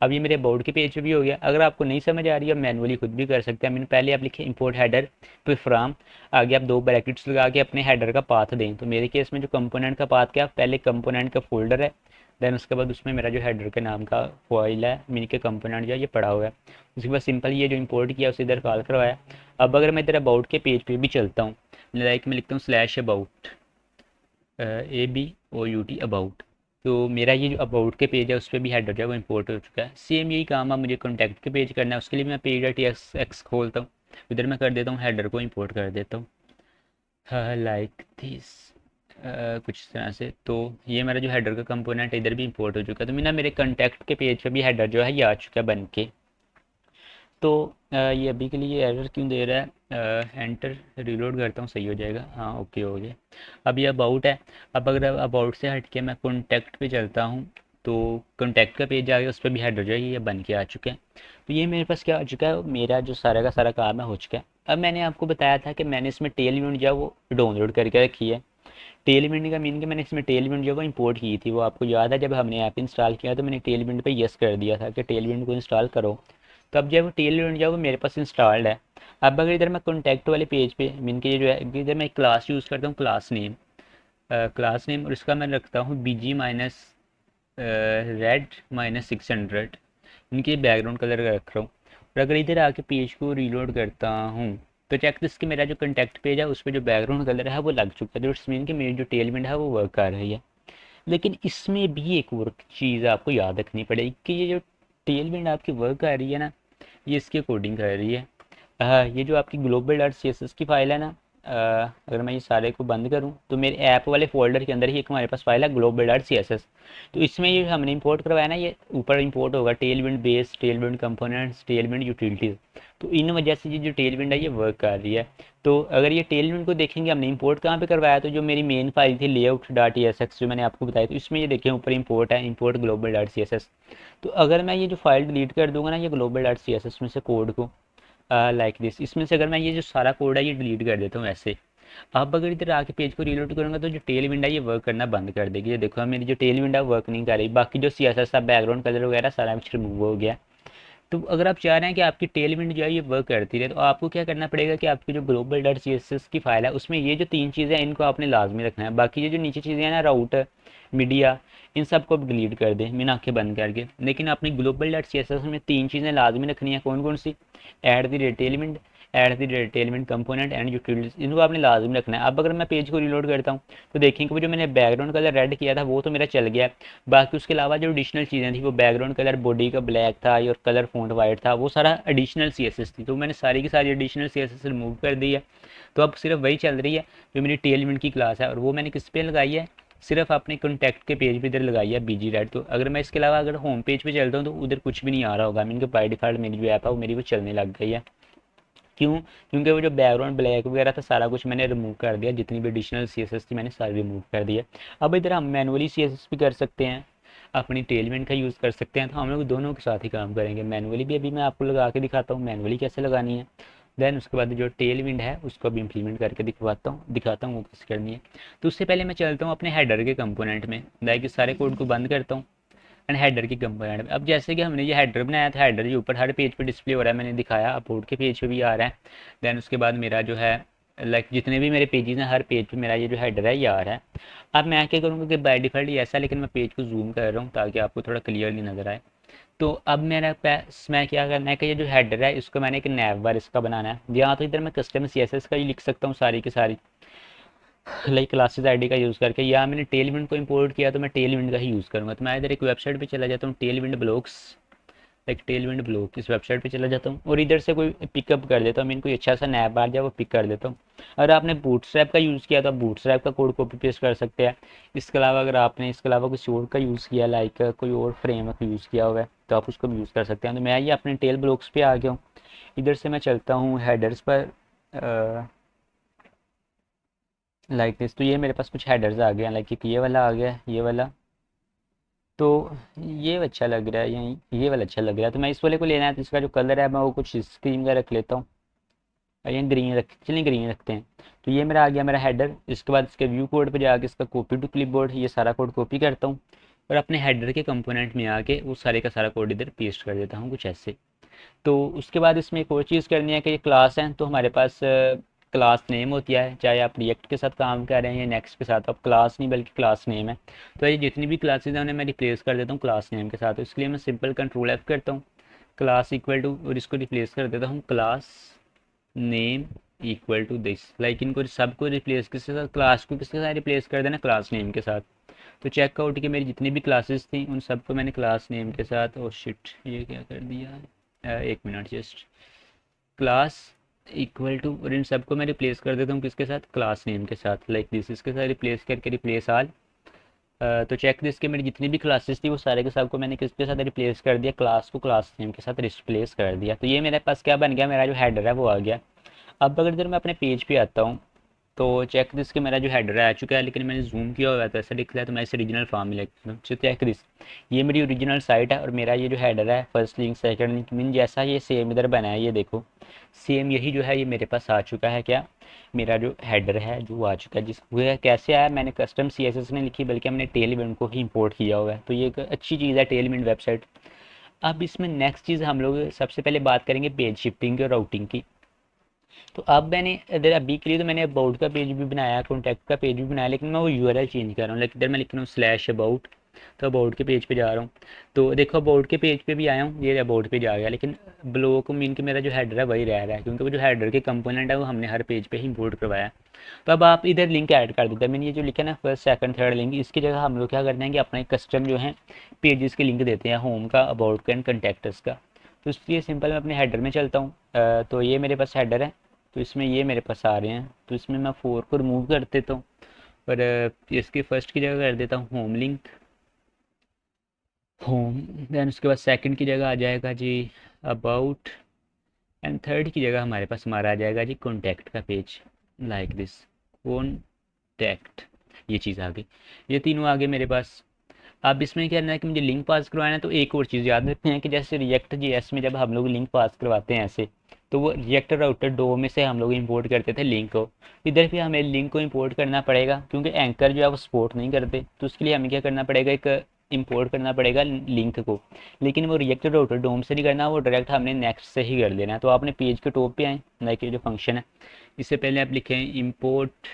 अब ये मेरे बोर्ड के पेज पे भी हो गया। अगर आपको नहीं समझ आ रही है मैनुअली खुद भी कर सकते हैं। मैंने पहले आप लिखे इंपोर्ट हेडर फिर फ्राम, आगे आप दो ब्रैकेट्स लगा के अपने हेडर का पाथ दें। तो मेरे केस में जो कंपोनेंट का पाथ क्या, पहले कंपोनेंट का फोल्डर है, देन उसके बाद उसमें मेरा जो हेडर के नाम का फाइल है मीन के कंपोनेंट जो ये पड़ा हुआ है। उसके बाद सिंपल ये जो इंपोर्ट किया उसे इधर कॉल करवाया। अब अगर मैं इधर अबाउट के पेज पे भी चलता हूँ, लाइक मैं लिखता हूँ स्लैश अबाउट, ABOUT अबाउट, तो मेरा ये जो अबाउट के पेज है उस पर भी हेडर जो है वो इंपोर्ट हो चुका है। सेम यही काम है मुझे कॉन्टैक्ट के पेज करना है। उसके लिए मैं पेज डॉट एक्स खोलता हूँ, इधर मैं कर देता हूँ हेडर को इंपोर्ट कर देता हूँ लाइक दिस, कुछ इस तरह से। तो ये मेरा जो हेडर का कंपोनेंट इधर भी इंपोर्ट हो चुका है। तो मेरे कॉन्टैक्ट के पेज पे भी हेडर जो है ये आ चुका है बन के। तो ये अभी के लिए एरर क्यों दे रहा है, एंटर रीलोड करता हूँ सही हो जाएगा। हाँ ओके हो गया। अब ये अबाउट है। अब अगर अबाउट से हट के मैं कॉन्टैक्ट पे चलता हूँ तो कॉन्टैक्ट का पेज आ गया, उस पर भी हेडर जो है ये बन के आ चुके हैं। तो ये मेरे पास क्या आ चुका है, मेरा जो सारा का सारा काम है हो चुका है। अब मैंने आपको बताया था कि मैंने इसमें टेल यूनिट जो है वो डाउनलोड करके रखी है। टेल यूनिट का मीन कि मैंने इसमें टेल यूनिट जो है वो इंपोर्ट की थी। वो आपको याद है जब हमने ऐप इंस्टॉल किया तो मैंने टेल यूनिट पे यस कर दिया था कि टेल यूनिट को इंस्टॉल करो। तो अब जब टेल यूनिट जो है वो मेरे पास इंस्टॉल्ड है। अब अगर इधर मैं कॉन्टैक्ट वाले पेज पे मीन के ये जो है इधर मैं एक क्लास यूज़ करता हूँ, क्लास नेम और इसका मैं रखता हूँ BG माइनस रेड माइनस 600, इनके बैकग्राउंड कलर का रख रहा हूँ। और अगर इधर आके पेज को रीलोड करता हूँ तो चेक दिस कि मेरा जो कॉन्टैक्ट पेज है उस पर जो बैकग्राउंड कलर है वो लग चुका है, जो मीन कि मेरी जो टेल विंड है वो वर्क कर रही है। लेकिन इसमें भी एक वर्क चीज़ आपको याद रखनी पड़ेगी कि ये जो टेल विंड आपकी वर्क कर रही है ना, ये इसकी कोडिंग कर रही है। ये जो आपकी global dot C S S की फ़ाइल है ना, अगर मैं ये सारे को बंद करूँ तो मेरे ऐप वाले फोल्डर के अंदर ही एक हमारे पास फाइल है global dot C S S. तो इसमें ये हमने इंपोर्ट करवाया ना, ये ऊपर इंपोर्ट होगा Tailwind base, Tailwind components, Tailwind utilities. तो इन वजह से ये जो टेल विंड है ये वर्क कर रही है। तो अगर ये टेल विंड को देखेंगे हमने इंपोर्ट कहाँ पे करवाया, तो जो मेरी मेन फाइल थी लेआउट डॉट एस एक्स जो मैंने आपको बताया, तो इसमें ये देखें ऊपर इंपोर्ट है, import global dot C S S. तो अगर मैं ये जो फाइल डिलीट कर दूंगा ना ये global dot C S S में से कोड को, लाइक दिस, इसमें से अगर मैं ये जो सारा कोड है ये डिलीट कर देता हूँ ऐसे। अब अगर इधर आके पेज को रीलोड करूँगा तो जो टेल विंडो है ये वर्क करना बंद कर देगी। ये देखो मेरी जो टेल विंडो वर्क नहीं कर रही, बाकी जो सी एस एस था बैकग्राउंड कलर वगैरह सारा कुछ रिमूव हो गया। तो अगर आप चाह रहे हैं कि आपकी टेल विंड जो है ये वर्क करती रहे तो आपको क्या करना पड़ेगा कि आपकी जो global dot C S S की फाइल है उसमें ये जो तीन चीज़ें हैं इनको आपने लाजमी रखना है। बाकी ये जो नीचे चीज़ें हैं ना, राउटर, मीडिया, इन सब को डिलीट कर दें मैंने आंखें बंद करके। लेकिन अपनी global dot C S S में तीन चीज़ें लाजमी रखनी है। कौन कौन सी, at the rate element, at the tailwind component and utilities, इनको आपने लाजमी रखना है। अब अगर मैं पेज को रीलोड करता हूँ तो देखेंगे कि वो जो मैंने बैकग्राउंड कलर रेड किया था वो तो मेरा चल गया, बाकी उसके अलावा जो एडिशनल चीज़ें थी वो बैकग्राउंड कलर बॉडी का ब्लैक था और कलर फ़ॉन्ट वाइट था, वो सारा एडिशनल CSS थी, तो मैंने सारी की सारी एडिशनल CSS रिमूव कर दी है। तो अब सिर्फ वही चल रही है जो मेरी टेलमेंट की क्लास है, और वो मैंने किस पे लगाई है, सिर्फ अपने कॉन्टैक्ट के पेज पे इधर लगाई है बीजी रेड। तो अगर मैं इसके अलावा अगर होम पेज पे चलता हूँ तो उधर कुछ भी नहीं आ रहा होगा, मीन के बाय डिफ़ॉल्ट मेरी जो ऐप है वो मेरी वो चलने लग गई है। क्यों? क्योंकि वो जो बैकग्राउंड ब्लैक वगैरह था सारा कुछ मैंने रिमूव कर दिया, जितनी भी एडिशनल CSS थी मैंने सारी रिमूव कर दी है। अब इधर हम मैनुअली CSS भी कर सकते हैं, अपनी टेलमेंट का यूज़ कर सकते हैं, तो हम लोग दोनों के साथ ही काम करेंगे। मैनुअली भी अभी मैं आपको लगा के दिखाता हूँ मैनुअली कैसे लगानी है, देन उसके बाद जो टेल विंड है उसको भी इम्प्लीमेंट करके दिखाता हूँ वो कैसे करनी है। तो उससे पहले मैं चलता हूँ अपने हेडर के कंपोनेंट में, लाइक सारे कोड को बंद करता हूँ एंड हेडर की कंपोनेंट में। अब जैसे कि हमने ये हेडर बनाया था, हेडर जो ऊपर हर पेज पे डिस्प्ले हो रहा है, मैंने दिखाया अपलोड के पेज पे भी आ रहा है। देन उसके बाद मेरा जो है लाइक जितने भी मेरे पेजेस हैं हर पेज पे मेरा ये जो हेडर है ये आ रहा है। अब मैं क्या करूँगा कि बाय डिफ़ॉल्ट ये ऐसा, लेकिन मैं पेज को जूम कर रहा हूँ ताकि आपको थोड़ा क्लियरली नज़र आए। तो अब मेरा पैस मैं क्या करना है कि ये जो हेडर है इसको मैंने एक नैव बार इसका बनाना है, या तो इधर मैं कस्टम CSS का ही लिख सकता हूँ सारी की सारी, लाइक क्लासेस आईडी का यूज़ करके, या मैंने टेल विंड को इंपोर्ट किया तो मैं टेल विंड का ही यूज़ करूँगा। तो मैं इधर एक वेबसाइट पे चला जाता हूँ, Tailwind blogs, like Tailwind blog इस वेबसाइट पे चला जाता हूँ और इधर से कोई पिकअप कर देता हूँ, मैं कोई अच्छा सा नैप बार जाए वो पिक कर देता हूँ। अगर आपने बूटस्ट्रैप का यूज़ किया तो आप बूटस्ट्रैप का कोड कॉपी पेस्ट कर सकते हैं। इसके अलावा अगर आपने इसके अलावा किसी और का यूज़ किया, लाइक कोई और फ्रेमवर्क यूज़ किया हुआ है तो आप उसको भी यूज़ कर सकते हैं। तो मैं ये अपने टेल ब्लॉग्स पे आ गया हूँ, इधर से मैं चलता हूँ हेडर्स पर लाइक दिस। तो ये मेरे पास कुछ हेडर्स आ गए हैं, लाइक एक ये वाला आ गया, ये वाला, तो ये अच्छा लग रहा है, ये वाला अच्छा लग रहा है। तो मैं इस वाले को लेना है, तो इसका जो कलर है मैं वो कुछ स्क्रीन का रख लेता हूँ, और ये ग्रीन रख, चलिए ग्रीन रखते हैं। तो ये मेरा आ गया मेरा हेडर। इसके बाद इसके व्यू कोड पे जाके इसका कॉपी टू क्लिपबोर्ड, ये सारा कोड कॉपी करता हूँ और अपने हेडर के कंपोनेंट में आके वो सारे का सारा कोड इधर पेस्ट कर देता हूँ कुछ ऐसे। तो उसके बाद इसमें एक और चीज़ करनी है कि ये क्लास है तो हमारे पास क्लास नेम होती है, चाहे आप रिएक्ट के साथ काम कर रहे हैं या नेक्स्ट के साथ, अब क्लास नहीं बल्कि क्लास नेम है। तो ये जितनी भी क्लासेज हैं उन्हें मैं रिप्लेस कर देता हूँ क्लास नेम के साथ। तो इसके लिए मैं सिंपल कंट्रोल F करता हूँ, क्लास इक्वल टू, और इसको रिप्लेस कर देता हूँ class name equal to this. Like इनको सबको रिप्लेस किसके साथ, क्लास को किसके साथ रिप्लेस कर देना, क्लास नेम के साथ। तो चेकआउट की मेरी जितनी भी क्लासेस थी उन सबको मैंने क्लास नेम के साथ, ओ शिट ये क्या कर दिया, एक minute just, class equal to, और इन सबको मैं रिप्लेस कर देता हूँ किसके साथ, क्लास नेम के साथ, लाइक दिस। इसके साथ रिप्लेस करके रिप्लेस आल। तो चेक दिस के मेरी जितनी भी क्लासेस थी वो सारे के सबको मैंने किसके साथ रिप्लेस कर दिया, क्लास को क्लास नेम के साथ रिप्लेस कर दिया। तो ये मेरे पास क्या बन गया, मेरा जो हेडर है वो आ गया। अब अगर इधर मैं अपने पेज पे आता हूँ तो चेक दिस के मेरा जो हेडर आ चुका है, लेकिन मैंने जूम किया हुआ है तो ऐसा दिख रहा है, तो मैं इसे ओरिजिनल फॉर्म में लिखता हूँ। तो चेक दिस, ये मेरी ओरिजिनल साइट है और मेरा ये जो हेडर है first link second link mean जैसा ये सेम इधर बना है, ये देखो सेम यही जो है ये मेरे पास आ चुका है। क्या? मेरा जो हेडर है जो आ चुका है, जिस वो है कैसे आया, मैंने कस्टम CSS नहीं लिखी बल्कि हमने टेलविंड को ही इंपोर्ट किया हुआ है। तो ये एक अच्छी चीज़ है टेलविंड वेबसाइट। अब इसमें नेक्स्ट चीज़ हम लोग सबसे पहले बात करेंगे पेज शिफ्टिंग और राउटिंग की। तो अब मैंने इधर अभी के लिए तो मैंने अबाउट का पेज भी बनाया, कॉन्टैक्ट का पेज भी बनाया, लेकिन मैं वो URL चेंज कर रहा हूँ। लाइक इधर मैं लिख रहा हूँ /about, तो अबाउट के पेज पे जा रहा हूँ। तो देखो अबाउट के पेज पे भी आया हूँ, ये अबाउट पेज आ गया, लेकिन ब्लॉक मीन के मेरा जो हेडर है वही रह रहा है, क्योंकि वो जो हेडर के कंपोनेंट है वो हमने हर पेज पे ही इंपोर्ट करवाया है। तो अब आप इधर लिंक ऐड कर देते हैं, मैंने ये जो लिखा है ना फर्स्ट सेकंड थर्ड लिंक, इसकी जगह हम लोग क्या करते हैं कि अपना एक कस्टम जो है पेजेस के लिंक देते हैं, होम का, अबाउट का एंड कंटेक्टर्स का। तो इसलिए सिंपल मैं अपने हेडर में चलता हूँ। तो ये मेरे पास हेडर है, तो इसमें ये मेरे पास आ रहे हैं, तो इसमें मैं 4 को रिमूव कर देता हूँ और इसके फर्स्ट की जगह कर देता हूँ होम लिंक, होम। देन उसके बाद सेकंड की जगह आ जाएगा जी अबाउट, एंड थर्ड की जगह हमारे पास हमारा आ जाएगा जी कॉन्टैक्ट का पेज, लाइक दिस, कॉन्टैक्ट, ये चीज़ आ गई, ये तीनों आ गए मेरे पास। अब इसमें क्या करना है कि मुझे लिंक पास करवाना है, तो एक और चीज़ याद रखते हैं कि जैसे रिएक्ट JS में जब हम लोग लिंक पास करवाते हैं ऐसे, तो वो रिएक्ट राउटर डो में से हम लोग इंपोर्ट करते थे लिंक को, इधर भी हमें लिंक को इंपोर्ट करना पड़ेगा क्योंकि एंकर जो है वो सपोर्ट नहीं करते, तो उसके लिए हमें क्या करना पड़ेगा, एक इंपोर्ट करना पड़ेगा लिंक को। लेकिन वो रिएक्ट राउटर डोम से नहीं करना, वो डायरेक्ट हमने नेक्स्ट से ही कर देना है। तो आपने पेज के टॉप पे आए, लाइक ये जो फंक्शन है इससे पहले आप लिखें इम्पोर्ट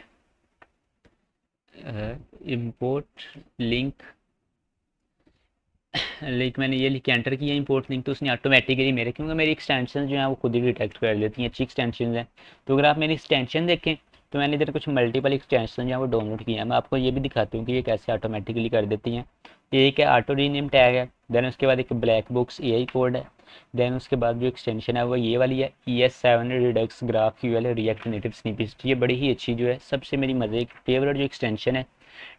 लिंक लाइक मैंने ये लिख के एंटर किया इंपोर्ट लिंक, तो उसने ऑटोमेटिकली मेरे, क्योंकि मेरी एक्सटेंशन जो है वो खुद ही डिटेक्ट कर लेती हैं, अच्छी एक्सटेंशन है। तो अगर आप मेरी एक्सटेंशन देखें तो मैंने इधर कुछ मल्टीपल एक्सटेंशन जो है वो डाउनलोड किया है। मैं आपको ये भी दिखाती हूँ कि ये कैसे ऑटोमेटिकली कर देती हैं। एक है ऑटो रीनेम टैग है, देन उसके बाद एक ब्लैक बॉक्स एआई कोड है, देन उसके बाद जो एक्सटेंशन है वो ये वाली है ES7 Redux GraphQL react native snippet. ये बड़ी ही अच्छी जो है, सबसे मेरी मज़े की फेवरेट जो एक्सटेंशन है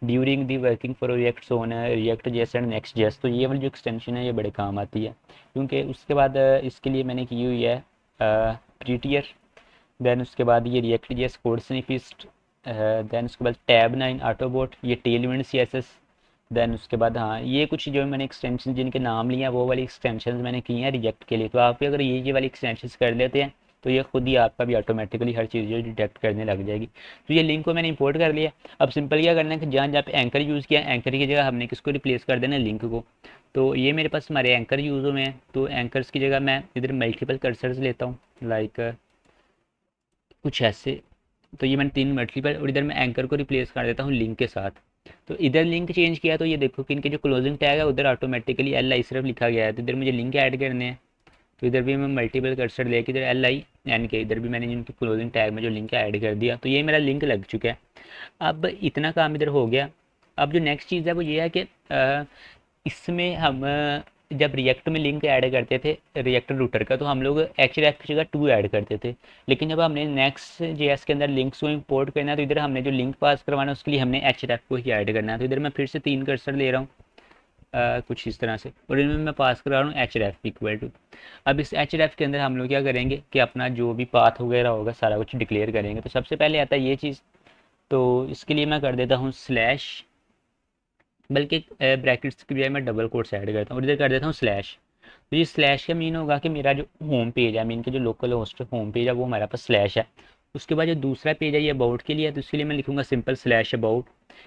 during the working for React सोन है, React JS and Next JS. तो ये वाली जो एक्सटेंशन है ये बड़े काम आती है, क्योंकि उसके बाद इसके लिए मैंने की हुई है प्रीटियर, देन उसके बाद ये react JS code snippets, then उसके बाद टैब 9 ऑटोबोट, ये टेलविंड CSS। देन उसके बाद हाँ ये कुछ जो मैंने एक्सटेंशन जिनके नाम लिए हैं वो वाली एक्सटेंशन मैंने की हैं रिजेक्ट के लिए। तो आप भी अगर ये वाली एक्सटेंशन कर लेते हैं तो ये खुद ही आपका भी ऑटोमेटिकली हर चीज़ जो डिटेक्ट करने लग जाएगी। तो ये लिंक को मैंने इंपोर्ट कर लिया। अब सिंपल क्या करना है कि जहाँ जहाँ पे एंकर यूज़ किया, एंकर की जगह हमने किसको रिप्लेस कर देना, लिंक को। तो ये मेरे पास हमारे एंकर यूज़ हुए हैं, तो एंकर्स की जगह मैं इधर मल्टीपल कर्सर्स लेता हूँ, लाइक कुछ ऐसे। तो ये मैंने 3 मल्टीपल, और इधर मैं एंकर को रिप्लेस कर देता हूँ लिंक के साथ। तो इधर लिंक चेंज किया तो ये देखो कि इनके जो क्लोजिंग टैग है उधर ऑटोमेटिकली LI सिर्फ लिखा गया है। तो इधर मुझे लिंक ऐड करने हैं, तो इधर भी मैं मल्टीपल कर्सर लेके इधर LI के इधर भी मैंने इनके क्लोजिंग टैग में जो लिंक ऐड कर दिया, तो ये मेरा लिंक लग चुका है। अब इतना काम इधर हो गया। अब जो नेक्स्ट चीज़ है वो ये है कि इसमें हम जब रिएक्ट में लिंक ऐड करते थे रिएक्ट रूटर का, तो हम लोग href की जगह 2 ऐड करते थे। लेकिन जब हमने नेक्स्ट जेएस के अंदर लिंक्स को इंपोर्ट करना है तो इधर हमने जो लिंक पास करवाना है उसके लिए हमने href को ही ऐड करना है। तो इधर मैं फिर से 3 कर्सर ले रहा हूँ कुछ इस तरह से, और इनमें मैं पास करा रहा हूँ href इक्वल टू। अब इस href के अंदर हम लोग क्या करेंगे कि अपना जो भी पाथ वगैरह होगा सारा कुछ डिक्लेयर करेंगे। तो सबसे पहले आता है ये चीज़, तो इसके लिए मैं कर देता हूँ स्लैश, बल्कि ब्रैकेट्स की बजाय मैं डबल कोट्स ऐड करता हूँ और इधर कर देता हूँ स्लैश। तो ये स्लैश का मीन होगा कि मेरा जो होम पेज है, मीन के जो लोकल होस्ट होम पेज है वो हमारे पास स्लैश है। उसके बाद जो दूसरा पेज है ये अबाउट के लिए है, तो इसके लिए मैं लिखूंगा सिंपल स्लैश अबाउट,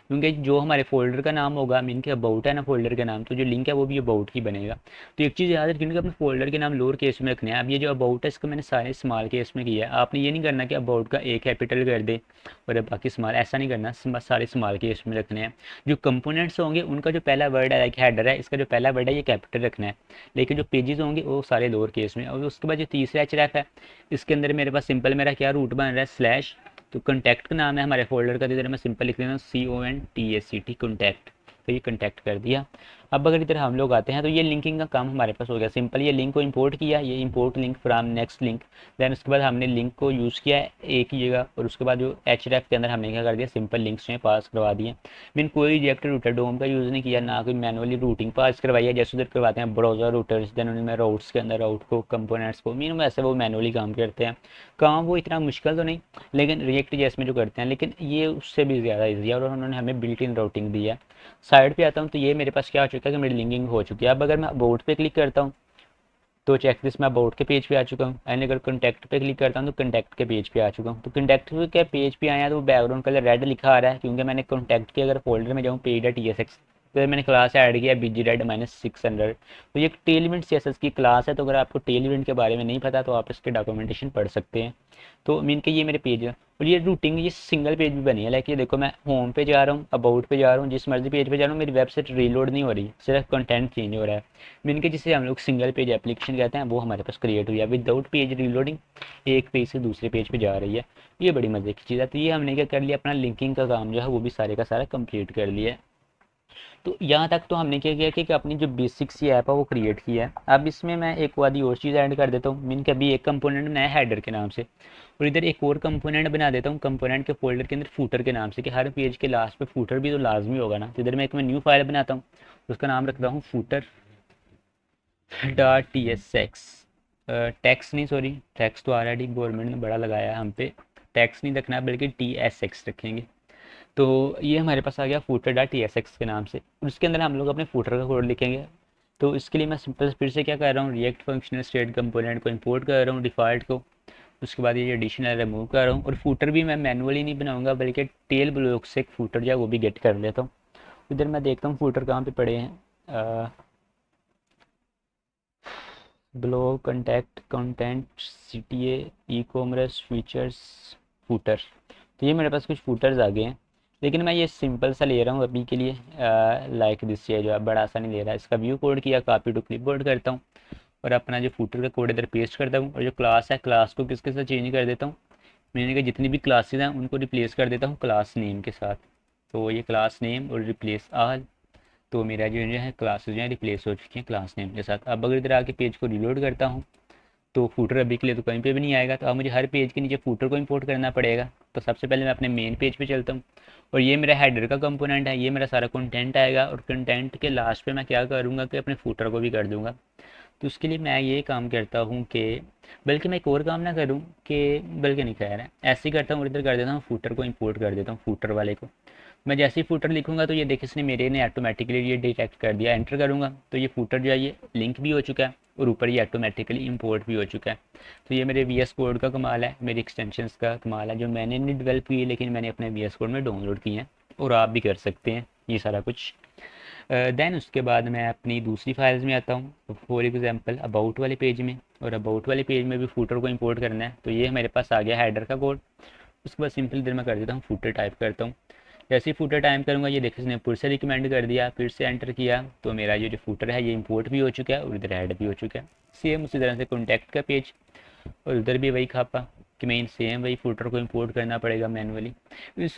क्योंकि जो हमारे फोल्डर का नाम होगा, मीन के अबाउट है ना फोल्डर का नाम, तो जो लिंक है वो भी अबाउट ही बनेगा। तो एक चीज़ याद रखिए कि अपने फोल्डर के नाम लोअर केस में रखने हैं। अब ये जो अबाउट है इसको मैंने सारे स्मॉल केस में किया है। आपने ये नहीं करना कि अबाउट का एक कैपिटल कर दे और बाकी स्मॉल, ऐसा नहीं करना, सारे स्मॉल केस में रखने हैं। जो कंपोनेंट्स होंगे उनका जो पहला वर्ड है लाइक हेडर है, इसका जो पहला वर्ड है ये कैपिटल रखना है, लेकिन जो पेजेस होंगे वो सारे लोअर केस में। और उसके बाद जो तीसरा href है इसके अंदर मेरे पास सिंपल मेरा क्या रूट बन रहा है स्लैश, तो कॉन्टैक्ट का नाम है हमारे फोल्डर का, तो इधर मैं सिंपल लिख देता हूँ CONTACT कॉन्टैक्ट। तो ये कॉन्टैक्ट कर दिया। अब अगर इधर हम लोग आते हैं तो ये लिंकिंग का काम हमारे पास हो गया सिंपल। ये लिंक को इंपोर्ट किया, ये import link from next link, then उसके बाद हमने लिंक को यूज़ किया है एक ही जगह, और उसके बाद जो href के अंदर हमने क्या कर दिया सिंपल लिंक्स में पास करवा दिए। मैंने कोई रिएक्ट रूटर डोम का यूज़ नहीं किया, ना कोई मैनुअली रूटिंग पास करवाई है जैसे उधर करवाते हैं ब्राउज़र रूटर्स, देन उनमें राउट्स के अंदर राउट को कंपोनेंट्स को, मीन वैसे वो मैनुअली काम करते हैं। काम वो इतना मुश्किल तो नहीं, लेकिन रिएक्ट जेएस में जो करते हैं, लेकिन ये उससे भी ज़्यादा ईजी है और उन्होंने हमें बिल्ट इन राउटिंग दी है। साइड पे आता हूँ तो ये मेरे पास क्या हो चुका है कि मेरी लिंकिंग हो चुकी है। अब अगर मैं अबाउट पे क्लिक करता हूँ तो चेक दिस, मैं अबाउट के पेज पे आ चुका हूँ। एंड अगर कॉन्टैक्ट पे क्लिक करता हूँ तो कॉन्टैक्ट के पेज पे आ चुका हूँ। तो कॉन्टैक्ट के पेज पे आया तो बैकग्राउंड कलर रेड लिखा आ रहा है, क्योंकि मैंने कॉन्टैक्ट के अगर फोल्डर में जाऊँ पेज डॉट TSX, तो मैंने क्लास ऐड किया BGRED-600। तो ये टेलविंड CSS की क्लास है, तो अगर आपको टेलविंड के बारे में नहीं पता तो आप इसके डॉक्यूमेंटेशन पढ़ सकते हैं। तो मीन के ये मेरे पेज है, और ये रूटिंग ये सिंगल पेज भी बनी है। लाइक ये देखो मैं होम पे जा रहा हूँ, अबाउट पे जा रहा हूँ, जिस मर्जी पेज पे जा रहा हूँ, मेरी वेबसाइट रीलोड नहीं हो रही, सिर्फ कंटेंट चेंज हो रहा है। मीन के जिसे हम लोग सिंगल पेज एप्लीकेशन कहते हैं वो हमारे पास क्रिएट हुई है विदाउट पेज रीलोडिंग, एक पेज से दूसरे पेज पे जा रही है। ये बड़ी मज़े की चीज़ है। तो ये हमने क्या कर लिया, अपना लिंकिंग का काम जो है वो भी सारे का सारा कंप्लीट कर लिया है। तो यहाँ तक तो हमने क्या किया कि अपनी जो बेसिक सी ऐप है वो क्रिएट की है। अब इसमें मैं एक वादी और चीज़ ऐड कर देता हूँ। मीन के अभी एक कंपोनेंट बनाया हेडर के नाम से, और इधर एक और कंपोनेंट बना देता हूँ कंपोनेंट के फोल्डर के अंदर फूटर के नाम से, कि हर पेज के लास्ट पे फूटर भी तो लाजमी होगा ना। तो इधर मैं एक न्यू फाइल बनाता हूँ, उसका नाम रखता हूँ फूटर डॉट TSX। टैक्स नहीं, सॉरी टैक्स तो ऑलरेडी गवर्नमेंट ने बड़ा लगाया है हम पे, टैक्स नहीं रखना बल्कि TSX रखेंगे। तो ये हमारे पास आ गया फूटर डॉट TSX के नाम से, और उसके अंदर हम लोग अपने फूटर का कोड लिखेंगे। तो इसके लिए मैं सिंपल फिर से क्या कर रहा हूँ, रिएक्ट फंक्शनल स्टेट कंपोनेंट को इंपोर्ट कर रहा हूँ डिफ़ॉल्ट को। उसके बाद ये एडिशनल रिमूव कर रहा हूँ, और फूटर भी मैं मैनुअली नहीं बनाऊंगा बल्कि टेल ब्लॉक से एक फूटर जो है वो भी गेट कर लेता हूँ। इधर मैं देखता हूँ फूटर कहाँ पे पड़े हैं, blog contact content CTA ecommerce features footer. तो ये मेरे पास कुछ फूटर्स आ गए हैं। लेकिन मैं ये सिंपल सा ले रहा हूँ अभी के लिए, लाइक दिस ये जो है बड़ा सा नहीं ले रहा। इसका व्यू कोड किया, कॉपी टू क्लिपबोर्ड करता हूँ और अपना जो फूटर का कोड इधर पेस्ट करता हूँ, और जो क्लास है क्लास को किसके साथ चेंज कर देता हूँ, मैंने कहा जितनी भी क्लासेज हैं उनको रिप्लेस कर देता हूँ क्लास नेम के साथ। तो ये क्लास नेम और रिप्लेस आल, तो मेरा जो है क्लासेज जो है रिप्लेस हो चुकी हैं क्लास नेम के साथ। अब अगर इधर आके पेज को रिलोड करता हूँ तो फूटर अभी के लिए तो कहीं पे भी नहीं आएगा, तो अब मुझे हर पेज के नीचे फूटर को इंपोर्ट करना पड़ेगा। तो सबसे पहले मैं अपने मेन पेज पे चलता हूँ, और ये मेरा हेडर का कंपोनेंट है, ये मेरा सारा कंटेंट आएगा, और कंटेंट के लास्ट पे मैं क्या करूँगा कि अपने फूटर को भी कर दूँगा। तो उसके लिए मैं ये काम करता हूँ कि, बल्कि मैं एक और काम ना करूँ कि, बल्कि नहीं खैर है ऐसे ही करता हूँ, और इधर कर देता हूँ फूटर को इंपोर्ट कर देता हूँ फूटर वाले को। मैं जैसे ही फूटर लिखूंगा तो ये देखिए इसने मेरे ने ऑटोमेटिकली ये डिटेक्ट कर दिया, एंटर करूँगा तो ये फूटर जो है ये लिंक भी हो चुका है, और ऊपर ये ऑटोमेटिकली इंपोर्ट भी हो चुका है। तो ये मेरे वी एस कोड का कमाल है, मेरी एक्सटेंशंस का कमाल है, जो मैंने नहीं डेवलप की है लेकिन मैंने अपने वी एस कोड में डाउनलोड की हैं, और आप भी कर सकते हैं ये सारा कुछ। देन उसके बाद मैं अपनी दूसरी फाइल्स में आता हूँ, फॉर एग्जांपल अबाउट वाले पेज में, और अबाउट वाले पेज में भी फूटर को इंपोर्ट करना है। तो ये मेरे पास आ गया हेडर का कोड। उसके बाद सिंपल इधर मैं कर देता हूँ फूटर टाइप करता हूँ। जैसे ही फूटर टाइप करूँगा ये देखिए इसने फिर से रिकमेंड कर दिया, फिर से एंटर किया, तो मेरा ये जो फूटर है ये इंपोर्ट भी हो चुका है और इधर ऐड भी हो चुका है। सेम उसी तरह से कॉन्टैक्ट का पेज, और उधर भी वही खापा कि मैं सेम वही फूटर को इंपोर्ट करना पड़ेगा मैनुअली।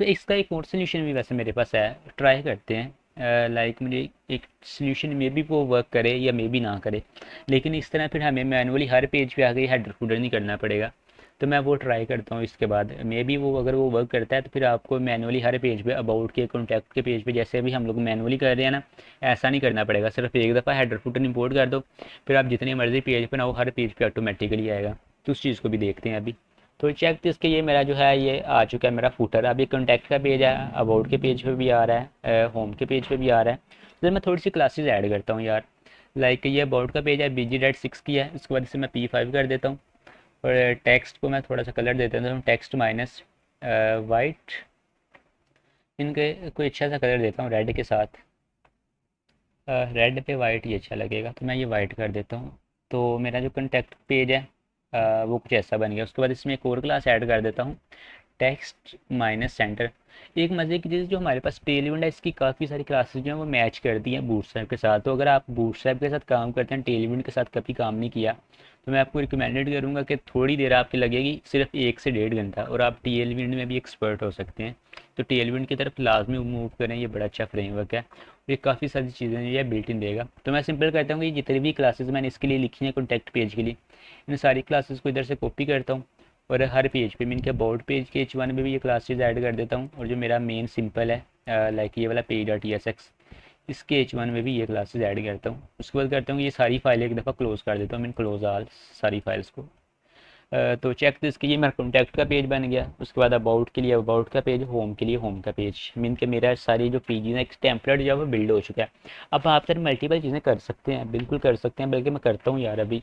इसका एक और सोल्यूशन भी वैसे मेरे पास है, ट्राई करते हैं। लाइक मुझे एक सोल्यूशन में भी वो वर्क करे या मे भी ना करे, लेकिन इस तरह फिर हमें मैनुअली हर पेज पे आके हेडर फूटर नहीं करना पड़ेगा। तो मैं वो ट्राई करता हूँ, इसके बाद मे बी वो अगर वो वर्क करता है तो फिर आपको मैनुअली हर पेज पे अबाउट के कॉन्टैक्ट के पेज पे जैसे भी हम लोग मैनुअली कर रहे हैं ना, ऐसा नहीं करना पड़ेगा। सिर्फ एक दफ़ा हेडर फूटर इंपोर्ट कर दो, फिर आप जितनी मर्जी पेज बनाओ हर पेज पे ऑटोमेटिकली आएगा। तो उस चीज़ को भी देखते हैं अभी। तो चेक तो इसके ये मेरा जो है ये आ चुका है मेरा फूटर। अभी कॉन्टैक्ट का पेज है, अबाउट के पेज पे भी आ रहा है, होम के पेज पे भी आ रहा है। तो मैं थोड़ी सी क्लासेस ऐड करता हूँ यार। लाइक ये अबाउट का पेज है, बीजी डेट 6 की है, उसके बाद इसे मैं P5 कर देता हूँ, और टेक्स्ट को मैं थोड़ा सा कलर दे देता हूँ, टेक्स्ट माइनस वाइट, इनके कोई अच्छा सा कलर देता हूँ रेड के साथ। रेड पे वाइट ये अच्छा लगेगा, तो मैं ये वाइट कर देता हूँ। तो मेरा जो कॉन्टैक्ट पेज है वो कुछ ऐसा बन गया। उसके बाद इसमें एक और क्लास ऐड कर देता हूँ, टेक्स्ट माइनस सेंटर। एक मज़े की चीज़ जो हमारे पास टेलविंड है, इसकी काफ़ी सारी क्लासेस जो हैं वो मैच करती हैं बूटस्ट्रैप के साथ। तो अगर आप बूटस्ट्रैप के साथ काम करते हैं, टेलविंड के साथ कभी काम नहीं किया, तो मैं आपको रिकमेंडेड करूँगा कि थोड़ी देर आपकी लगेगी, सिर्फ 1 से 1.5 घंटा, और आप टेलविंड में भी एक्सपर्ट हो सकते हैं। तो टेलविंड की तरफ लाजमी मूव करें, ये बड़ा अच्छा फ्रेमवर्क है, ये काफ़ी सारी चीज़ें ये बिल्ट इन देगा। तो मैं सिंपल करता हूँ कि जितनी भी क्लासेस मैंने इसके लिए लिखी हैं कॉन्टैक्ट पेज के लिए, इन सारी क्लासेस को इधर से कॉपी करता हूँ, और हर पेज पे मैं इनके अबाउट पेज के H1 में भी ये क्लासेज ऐड कर देता हूँ, और जो मेरा मेन सिंपल है लाइक ये वाला page.tsx, इसके H1 में भी ये क्लासेज ऐड करता हूँ। उसके बाद करता हूँ ये सारी फाइलें एक दफ़ा क्लोज कर देता हूँ, मैं क्लोज ऑल सारी फाइल्स को। तो चेक दिस के ये मेरा कॉन्टैक्ट का पेज बन गया। उसके बाद अबाउट के लिए अबाउट का पेज, होम के लिए होम का पेज, मीन के मेरा सारी जो पेज है एक टेम्पलेट जो है वो बिल्ड हो चुका है। अब आप सर मल्टीपल चीज़ें कर सकते हैं, बिल्कुल कर सकते हैं, बल्कि मैं करता हूँ यार। अभी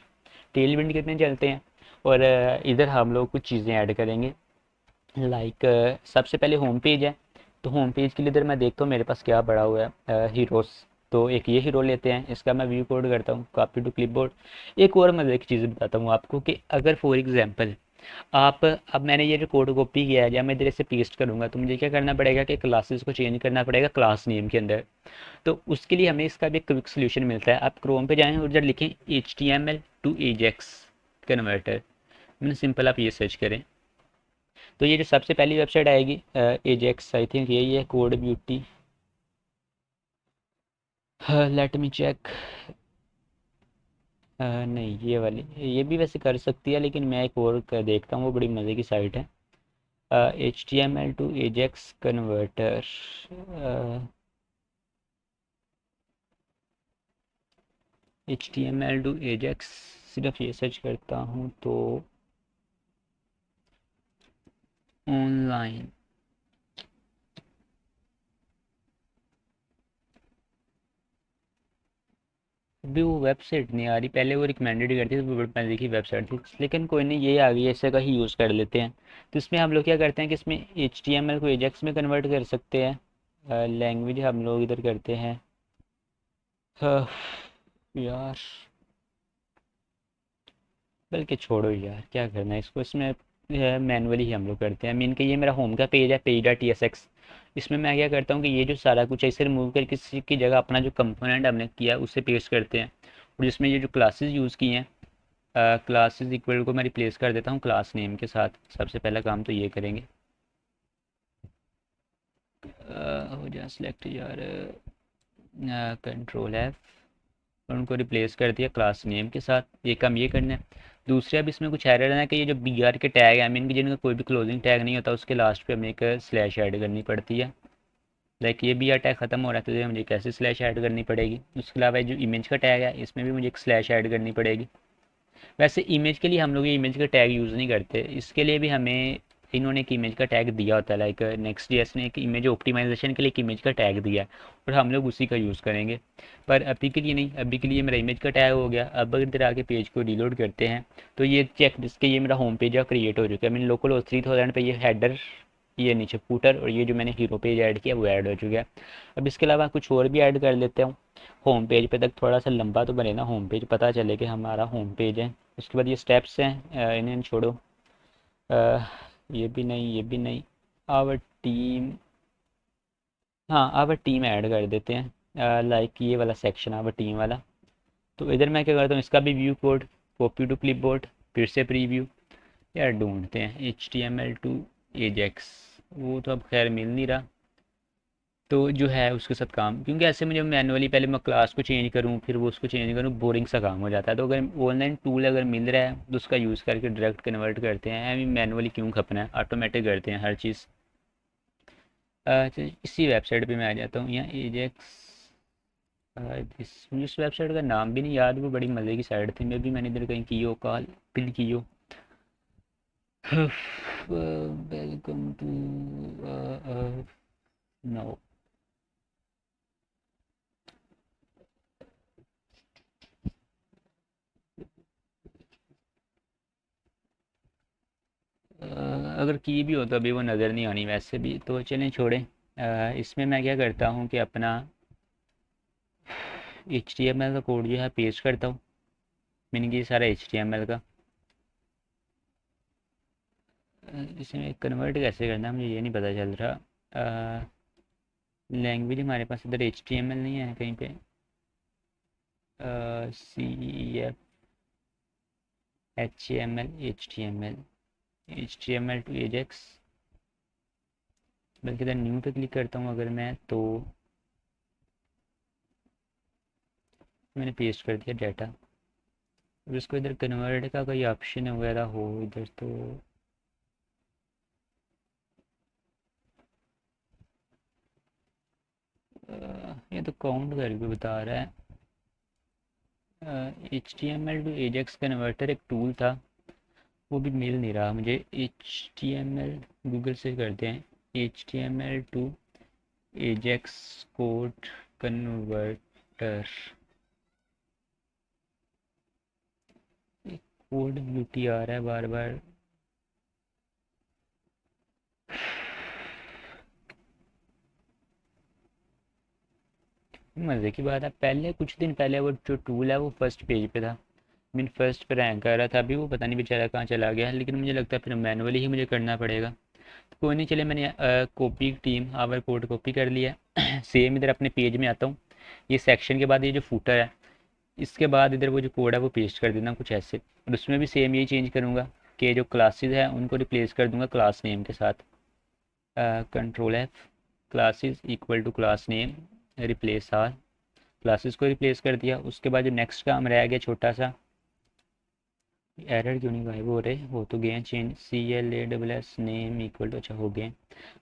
टेल विंड कितने चलते हैं, और इधर हम लोग कुछ चीज़ें ऐड करेंगे। लाइक सबसे पहले होम पेज है, तो होम पेज के लिए इधर मैं देखता हूँ मेरे पास क्या पड़ा हुआ है, हीरोज़। तो एक ये हीरो लेते हैं, इसका मैं व्यू कोड करता हूँ, कॉपी टू क्लिपबोर्ड। एक और मैं एक चीज़ बताता हूँ आपको कि अगर फॉर एग्जांपल आप, अब मैंने ये जो कोड कॉपी किया है, जब मैं इधर से पेस्ट करूँगा तो मुझे क्या करना पड़ेगा कि क्लासेस को चेंज करना पड़ेगा क्लास नेम के अंदर। तो उसके लिए हमें इसका भी एक क्विक सोल्यूशन मिलता है। आप क्रोम पे जाएँ और इधर लिखें HTML टू एजेक्स कन्वर्टर, मैंने सिंपल आप ये सर्च करें, तो ये जो सबसे पहली वेबसाइट आएगी एजेक्स, आई थिंक यही है, code beauty, let me check. नहीं ये वाली, ये भी वैसे कर सकती है, लेकिन मैं एक और देखता हूँ, वो बड़ी मज़े की साइट है, HTML to Ajax converter. HTML to Ajax, सिर्फ ये सर्च करता हूँ तो ऑनलाइन, अभी वो वेबसाइट नहीं आ रही, पहले वो रिकमेंडेड ही करती थी, वो मैं देखी वेबसाइट थी, लेकिन कोई नहीं, ये आ गई, ऐसे का ही यूज़ कर लेते हैं। तो इसमें हम लोग क्या करते हैं कि इसमें HTML को एजेक्स में कन्वर्ट कर सकते हैं। लैंग्वेज हम लोग इधर करते हैं, अह, यार बल्कि छोड़ो यार, क्या करना है इसको, इसमें मैनुअली ही हम लोग करते हैं। मीन के ये मेरा होम का पेज है, page.tsx, इसमें मैं क्या करता हूँ कि ये जो सारा कुछ है इसे रिमूव करके किसी की जगह अपना जो कंपोनेंट हमने किया है उसे पेस्ट करते हैं, और जिसमें ये जो क्लासेस यूज़ की हैं, क्लासेस इक्वल को मैं रिप्लेस कर देता हूँ क्लास नेम के साथ। सबसे पहला काम तो ये करेंगे। हो जा सिलेक्ट यार, कंट्रोल एफ, और उनको रिप्लेस कर दिया क्लास नेम के साथ। ये काम ये करना है। दूसरा अब इसमें कुछ एरर है कि ये जो बी आर के टैग है, मीन कि जिनका कोई भी क्लोजिंग टैग नहीं होता उसके लास्ट पे हमें एक स्लैश ऐड करनी पड़ती है। लाइक ये बी आर टैग ख़त्म हो रहा है तो ये मुझे कैसे स्लैश ऐड करनी पड़ेगी। उसके अलावा जो इमेज का टैग है इसमें भी मुझे एक स्लैश ऐड करनी पड़ेगी। वैसे इमेज के लिए हम लोग ये इमेज का टैग यूज़ नहीं करते, इसके लिए भी हमें इन्होंने एक इमेज का टैग दिया होता है। लाइक नेक्स्ट जेएस ने एक इमेज ऑप्टिमाइजेशन के लिए एक इमेज का टैग दिया है और हम लोग उसी का यूज़ करेंगे। पर अभी के लिए नहीं, अभी के लिए मेरा इमेज का टैग हो गया। अब अगर इधर आके पेज को रीलोड करते हैं तो ये चेक जिसके ये मेरा होम पेज क्रिएट हो चुका है। मैंने लोकल होस्ट 3000 पे ये हेडर, ये नीचे फूटर, और ये जो मैंने हीरो पेज ऐड किया वो ऐड हो चुका है। अब इसके अलावा कुछ और भी ऐड कर लेते हूँ। होम पेज पे तक थोड़ा सा लंबा तो बने ना होम पेज, पता चले कि हमारा होम पेज है। उसके बाद ये स्टेप्स हैं, इन्हें छोड़ो। अ, ये भी नहीं, ये भी नहीं। आवर टीम, हाँ आवर टीम ऐड कर देते हैं। लाइक ये वाला सेक्शन आवर टीम वाला। तो इधर मैं क्या करता हूँ, इसका भी view code, copy to clipboard, फिर से प्रीव्यू। यार ढूंढते हैं HTML2 एजेक्स, वो तो अब खैर मिल नहीं रहा। तो जो है उसके साथ काम, क्योंकि ऐसे मुझे मैनुअली पहले मैं क्लास को चेंज करूँ फिर वो उसको चेंज करूँ, बोरिंग सा काम हो जाता है। तो अगर ऑनलाइन टूल अगर मिल रहा है तो उसका यूज़ करके डायरेक्ट कन्वर्ट करते हैं। हमें मैनुअली क्यों खपना है, ऑटोमेटिक करते हैं हर चीज़। अच्छा, इसी वेबसाइट पे मैं आ जाता हूँ, यहाँ एजेक्स। इस वेबसाइट का नाम भी नहीं याद, वो बड़ी मज़े की साइट थी। मे भी मैंने इधर कहीं की हो, कॉल पिन की हो। Welcome to no. अगर की भी हो तो अभी वो नज़र नहीं आनी वैसे भी, तो चलें छोड़ें। इसमें मैं क्या करता हूँ कि अपना HTML का कोड जो है पेस्ट करता हूँ। मैंने कि सारा HTML का, इसमें कन्वर्ट कैसे करना है मुझे ये नहीं पता चल रहा। लैंग्वेज हमारे पास इधर HTML नहीं है कहीं पे। CEF HTML HTML to ajax, बल्कि इधर न्यू पे क्लिक करता हूँ अगर मैं, तो मैंने पेस्ट कर दिया डाटा। अब इसको इधर कन्वर्ट का कोई ऑप्शन वगैरह हो इधर तो। ये तो काउंट करके बता रहा है। HTML टू एजेक्स कन्वर्टर एक टूल था, वो भी मिल नहीं रहा मुझे। HTML गूगल से करते हैं, HTML to JSX code converter, code beauty आ रहा है बार बार। मज़े की बात है, पहले कुछ दिन पहले वो जो टूल है वो फर्स्ट पेज पे था। मीन फर्स्ट पे रैंक कर रहा था। अभी वो पता नहीं बेचारा कहाँ चला गया है, लेकिन मुझे लगता है फिर मैनुअली ही मुझे करना पड़ेगा। तो कोई नहीं, चले मैंने copy team our code copy कर लिया है। सेम इधर अपने पेज में आता हूँ। ये सेक्शन के बाद ये जो फूटर है, इसके बाद इधर वो जो कोड है वो पेस्ट कर देना कुछ ऐसे। और उसमें भी सेम यही चेंज करूँगा कि जो क्लासेस हैं उनको रिप्लेस कर दूंगा क्लास नेम के साथ। Control F, classes equal to class name, replace all, classes को रिप्लेस कर दिया। उसके बाद जो नेक्स्ट काम रह गया छोटा सा, एरर क्यों नहीं गायब हो रहे, हो तो गए हैं change, CLASS name equal to, अच्छा हो गए।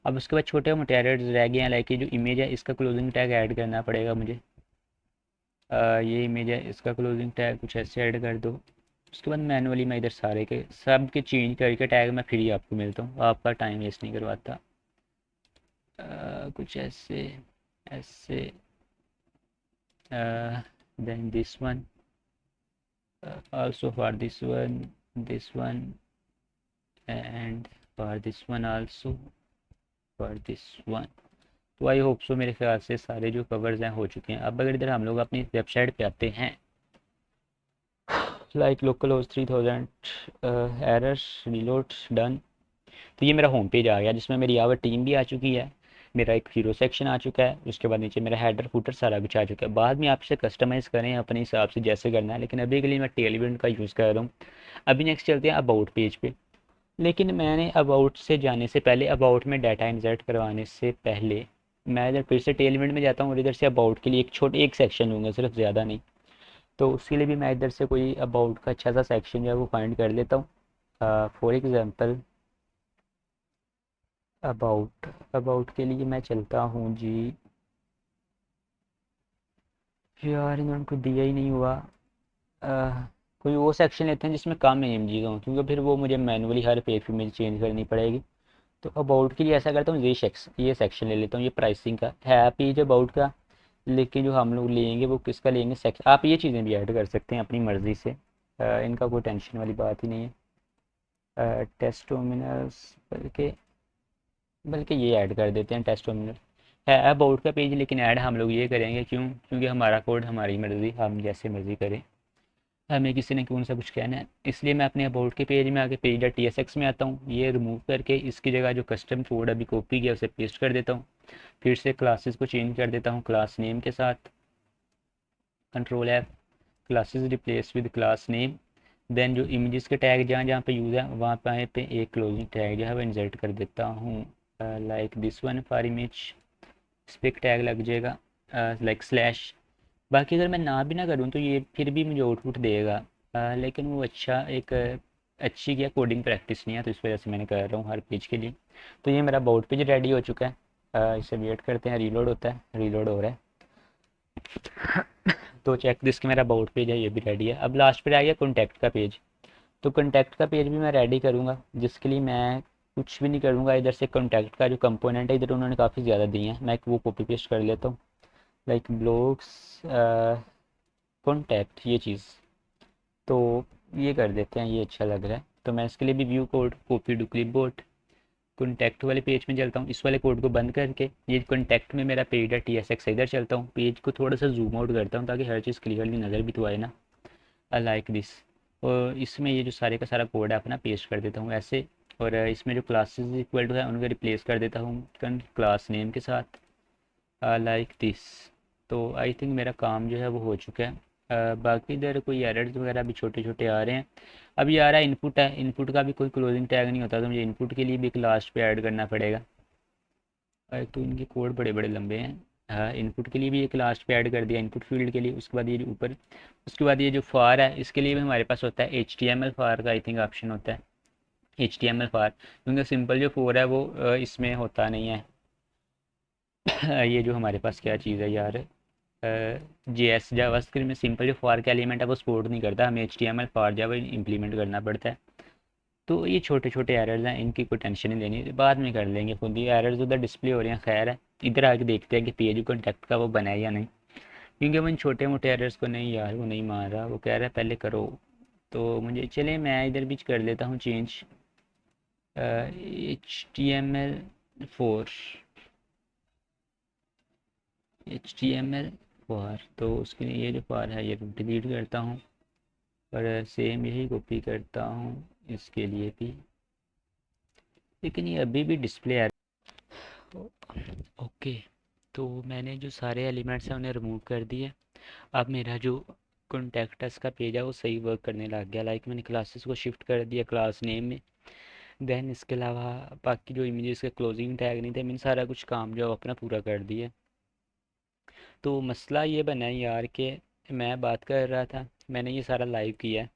अब उसके बाद छोटे मोटे एरर्स रह गए हैं, लाइक ये जो इमेज है इसका क्लोजिंग टैग ऐड करना पड़ेगा मुझे। ये इमेज है, इसका क्लोजिंग टैग कुछ ऐसे ऐड कर दो। उसके बाद मैनुअली मैं इधर सारे के सब के चेंज करके टैग मैं फिर ही आपको मिलता हूँ, आपका टाइम वेस्ट नहीं करवाता। कुछ ऐसे ऐसे, then this one, also for this one, and for this one also, for this one। तो आई होप सो मेरे ख्याल से सारे जो कवर्स हैं हो चुके हैं। अब अगर इधर हम लोग अपनी वेबसाइट पे आते हैं, like local host 3000, error reload done, तो ये मेरा होम पेज आ गया जिसमें मेरी आवर टीम भी आ चुकी है। मेरा एक हीरो सेक्शन आ चुका है, उसके बाद नीचे मेरा हेडर फुटर सारा कुछ आ चुका है। बाद में आप इसे कस्टमाइज़ करें अपने हिसाब से जैसे करना है, लेकिन अभी के लिए मैं टेलविंड का यूज़ कर रहा हूँ। अभी नेक्स्ट चलते हैं अबाउट पेज पे। लेकिन मैंने अबाउट से जाने से पहले, अबाउट में डाटा इंसर्ट करवाने से पहले, मैं इधर फिर से टेलविंड में जाता हूँ और इधर से अबाउट के लिए एक सेक्शन लूँगा, सिर्फ ज़्यादा नहीं। तो उसके लिए भी मैं इधर से कोई अबाउट का अच्छा सा सेक्शन जो है वो फाइंड कर लेता हूँ। फॉर एग्ज़ाम्पल अबाउट, अबाउट के लिए मैं चलता हूँ जी। यार इन्होंने कुछ दिया ही नहीं हुआ। अ, कोई वो सेक्शन लेते हैं जिसमें कम इमेजेस हों, क्योंकि फिर वो मुझे मैनुअली हर पेज पे मुझे चेंज करनी पड़ेगी। तो अबाउट के लिए ऐसा करता हूँ, ये सेक्शन ले लेता हूँ। ये प्राइसिंग का है पेज अबाउट का, लेकिन जो हम लोग लेंगे वो किसका लेंगे, सेक्शन। आप ये चीज़ें भी ऐड कर सकते हैं अपनी मर्ज़ी से, इनका कोई टेंशन वाली बात ही नहीं है। टेस्टोमिनल्स, बल्कि बल्कि ये ऐड कर देते हैं टेस्टोमिनल। है अबाउट का पेज, लेकिन ऐड हम लोग ये करेंगे क्यों, क्योंकि हमारा कोड हमारी मर्ज़ी, हम जैसे मर्ज़ी करें, हमें किसी ने कौन सा कुछ कहना है। इसलिए मैं अपने अबाउट के पेज में आके page dot T S x में आता हूँ, ये रिमूव करके इसकी जगह जो कस्टम कोड अभी कॉपी किया उसे पेस्ट कर देता हूँ। फिर से क्लासेस को चेंज कर देता हूँ क्लास नेम के साथ, control F, classes replace with class name. Then जो इमेजेस के टैग जहाँ जहाँ पे यूज़ है वहाँ पे एक क्लोजिंग टैग जो है वो इंसर्ट कर देता हूँ, like this one for image. इस पर एक टैग लग जाएगा लाइक स्लैश। बाकी अगर मैं ना भी ना करूँ तो ये फिर भी मुझे आउटपुट देगा, लेकिन वो अच्छा एक अच्छी क्या कोडिंग प्रैक्टिस नहीं है, तो इस वजह से मैंने कर रहा हूँ हर पेज के लिए। तो ये मेरा अबाउट पेज रेडी हो चुका है। इसे वेट करते हैं, रीलोड होता है, रीलोड हो रहा है। तो चेक दिस के मेरा अबाउट पेज है, ये भी रेडी है। अब लास्ट पे आ गया कॉन्टैक्ट का पेज। तो कॉन्टैक्ट का पेज भी मैं रेडी करूँगा, जिसके लिए मैं कुछ भी नहीं करूँगा। इधर से कॉन्टैक्ट का जो कंपोनेंट है, इधर उन्होंने काफ़ी ज़्यादा दिए हैं, मैं वो कॉपी पेस्ट कर लेता हूँ। लाइक ब्लॉग्स कॉन्टैक्ट, ये चीज़ तो ये कर देते हैं, ये अच्छा लग रहा है। तो मैं इसके लिए भी view code copy to clipboard, contact वाले पेज में चलता हूँ। इस वाले कोड को बंद करके ये कॉन्टैक्ट में मेरा पेज है टी एस एक्स, इधर चलता हूँ, पेज को थोड़ा सा जूम आउट करता हूँ ताकि हर चीज़ क्लियरली नज़र भी तो आए ना, लाइक दिस। और इसमें ये जो सारे का सारा कोड है अपना पेस्ट कर देता हूँ ऐसे। और इसमें जो क्लासेस इक्वल टू है उनको रिप्लेस कर देता हूँ क्लास नेम के साथ, लाइक दिस। तो आई थिंक मेरा काम जो है वो हो चुका है। बाकी इधर कोई एरर्स वगैरह भी छोटे छोटे आ रहे हैं। अभी आ रहा है इनपुट है, इनपुट का भी कोई क्लोजिंग टैग नहीं होता, तो मुझे इनपुट के लिए भी एक लास्ट पे ऐड करना पड़ेगा। एक तो इनके कोड बड़े बड़े लंबे हैं। हाँ, इनपुट के लिए भी एक लास्ट पे ऐड कर दिया इनपुट फील्ड के लिए। उसके बाद ये जो ऊपर, उसके बाद ये जो फार है इसके लिए भी हमारे पास होता है एच टी एम एल फार का आई थिंक ऑप्शन होता है, एच टी एम एल फार। क्योंकि सिंपल जो फोर है वो इसमें होता नहीं है। ये जो हमारे पास क्या चीज़ है यार, जे एस जावास्क्रिप्ट में सिंपल जो फॉर का एलिमेंट है वो सपोर्ट नहीं करता, हमें H T M L for Java implement करना पड़ता है। तो ये छोटे छोटे एरर्स हैं, इनकी कोई टेंशन नहीं लेनी, बाद में कर लेंगे खुद ही। एरर्स उधर डिस्प्ले हो रहे हैं, खैर है। इधर आके देखते हैं कि पेज कॉन्टैक्ट का वो बना है या नहीं, क्योंकि वो इन छोटे मोटे एरर्स को नहीं यार वो नहीं मान रहा, वो कह रहा है पहले करो। तो मुझे चले मैं इधर भी कर लेता हूँ change, H T M L for, H T M L for. तो उसके लिए ये जो फॉर है ये डिलीट करता हूँ, और सेम यही कॉपी करता हूँ इसके लिए भी, लेकिन ये अभी भी डिस्प्ले आ रहा है। ओके, तो मैंने जो सारे एलिमेंट्स हैं उन्हें रिमूव कर दिए। अब मेरा जो कॉन्टैक्टस का पेज है वो सही वर्क करने लग गया। लाइक मैंने क्लासेस को शिफ्ट कर दिया क्लास नेम में। देन इसके अलावा बाकी जो इमेजेस के क्लोजिंग टैग नहीं थे, मैंने सारा कुछ काम जो है वो अपना पूरा कर दिया। तो मसला ये बना है यार कि मैं बात कर रहा था, मैंने ये सारा लाइव किया है,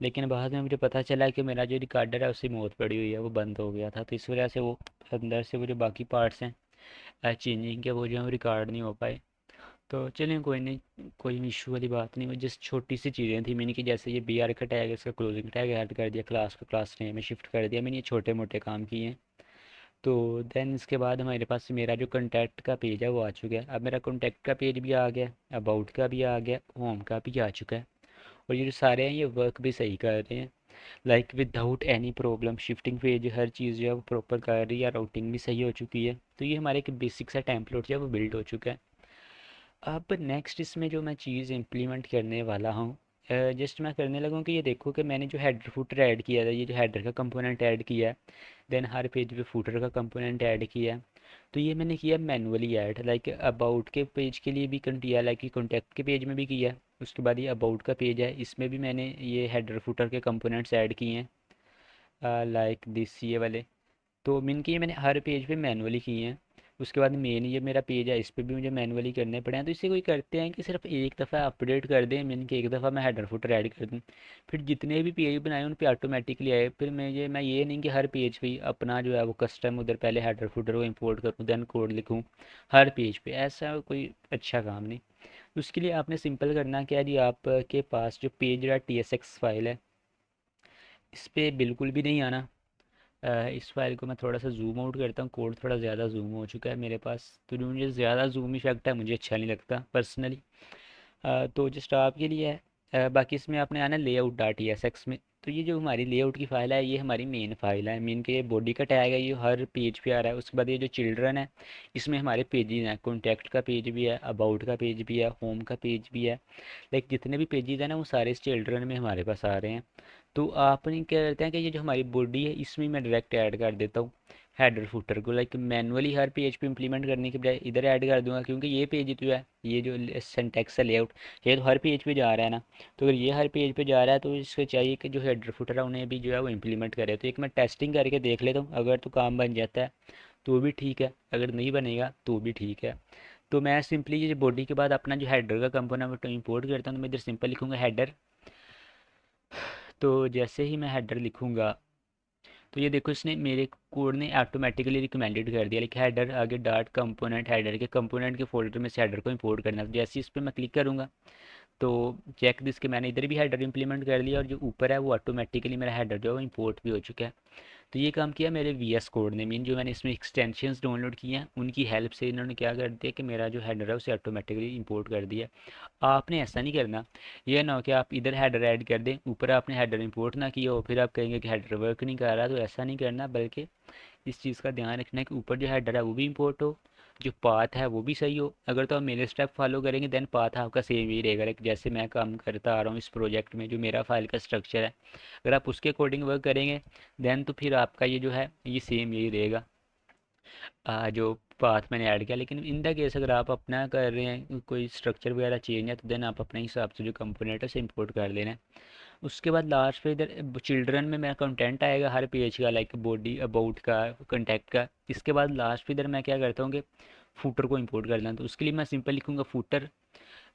लेकिन बाद में मुझे पता चला कि मेरा जो रिकॉर्डर है उसकी मौत पड़ी हुई है, वो बंद हो गया था। तो इस वजह से वो अंदर से वो जो बाकी पार्ट्स हैं चेंजिंग के, वो जो है वो रिकॉर्ड नहीं हो पाए। तो चलिए कोई नहीं, कोई इशू वाली बात नहीं। वो जिस छोटी सी चीज़ें थी मैंने कि जैसे ये बी आर का टैग है, इसका क्लोजिंग टैग ऐड कर दिया, क्लास का क्लास नेम में शिफ्ट कर दिया, मैंने ये छोटे मोटे काम किए हैं। तो देन इसके बाद हमारे पास मेरा जो कॉन्टैक्ट का पेज है वो आ चुका है। अब मेरा कॉन्टैक्ट का पेज भी आ गया, अबाउट का भी आ गया, होम का भी आ चुका है। और ये जो सारे हैं ये वर्क भी सही कर रहे हैं, like without any problem. Shifting page हर चीज़ जो है वो प्रॉपर कर रही है, राउटिंग भी सही हो चुकी है। तो ये हमारे एक बेसिक सा टेम्पलेट जो है वो बिल्ड हो चुका है। अब नेक्स्ट इसमें जो मैं चीज़ इम्प्लीमेंट करने वाला हूँ, जस्ट मैं करने लगा हूँ कि ये देखो कि मैंने जो हेडर फुटर ऐड किया था, ये जो हेडर का कंपोनेंट ऐड किया है, देन हर पेज पे फुटर का कंपोनेंट ऐड किया है, तो ये मैंने किया मैनुअली ऐड, लाइक अबाउट के पेज के लिए भी किया, लाइक कॉन्टैक्ट के पेज में भी किया। उसके बाद ये अबाउट का पेज है, इसमें भी मैंने ये हेडर फुटर के कंपोनेंट्स ऐड किए हैं, लाइक दिस ये वाले। तो मीन कि ये मैंने हर पेज पे मैनुअली किए हैं। उसके बाद मेन ये मेरा पेज है, इस पे भी मुझे मैनुअली करने पड़े हैं। तो इसे कोई करते हैं कि सिर्फ एक दफ़ा अपडेट कर दें, मीन कि एक दफ़ा मैं हेडर फुटर ऐड कर दूँ, फिर जितने भी पेज बनाए उन पे ऑटोमेटिकली आए। फिर मैं ये नहीं कि हर पेज पे ही अपना जो है वो कस्टम उधर पहले हेडर फुटर को इंपोर्ट करूँ देन कोड लिखूँ हर पेज पे, ऐसा कोई अच्छा काम नहीं। उसके लिए आपने सिंपल करना क्या है जी, आपके पास जो page T S x file है इस पर बिल्कुल भी नहीं आना। इस फाइल को मैं थोड़ा सा जूम आउट करता हूँ, कोड थोड़ा ज़्यादा जूम हो चुका है मेरे पास, तो जो मुझे ज़्यादा जूम इफेक्ट है मुझे अच्छा नहीं लगता पर्सनली। तो जस्ट आपके लिए है। बाकी इसमें आपने आना layout dot E S x में। तो ये जो हमारी लेआउट की फ़ाइल है ये हमारी मेन फाइल है, मेन के ये बॉडी का टैग है, ये हर पेज पे आ रहा है। उसके बाद ये जो चिल्ड्रन है इसमें हमारे पेजेस हैं, कॉन्टैक्ट का पेज भी है, अबाउट का पेज भी है, होम का पेज भी है। लाइक जितने भी पेजेस हैं ना वो सारे इस चिल्ड्रन में हमारे पास आ रहे हैं। तो आपने क्या करते हैं कि ये जो हमारी बॉडी है इसमें मैं डायरेक्ट ऐड कर देता हूँ हेडर फुटर को, लाइक मैनुअली हर पेज पे इंप्लीमेंट करने के बजाय इधर ऐड कर दूंगा, क्योंकि ये पेज जो है ये जो सिंटैक्स है लेआउट ये तो हर पेज पे जा रहा है ना। तो अगर ये हर पेज पे जा रहा है तो इसको चाहिए कि जो हेडर फुटर है उन्हें भी जो है वो इम्प्लीमेंट करे। तो एक मैं टेस्टिंग करके देख लेता हूँ, अगर तो काम बन जाता है तो भी ठीक है, अगर नहीं बनेगा तो भी ठीक है। तो मैं सिंपली ये बॉडी के बाद अपना जो हेडर का कंपोनेंट इंपोर्ट करता हूँ, तो मैं इधर सिंपल लिखूंगा हेडर। तो जैसे ही मैं हेडर लिखूंगा तो ये देखो इसने मेरे कोड ने ऑटोमेटिकली रिकमेंडेड कर दिया, लिखा हेडर आगे डॉट कंपोनेंट, हेडर के कंपोनेंट के फोल्डर में से हेडर को इंपोर्ट करना। तो जैसे इस पर मैं क्लिक करूँगा तो चेक दिस के मैंने इधर भी हेडर इंप्लीमेंट कर लिया, और जो ऊपर है वो ऑटोमेटिकली मेरा हेडर जो है वो इंपोर्ट भी हो चुका है। तो ये काम किया मेरे वी एस कोड ने, मीन जो मैंने इसमें एक्सटेंशंस डाउनलोड किए हैं उनकी हेल्प से इन्होंने क्या कर दिया कि मेरा जो हेडर है उसे ऑटोमेटिकली इंपोर्ट कर दिया। आपने ऐसा नहीं करना, ये ना हो कि आप इधर हेडर ऐड कर दें ऊपर आपने हेडर इंपोर्ट ना किया हो फिर आप कहेंगे कि हेडर वर्क नहीं कर रहा। तो ऐसा नहीं करना, बल्कि इस चीज़ का ध्यान रखना है कि ऊपर जो हेडर है वो भी इंपोर्ट हो, जो पाथ है वो भी सही हो। अगर तो आप मेरे स्टेप फॉलो करेंगे देन पाथ आपका सेम ही रहेगा, लाइक जैसे मैं काम करता आ रहा हूँ इस प्रोजेक्ट में जो मेरा फाइल का स्ट्रक्चर है, अगर आप उसके अकॉर्डिंग वर्क करेंगे देन तो फिर आपका ये जो है ये सेम यही रहेगा जो पाथ मैंने ऐड किया। लेकिन इन द केस अगर आप अपना कर रहे हैं कोई स्ट्रक्चर वगैरह चेंज है तो देन आप अपने हिसाब से जो कंपोनेंट है उसे इंपोर्ट कर लेना है। उसके बाद लास्ट पे इधर चिल्ड्रन में मेरा कंटेंट आएगा हर पेज का, लाइक बॉडी अबाउट का कॉन्टैक्ट का। इसके बाद लास्ट पे इधर मैं क्या करता हूँ कि फूटर को इंपोर्ट कर लेना। तो उसके लिए मैं सिंपल लिखूँगा फूटर,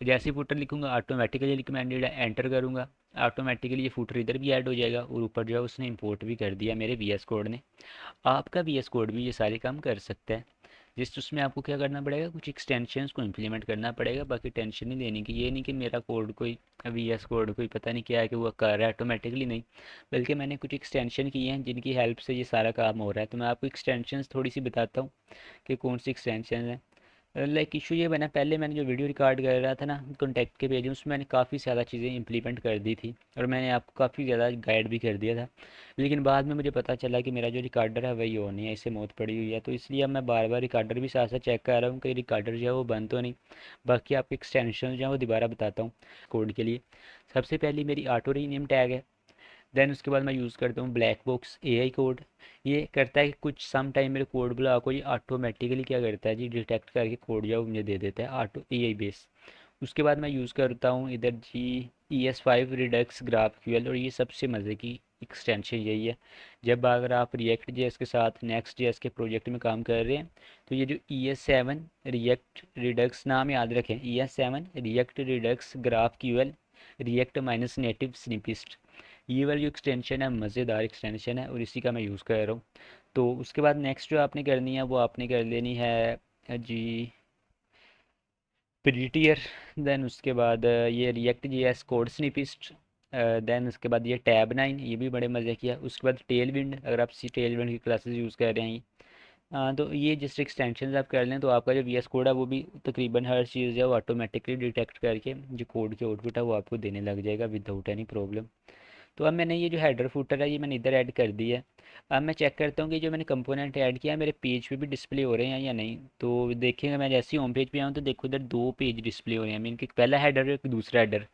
जैसे ही फुटर लिखूंगा ऑटोमेटिकली रिकमेंडेड है एंटर करूँगा, ऑटोमेटिकली ये फुटर इधर भी ऐड हो जाएगा और ऊपर जो है उसने इंपोर्ट भी कर दिया मेरे वी एस कोड ने। आपका वी एस कोड भी ये सारे काम कर सकता है, जिस उसमें आपको क्या करना पड़ेगा कुछ एक्सटेंशंस को इम्प्लीमेंट करना पड़ेगा। बाकी टेंशन नहीं लेने की, ये नहीं कि मेरा कोड कोई वी एस कोड कोई पता नहीं क्या है कि वो कर रहा है ऑटोमेटिकली, नहीं। बल्कि मैंने कुछ एक्सटेंशन किए हैं जिनकी हेल्प से ये सारा काम हो रहा है। तो मैं आपको एक्सटेंशंस थोड़ी सी बताता हूँ कि कौन सी एक्सटेंशन है। लाइक इशू ये बना, पहले मैंने जो वीडियो रिकॉर्ड कर रहा था ना कॉन्टैक्ट के पेज में उसमें मैंने काफ़ी ज़्यादा चीज़ें इंप्लीमेंट कर दी थी और मैंने आपको काफ़ी ज़्यादा गाइड भी कर दिया था। लेकिन बाद में मुझे पता चला कि मेरा जो रिकॉर्डर है वही ऑन नहीं है, इससे मौत पड़ी हुई है। तो इसलिए अब मैं बार बार रिकॉर्डर भी साथ साथ चेक कर रहा हूँ कि रिकॉर्डर जो है वो बंद तो नहीं। बाकी आपके एक्सटेंशन जो है वो दोबारा बताता हूँ कोड के लिए। सबसे पहली मेरी ऑटो रीनेम टैग है, देन उसके बाद मैं यूज़ करता हूँ ब्लैक बॉक्स एआई कोड। ये करता है कि कुछ सम टाइम मेरे कोड ब्लॉक को ये ऑटोमेटिकली क्या करता है जी डिटेक्ट करके कोड जो है वो मुझे दे देता है ऑटो एआई बेस। उसके बाद मैं यूज़ करता हूँ इधर जी ES5 रिडक्स ग्राफ क्यूएल, और ये सबसे मज़े की एक्सटेंशन यही है। जब अगर आप रिएक्ट जेएस के साथ नेक्स्ट जेएस के प्रोजेक्ट में काम कर रहे हैं तो ये जो ES7 रिएक्ट रिडक्स नाम याद रखें, ES7 React Redux GraphQL React minus native snippets, ये वाली जो एक्सटेंशन है मज़ेदार एक्सटेंशन है और इसी का मैं यूज़ कर रहा हूँ। तो उसके बाद नेक्स्ट जो आपने करनी है वो आपने कर लेनी है जी प्रीटियर। देन उसके बाद ये React J S code snippets. Then उसके बाद ये टैब 9, ये भी बड़े मज़े किया। उसके बाद टेल विंड, अगर आप सी टेल विंड की क्लासेस यूज़ कर रहे हैं तो ये जिस एक्सटेंशन आप कर लें तो आपका जो वी एस कोड है वो भी तकरीबन हर चीज़ है वो ऑटोमेटिकली डिटेक्ट करके जो कोड की आउटपुट है वो आपको देने लग जाएगा विदाउट एनी प्रॉब्लम। तो अब मैंने ये जो हेडर फुटर है ये मैंने इधर ऐड कर दिया है। अब मैं चेक करता हूँ कि जो मैंने कंपोनेंट ऐड किया है मेरे पेज पे भी डिस्प्ले हो रहे हैं या नहीं। तो देखिएगा मैं जैसे ही होम पेज पे आऊँ तो देखो इधर दो पेज डिस्प्ले हो रहे हैं, मीन कि पहला हेडर और एक दूसरा हेडर।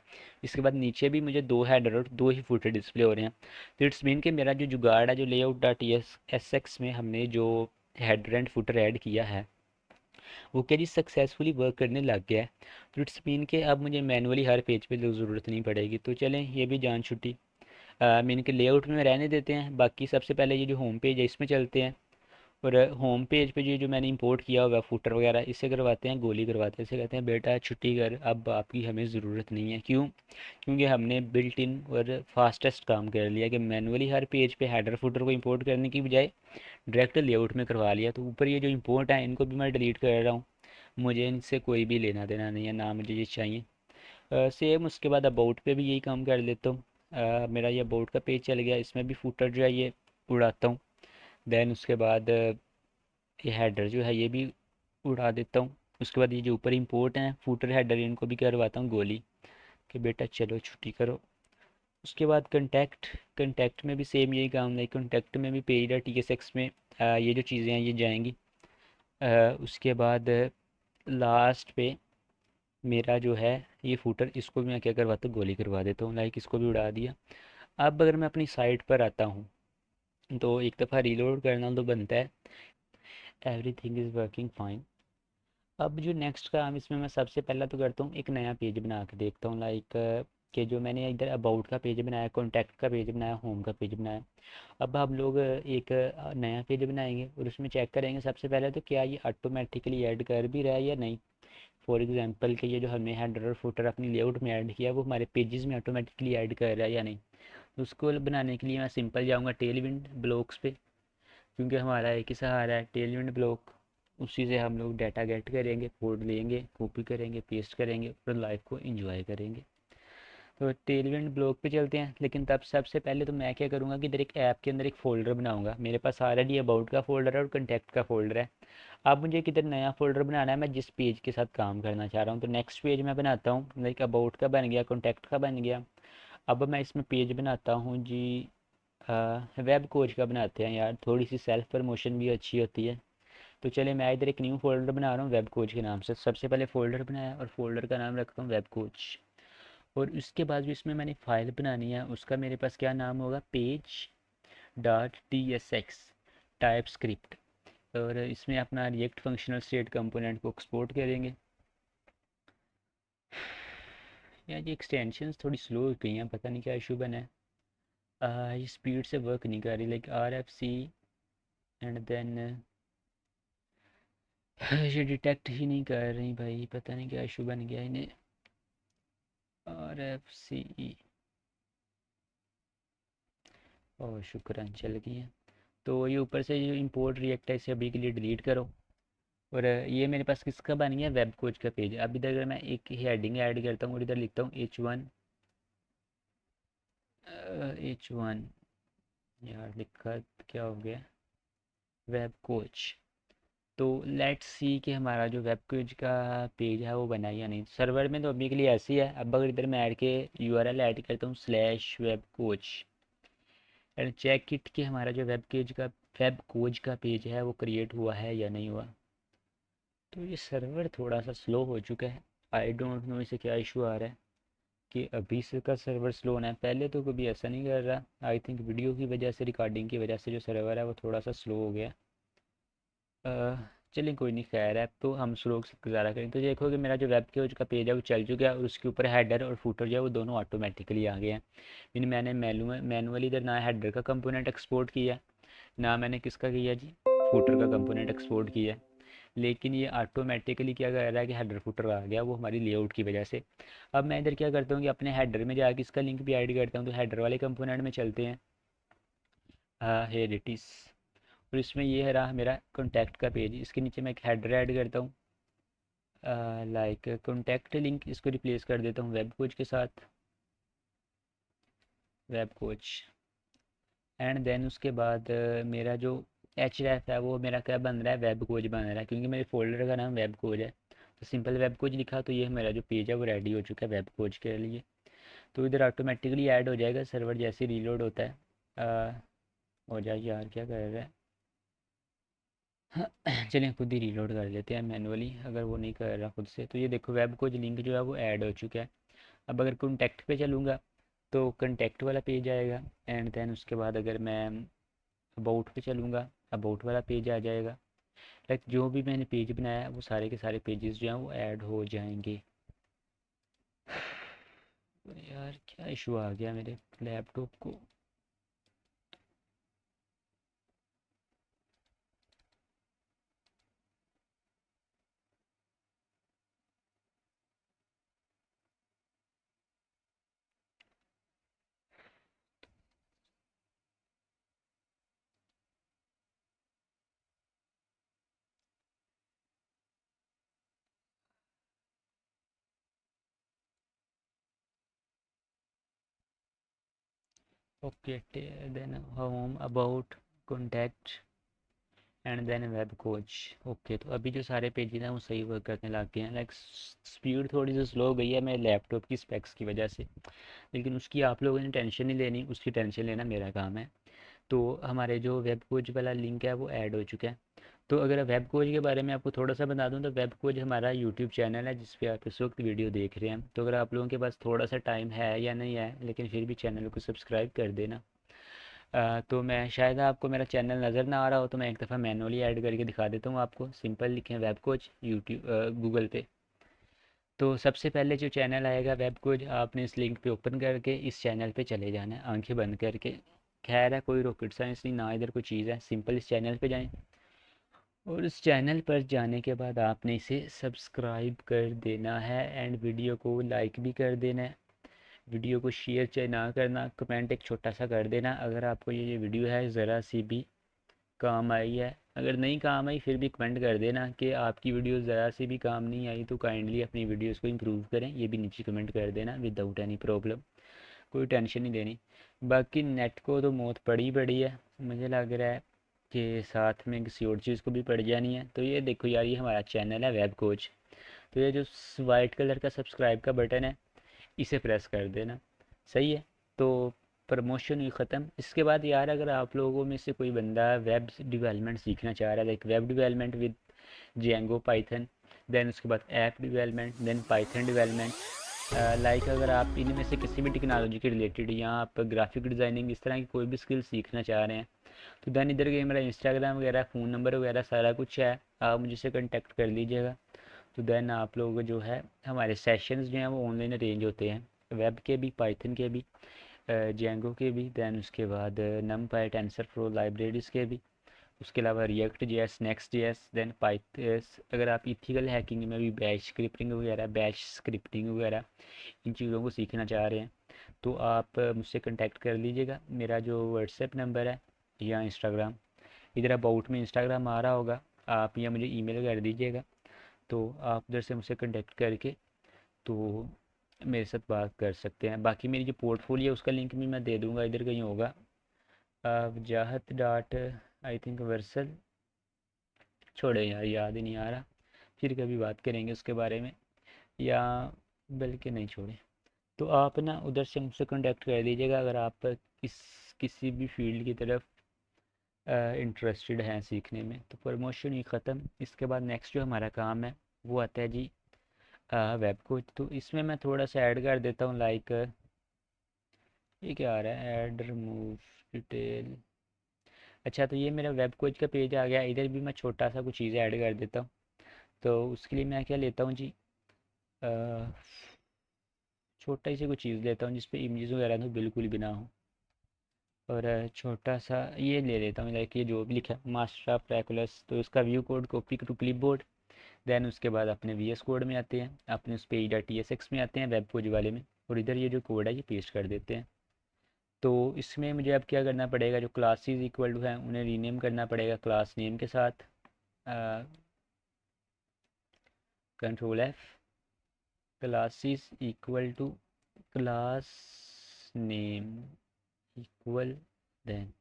इसके बाद नीचे भी मुझे दो हेडर और दो ही फुटर डिस्प्ले हो रहे हैं। तो इट्स मीन कि मेरा जो जुगाड़ है जो लेआउट डॉट एस एक्स में हमने जो हेडर एंड फुटर ऐड किया है वो क्या जी सक्सेसफुली वर्क करने लग गया है। तो इट्स मीन के अब मुझे मैनुअली हर पेज पे तो ज़रूरत नहीं पड़ेगी। तो चलें ये भी जान छुट्टी। मीन के लेआउट में रहने देते हैं। बाकी सबसे पहले ये जो होम पेज है इसमें चलते हैं। और होम पेज पे जो जो मैंने इंपोर्ट किया हुआ फुटर वगैरह इससे करवाते हैं, गोली करवाते हैं। इससे कहते हैं बेटा छुट्टी कर, अब आपकी हमें ज़रूरत नहीं है। क्यों? क्योंकि हमने बिल्ट इन और फास्टेस्ट काम कर लिया कि मैनुअली हर पेज पे हेडर फुटर को इंपोर्ट करने की बजाय डायरेक्ट लेआउट में करवा लिया। तो ऊपर ये जो इंपोर्ट है इनको भी मैं डिलीट कर रहा हूँ। मुझे इनसे कोई भी लेना देना नहीं है, ना मुझे ये चाहिए। सेम उसके बाद अबाउट पे भी यही काम कर लेता हूँ। मेरा ये अबाउट का पेज चल गया, इसमें भी फुटर जो है ये उड़ाता हूँ। देन उसके बाद ये हेडर जो है ये भी उड़ा देता हूँ। उसके बाद ये जो ऊपर इंपोर्ट हैं फुटर हेडर इनको भी करवाता हूँ गोली कि बेटा चलो छुट्टी करो। उसके बाद कंटेक्ट, कंटेक्ट में भी सेम यही काम है। कंटेक्ट में भी पेज है TSX में ये जो चीज़ें हैं ये जाएंगी। उसके बाद लास्ट पे मेरा जो है ये फुटर इसको भी मैं क्या करवाता हूँ गोली करवा देता हूँ। लाइक इसको भी उड़ा दिया। अब अगर मैं अपनी साइट पर आता हूँ तो एक दफ़ा रीलोड करना तो बनता है। Everything is working fine. अब जो नेक्स्ट काम इसमें मैं सबसे पहला तो करता हूँ एक नया पेज बना के देखता हूँ। लाइक कि जो मैंने इधर अबाउट का पेज बनाया, कॉन्टैक्ट का पेज बनाया, होम का पेज बनाया। अब हम लोग एक नया पेज बनाएंगे और उसमें चेक करेंगे सबसे पहले तो क्या ये ऑटोमेटिकली ऐड कर भी रहा है या नहीं। फॉर एग्जांपल कि ये जो हमने हेडर और फुटर अपनी लेआउट में ऐड किया वो हमारे पेजेस में ऑटोमेटिकली ऐड कर रहा है या नहीं। तो उसको बनाने के लिए मैं सिंपल जाऊँगा टेलविंड ब्लॉक्स पे, क्योंकि हमारा एक ही सहारा है टेलविंड ब्लॉक। उसी से हम लोग डाटा गेट करेंगे, कोड लेंगे, कॉपी करेंगे, पेस्ट करेंगे और लाइफ को एंजॉय करेंगे। तो टेलविंड ब्लॉग पे चलते हैं। लेकिन तब सबसे पहले तो मैं क्या करूँगा कि इधर एक ऐप के अंदर एक फ़ोल्डर बनाऊँगा। मेरे पास ऑलरेडी अबाउट का फ़ोल्डर है और कंटेक्ट का फ़ोल्डर है। अब मुझे किधर नया फ़ोल्डर बनाना है मैं जिस पेज के साथ काम करना चाह रहा हूँ। तो नेक्स्ट पेज मैं बनाता हूँ। लाइक अबाउट का बन गया, कॉन्टैक्ट का बन गया। अब मैं इसमें पेज बनाता हूँ जी। वेब कोच का बनाते हैं यार, थोड़ी सी सेल्फ प्रमोशन भी अच्छी होती है। तो चलिए मैं इधर एक न्यू फोल्डर बना रहा हूँ वेब कोच के नाम से। सबसे पहले फ़ोल्डर बनाया और फोल्डर का नाम रखता हूँ वेब कोच। और उसके बाद जो इसमें मैंने फ़ाइल बनानी है उसका मेरे पास क्या नाम होगा, page.tsx टाइप स्क्रिप्ट। और इसमें अपना रिएक्ट फंक्शनल स्टेट कंपोनेंट को एक्सपोर्ट करेंगे। यार ये एक्सटेंशंस थोड़ी स्लो हो गई हैं, पता नहीं क्या इशू बना है। ये स्पीड से वर्क नहीं कर रही। लाइक RFC एंड देन ये डिटेक्ट ही नहीं कर रही भाई, पता नहीं क्या इशू बन गया इन्हें। RFC और शुक्रान चल गई है। तो ये ऊपर से जो इंपोर्ट रिएक्ट है इसे अभी के लिए डिलीट करो। और ये मेरे पास किसका बन गया, वेब कोच का पेज। अब इधर अगर मैं एक हेडिंग ऐड करता हूँ और इधर लिखता हूँ H1 यार लिखा क्या हो गया, वेब कोच। तो लेट्स सी कि हमारा जो वेब कोच का पेज है वो बना या नहीं। सर्वर में तो अभी के लिए ऐसे ही है। अब अगर इधर मैं ऐड के URL ऐड करता हूँ /web coach and check it कि हमारा जो वेब कोच का पेज है वो क्रिएट हुआ है या नहीं हुआ। तो ये सर्वर थोड़ा सा स्लो हो चुका है। आई डोंट नो इसे क्या इशू आ रहा है कि अभी से का सर्वर स्लो होना है। पहले तो कभी ऐसा नहीं कर रहा। आई थिंक वीडियो की वजह से, रिकॉर्डिंग की वजह से जो सर्वर है वो थोड़ा सा स्लो हो गया। चलिए कोई नहीं, खैर है। तो हम स्लो से गुजारा करें। तो देखो कि मेरा जो वेब के का पेज है वो चल चुका है और उसके ऊपर हेडर और फुटर जो है वो दोनों ऑटोमेटिकली आ गए हैं। मैंने मैनुअली इधर ना हेडर का कंपोनेंट एक्सपोर्ट किया ना मैंने किसका किया जी, फुटर का कंपोनेंट एक्सपोर्ट किया। लेकिन ये ऑटोमेटिकली क्या कर रहा है कि हेडर फुटर आ गया, वो हमारी लेआउट की वजह से। अब मैं इधर क्या करता हूँ कि अपने हेडर में जाके इसका लिंक भी ऐड करता हूँ। तो हेडर वाले कंपोनेंट में चलते हैं। Here it is. और इसमें ये है रहा मेरा कॉन्टैक्ट का पेज। इसके नीचे मैं एक हेडर ऐड करता हूँ। लाइक कॉन्टैक्ट लिंक इसको रिप्लेस कर देता हूँ वेब कोच के साथ, वेब कोच। एंड देन उसके बाद मेरा जो href है वो मेरा क्या बन रहा है, वेब कोच बन रहा है, क्योंकि मेरे फोल्डर का नाम वेब कोच है। तो सिंपल वेब कोच लिखा तो ये मेरा जो पेज है वो रेडी हो चुका है वेब कोच के लिए। तो इधर ऑटोमेटिकली ऐड हो जाएगा सर्वर जैसे रीलोड होता है। हो जाए यार, क्या कर रहा है। चलिए खुद ही रीलोड कर लेते हैं मैनुअली, अगर वो नहीं कर रहा खुद से। तो ये देखो वेब कोच लिंक जो है वो ऐड हो चुका है। अब अगर कॉन्टैक्ट पे चलूँगा तो कॉन्टैक्ट वाला पेज आएगा। एंड देन उसके बाद अगर मैं अबाउट पे चलूँगा अबाउट वाला पेज आ जाएगा। लाइक जो भी मैंने पेज बनाया है वो सारे के सारे पेजेस जो हैं वो ऐड हो जाएंगे। यार क्या इशू आ गया मेरे लैपटॉप को। Okay, then home about contact and then web coach. Okay, तो अभी जो सारे पेजेस हैं वो सही वर्क करने लग गए हैं। लाइक स्पीड थोड़ी सी स्लो हो गई है मेरे लैपटॉप की स्पेक्स की वजह से, लेकिन उसकी आप लोगों ने टेंशन नहीं लेनी, उसकी टेंशन लेना मेरा काम है। तो हमारे जो वेब कोच वाला लिंक है वो ऐड हो चुका है। तो अगर वेब कोच के बारे में आपको थोड़ा सा बता दूं तो वेब कोच हमारा यूट्यूब चैनल है जिस पे आप इस वक्त वीडियो देख रहे हैं। तो अगर आप लोगों के पास थोड़ा सा टाइम है या नहीं है, लेकिन फिर भी चैनल को सब्सक्राइब कर देना। तो मैं शायद आपको मेरा चैनल नज़र ना आ रहा हो तो मैं एक दफ़ा मैनुअली ऐड करके दिखा देता हूँ आपको। सिंपल लिखें वेब कोच यूट्यूब गूगल पे, तो सबसे पहले जो चैनल आएगा वेब कोच, आपने इस लिंक पे ओपन करके इस चैनल पे चले जाना है आंखें बंद करके। खैर है, कोई रॉकेट साइंस नहीं ना इधर कोई चीज़ है, सिंपल इस चैनल पे जाएं और इस चैनल पर जाने के बाद आपने इसे सब्सक्राइब कर देना है एंड वीडियो को लाइक भी कर देना है। वीडियो को शेयर चाहे ना करना, कमेंट एक छोटा सा कर देना अगर आपको ये वीडियो है ज़रा सी भी काम आई है। अगर नहीं काम आई फिर भी कमेंट कर देना कि आपकी वीडियो ज़रा सी भी काम नहीं आई, तो काइंडली अपनी वीडियोस को इम्प्रूव करें, ये भी नीचे कमेंट कर देना विदाउट एनी प्रॉब्लम। कोई टेंशन नहीं लेनी। बाकी नेट को तो मौत पड़ी पड़ी है, मुझे लग रहा है कि साथ में किसी और चीज़ को भी पड़ जानी है। तो ये देखो यार, ये हमारा चैनल है वेब कोच। तो ये जो वाइट कलर का सब्सक्राइब का बटन है इसे प्रेस कर देना। सही है, तो प्रमोशन हुई ख़त्म। इसके बाद यार अगर आप लोगों में से कोई बंदा वेब डेवलपमेंट सीखना चाह रहा है, like web development with Django Python, then उसके बाद app development, then Python development, like अगर आप इनमें से किसी भी टेक्नोलॉजी के रिलेटेड या आप ग्राफिक डिज़ाइनिंग इस तरह की कोई भी स्किल सीखना चाह रहे हैं, तो देन इधर के मेरा इंस्टाग्राम वगैरह फ़ोन नंबर वगैरह सारा कुछ है, आप मुझसे कांटेक्ट कर लीजिएगा। तो देन आप लोग जो है हमारे सेशंस जो हैं वो ऑनलाइन अरेंज होते हैं, वेब के भी पाइथन के भी जेंगो के भी, देन उसके बाद नमपाई टेंसरफ्लो लाइब्रेरीज़ के भी, उसके अलावा React JS, next JS, then Python. अगर आप इथिकल हैकिंग में भी बैच स्क्रिप्टिंग वगैरह इन चीज़ों को सीखना चाह रहे हैं तो आप मुझसे कांटेक्ट कर लीजिएगा। मेरा जो व्हाट्सएप नंबर है या इंस्टाग्राम, इधर अबाउट में इंस्टाग्राम आ रहा होगा, आप या मुझे ईमेल कर दीजिएगा, तो आप उधर से मुझसे कांटेक्ट करके तो मेरे साथ बात कर सकते हैं। बाकी मेरी जो पोर्टफोलियो है उसका लिंक भी मैं दे दूँगा, इधर कहीं होगा वजाहत डॉट आई थिंक वर्सल, छोड़े यार याद ही नहीं आ रहा, फिर कभी बात करेंगे उसके बारे में, या बल्कि नहीं छोड़े। तो आप ना उधर से मुझसे कांटेक्ट कर लीजिएगा अगर आप किसी भी फील्ड की तरफ इंटरेस्टेड हैं सीखने में। तो प्रमोशन ही ख़त्म। इसके बाद नेक्स्ट जो हमारा काम है वो आता है जी वेब कोच। तो इसमें मैं थोड़ा सा ऐड कर देता हूँ, लाइक ये क्या आ रहा है, ऐड रिमूव डिटेल। अच्छा, तो ये मेरा वेब कोच का पेज आ गया, इधर भी मैं छोटा सा कुछ चीज़ें ऐड कर देता हूँ। तो उसके लिए मैं क्या लेता हूँ जी, अ, छोटा ही से कुछ चीज़ लेता हूँ जिसपे इमेजेस वगैरह तो बिल्कुल भी ना हो। और छोटा सा ये ले लेता हूँ, लाइक ये जो भी लिखा है मास्टर ऑफ ट्रैकुलस, तो उसका view code copy to clipboard. Then उसके बाद अपने वी एस कोड में आते हैं, अपने उस पे EDA TSX में आते हैं वेब कोच वाले में, और इधर ये जो कोड है ये पेस्ट कर देते हैं। तो इसमें मुझे अब क्या करना पड़ेगा, जो क्लासेस इक्वल टू हैं उन्हें रीनेम करना पड़ेगा क्लास नेम के साथ। Control F, classes equal to class name equal, then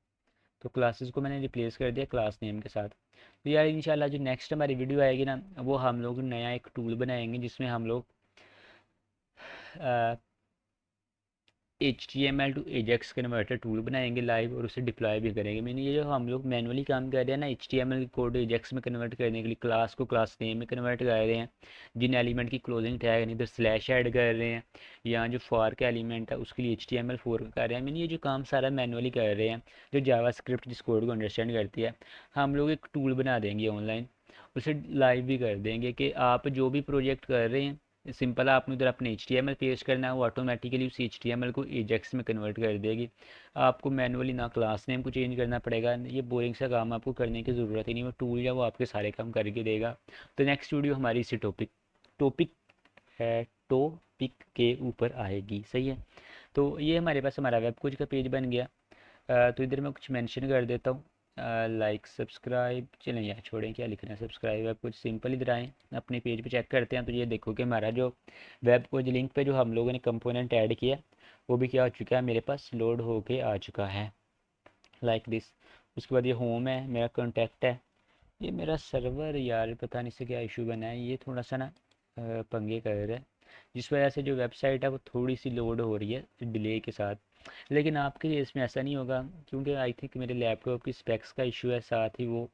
तो क्लासेस को मैंने रिप्लेस कर दिया क्लास नेम के साथ। तो यार इंशाल्लाह जो नेक्स्ट हमारी वीडियो आएगी ना, वो हम लोग नया एक टूल बनाएंगे जिसमें हम लोग HTML to Ajax converter tool बनाएंगे लाइव और उसे डिप्लॉय भी करेंगे। मैंने ये जो हम लोग मैनुअली काम कर रहे हैं ना, HTML कोड एजेक्स में कन्वर्ट करने के लिए क्लास को क्लास नेम में कन्वर्ट कर रहे हैं, जिन एलिमेंट की क्लोजिंग टैग नहीं तो स्लैश ऐड कर रहे हैं, या जो फॉर का एलिमेंट है उसके लिए HTML4 का कर रहे हैं। मैंने ये जो काम सारा मैनुअली कर रहे हैं, जो जावास्क्रिप्ट जिस कोड को अंडरस्टैंड करती है, हम लोग एक टूल बना देंगे ऑनलाइन, उसे लाइव भी कर देंगे कि आप जो भी प्रोजेक्ट कर रहे हैं, सिंपल आपने उधर अपने HTML पेस्ट करना है, वो ऑटोमेटिकली उस HTML को एजेक्स में कन्वर्ट कर देगी। आपको मैनुअली ना क्लास नेम को चेंज करना पड़ेगा, ये बोरिंग सा काम आपको करने की ज़रूरत ही नहीं, वो टूल या वो आपके सारे काम करके देगा। तो नेक्स्ट वीडियो हमारी इसी टॉपिक है टॉपिक के ऊपर आएगी, सही है। तो ये हमारे पास हमारा वेब कोच का पेज बन गया। तो इधर मैं कुछ मेंशन कर देता हूँ, लाइक सब्सक्राइब, चलें यार छोड़ें, क्या लिखना है सब्सक्राइब, वेब कोच सिंपल इधर आएँ अपने पेज पे चेक करते हैं। तो ये देखो कि हमारा जो वेब कोच लिंक पे जो हम लोगों ने कंपोनेंट ऐड किया वो भी क्या हो चुका है, मेरे पास लोड होके आ चुका है लाइक दिस। उसके बाद ये होम है, मेरा कॉन्टैक्ट है, ये मेरा सर्वर यार पता नहीं से क्या इशू बना है, ये थोड़ा सा ना पंगे कर रहा है, जिस वजह से जो वेबसाइट है वो थोड़ी सी लोड हो रही है डिले के साथ। लेकिन आपके लिए इसमें ऐसा नहीं होगा, क्योंकि आई थिंक मेरे लैपटॉप की स्पेक्स का इशू है, साथ ही वो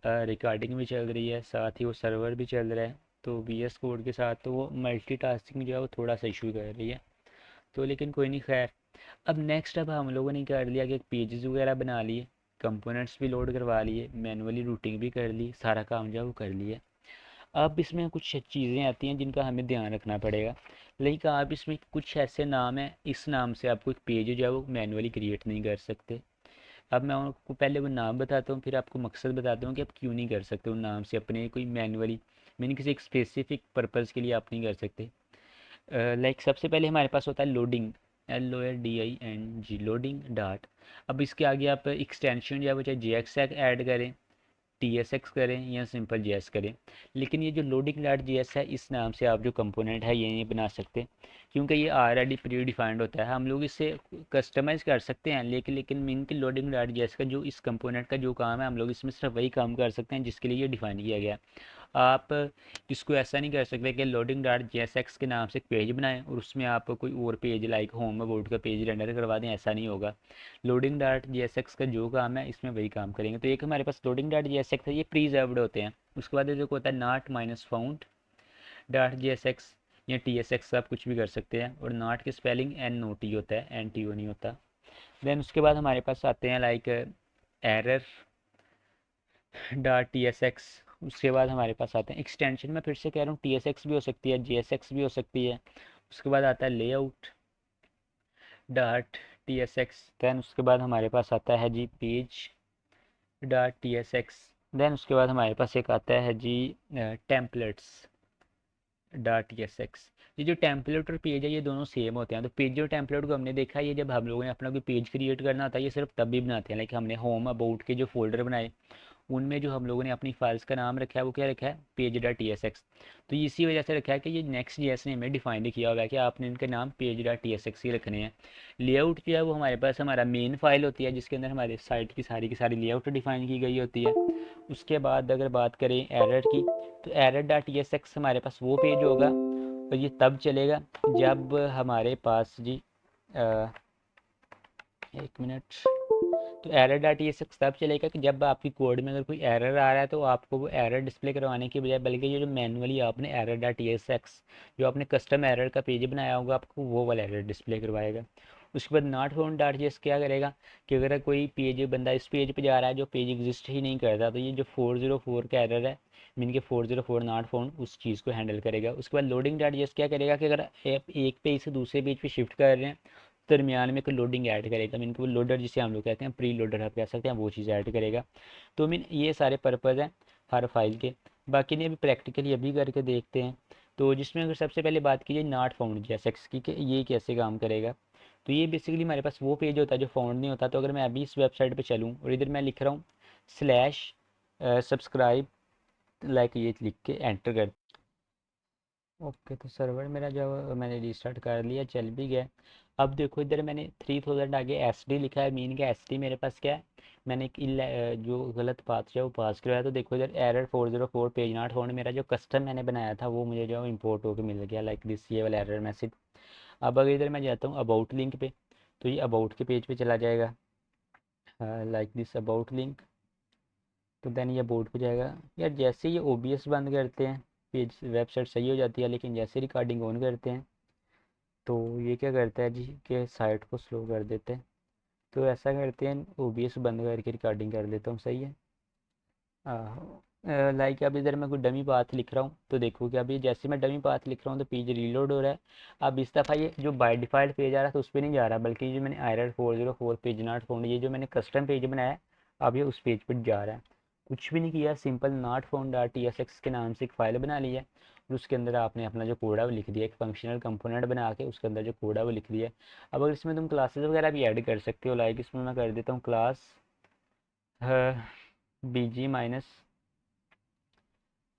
रिकॉर्डिंग भी चल रही है, साथ ही वो सर्वर भी चल रहा है, तो VS कोड के साथ तो वो मल्टीटास्किंग जो है वो थोड़ा सा इशू कर रही है। तो लेकिन कोई नहीं, खैर। अब नेक्स्ट अब हम लोगों ने कर लिया कि पेजेस वगैरह बना लिए, कंपोनेंट्स भी लोड करवा लिए, मैनुअली रूटिंग भी कर ली, सारा काम जो है वो कर लिया। अब इसमें कुछ चीज़ें आती हैं जिनका हमें ध्यान रखना पड़ेगा। लाइक आप इसमें कुछ ऐसे नाम हैं, इस नाम से आपको एक पेज जो है वो मैनुअली क्रिएट नहीं कर सकते। अब मैं आपको पहले वो नाम बताता हूँ, फिर आपको मकसद बताता हूँ कि आप क्यों नहीं कर सकते उन नाम से अपने कोई मैनुअली, मीनिंग किसी एक स्पेसिफिक पर्पज़ के लिए आप नहीं कर सकते। लाइक सबसे पहले हमारे पास होता है लोडिंग, LODING, लोडिंग डाट। अब इसके आगे आप एक्सटेंशन जो है वो चाहे JX ऐड करें, TSX करें या सिंपल JS करें, लेकिन ये जो लोडिंग डॉट JS है इस नाम से आप जो कंपोनेंट है ये नहीं बना सकते, क्योंकि ये ऑलरेडी प्री डिफाइंड होता है। हम लोग इसे कस्टमाइज कर सकते हैं, लेकिन मीन की लोडिंग डॉट JS का जो इस कंपोनेंट का जो काम है हम लोग इसमें सिर्फ वही काम कर सकते हैं जिसके लिए ये डिफाइन किया गया है। आप इसको ऐसा नहीं कर सकते कि लोडिंग डॉट JSX के नाम से एक पेज बनाएं और उसमें आप कोई और पेज लाइक होम अबाउट का पेज रेंडर करवा दें, ऐसा नहीं होगा। लोडिंग डॉट JSX का जो काम है इसमें वही काम करेंगे। तो एक हमारे पास लोडिंग डॉट JSX है, ये प्रीजर्व्ड होते हैं। उसके बाद जो होता है not minus found dot JSX या TSX, आप कुछ भी कर सकते हैं, और नॉट की स्पेलिंग NOT होता है, NTO नहीं होता। देन उसके बाद हमारे पास आते हैं लाइक एरर डॉट TSX। उसके बाद हमारे पास आते हैं एक्सटेंशन, मैं फिर से कह रहा हूँ TSX भी हो सकती है, JSX भी हो सकती है। उसके बाद आता है लेआउट डॉट TSX। दैन उसके बाद हमारे पास आता है जी पेज डॉट TSX। दैन उसके बाद हमारे पास एक आता है जी टेम्पलेट्स डॉट TSX। ये जो टेम्पलेट और पेज है ये दोनों सेम होते हैं। तो पेज और टेम्पलेट को हमने देखा है, ये जब हम लोगों ने अपना कोई पेज क्रिएट करना होता है ये सिर्फ तब भी बनाते हैं, लाइक हमने होम अबाउट के जो फोल्डर बनाए उनमें जो हम लोगों ने अपनी फाइल्स का नाम रखा है वो क्या रखा है, पेज डॉट TSX। तो इसी वजह से रखा है कि ये नेक्स्ट JS ने हमें डिफाइन किया हुआ है कि आपने इनके नाम पेज डॉट TSX ही रखने हैं। लेआउट जो है वो हमारे पास हमारा मेन फाइल होती है जिसके अंदर हमारे साइट की सारी लेआउट डिफाइन की गई होती है। उसके बाद अगर बात करें एरर की, तो एरर डॉट TSX हमारे पास वो पेज होगा और ये तब चलेगा जब हमारे पास जी एक मिनट। तो एरर डॉट TSX तब चलेगा कि जब आपकी कोड में अगर कोई एरर आ रहा है तो आपको वो एरर डिस्प्ले करवाने की बजाय बल्कि ये जो मैनुअली आपने एरर डॉट TSX जो आपने कस्टम एरर का पेज बनाया होगा आपको वो वाला एरर डिस्प्ले करवाएगा। उसके बाद नॉट फाउंड डॉट JS क्या करेगा कि अगर कोई पेज बंदा इस पेज पे जा रहा है जो पेज एग्जिस्ट ही नहीं करता, तो ये जो 404 का एरर है मीन के 404 नॉट फाउंड उस चीज़ को हैंडल करेगा। उसके बाद लोडिंग डॉट JS क्या करेगा कि अगर आप एक पेज से दूसरे पेज पे शिफ्ट कर रहे हैं दरमियान में कोई लोडिंग ऐड करेगा, मीन वो लोडर जिसे हम लोग कहते हैं प्री लोडर आप कह सकते हैं, वो चीज़ ऐड करेगा। तो मीन ये सारे पर्पज़ हैं हर फाइल के। बाकी ने अभी प्रैक्टिकली अभी करके देखते हैं। तो जिसमें अगर सबसे पहले बात कीजिए नॉट फाउंड JSX की कि ये कैसे काम करेगा, तो ये बेसिकली हमारे पास वो पेज होता है जो फाउंड नहीं होता। तो अगर मैं अभी इस वेबसाइट पर चलूँ और इधर मैं लिख रहा हूँ स्लैश सब्सक्राइब, लाइक ये लिख के एंटर कर, ओके। तो सर्वर मेरा जो मैंने रिस्टार्ट कर लिया, चल भी गया। अब देखो इधर मैंने 3000 आगे SD लिखा है, मीन का SD मेरे पास क्या है, मैंने एक जो गलत पाथ जो है वो पास करवाया। तो देखो इधर एरर 404 पेज नॉट फाउंड, मेरा जो कस्टम मैंने बनाया था वो मुझे जो इम्पोर्ट होकर मिल गया लाइक दिस, ये वाला एरर मैसेज। अब अगर इधर मैं जाता हूँ अबाउट लिंक पे, तो ये अबाउट के पेज पे चला जाएगा, लाइक दिस अबाउट लिंक। तो देन ये अबाउट पे जाएगा। यार जैसे ये ओबीएस बंद करते हैं पेज वेबसाइट सही हो जाती है, लेकिन जैसे रिकॉर्डिंग ऑन करते हैं तो ये क्या करता है जी कि साइट को स्लो कर देते हैं। तो ऐसा करते हैं ओबीएस बंद करके रिकॉर्डिंग कर लेता हूँ, सही है। लाइक अब इधर मैं कोई डमी पाथ लिख रहा हूँ, तो देखो कि अभी जैसे मैं डमी पाथ लिख रहा हूँ तो पेज रीलोड हो रहा है। अब इस दफ़ा ये जो बाय डिफ़ॉल्ट पेज आ रहा था उस पर नहीं जा रहा, बल्कि जो मैंने आयरन 404 पेज नॉट फाउंड, ये जो मैंने कस्टम पेज बनाया है, अब ये उस पेज पर जा रहा है। कुछ भी नहीं किया, simple not found dot T S x के नाम से एक फ़ाइल बना ली है, और उसके अंदर आपने अपना जो कोड है वो लिख दिया, एक फंक्शनल कंपोनेंट बना के उसके अंदर जो कोड है वो लिख दिया। अब अगर इसमें तुम क्लासेस वगैरह भी ऐड कर सकते हो, लाइक इसमें मैं कर देता हूँ class B G minus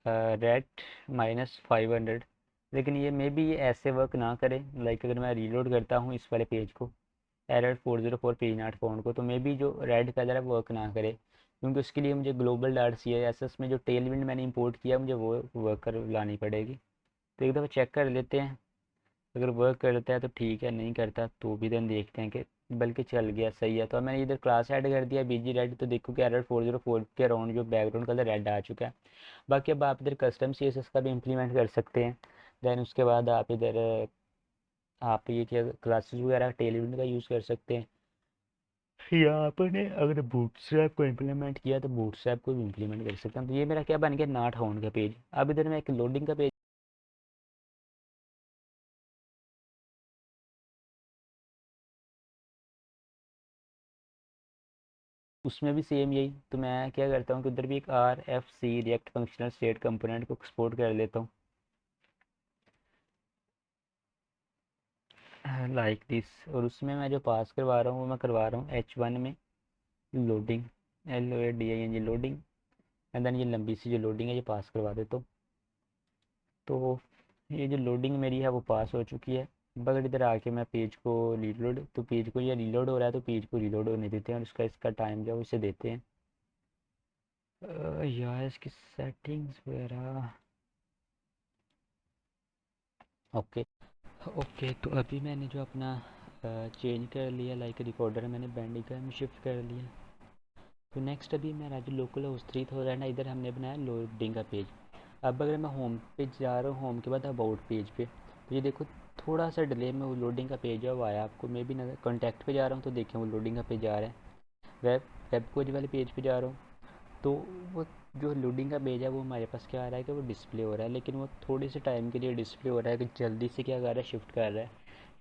rate -500। लेकिन ये मे बी ये ऐसे वर्क ना करे, लाइक अगर मैं रीलोड करता हूँ इस वाले पेज को, एरर 404 पेज नॉट फाउंड को, तो मे बी जो रेड कलर है वर्क ना करे, क्योंकि उसके लिए मुझे global dot C S S में जो टेल विंड मैंने इंपोर्ट किया मुझे वो वर्क कर लानी पड़ेगी। तो एक दफ़ा चेक कर लेते हैं, अगर वर्क करता है तो ठीक है, नहीं करता तो भी देन देखते हैं कि, बल्कि चल गया सही है। तो अब मैंने इधर क्लास ऐड कर दिया बीजी रेड, तो देखो कि एरर 404 के अराउंड जो बैकग्राउंड कलर रेड आ चुका है। बाकी अब आप इधर कस्टम सीएसएस का भी इम्प्लीमेंट कर सकते हैं। देन उसके बाद आप इधर आप ये क्या क्लासेस वगैरह टेलविंड का यूज़ कर सकते हैं, या आपने अगर बूटस्ट्रैप को इम्प्लीमेंट किया तो बूटस्ट्रैप को भी इम्प्लीमेंट कर सकते हैं। तो ये मेरा क्या बन गया, नॉट फाउंड का पेज। अब इधर मैं एक लोडिंग का पेज, उसमें भी सेम यही। तो मैं क्या करता हूँ कि उधर भी एक R F C react functional state component को एक्सपोर्ट कर लेता हूँ, लाइक दिस। और उसमें मैं जो पास करवा रहा हूँ वो मैं करवा रहा हूँ H1 में loading, LOADING loading. And then ये लंबी सी जो लोडिंग है ये पास करवा देता हूँ। तो ये जो लोडिंग मेरी है वो पास हो चुकी है। अब अगर इधर आके मैं पेज को रीलोड, तो पेज को ये रीलोड हो रहा है, तो पेज को रीलोड होने देते हैं और इसका टाइम जो है उसे देते हैं। यार इसकी सेटिंग्स वगैरह, ओके। ओके, तो अभी मैंने जो अपना चेंज कर लिया, लाइक रिकॉर्डर मैंने बैंडिका में शिफ्ट कर लिया। तो नेक्स्ट अभी मेरा जो लोकल होस्ट 3000 है, इधर हमने बनाया लोडिंग का पेज। अब अगर मैं होम पे जा रहा हूँ, होम के बाद अबाउट पेज पे, तो ये देखो थोड़ा सा डिले में वो लोडिंग का पेज है वो आया आपको, मे भी नजर कॉन्टैक्ट पे जा रहा हूँ तो देखें वो लोडिंग का पेज आ रहा है। वेब वेब कोच वाले पेज पे जा रहा हूँ, तो वो जो लोडिंग का पेज है वो हमारे पास क्या आ रहा है कि वो डिस्प्ले हो रहा है, लेकिन वो थोड़ी सी टाइम के लिए डिस्प्ले हो रहा है कि जल्दी से क्या कर रहा है, शिफ्ट कर रहा है।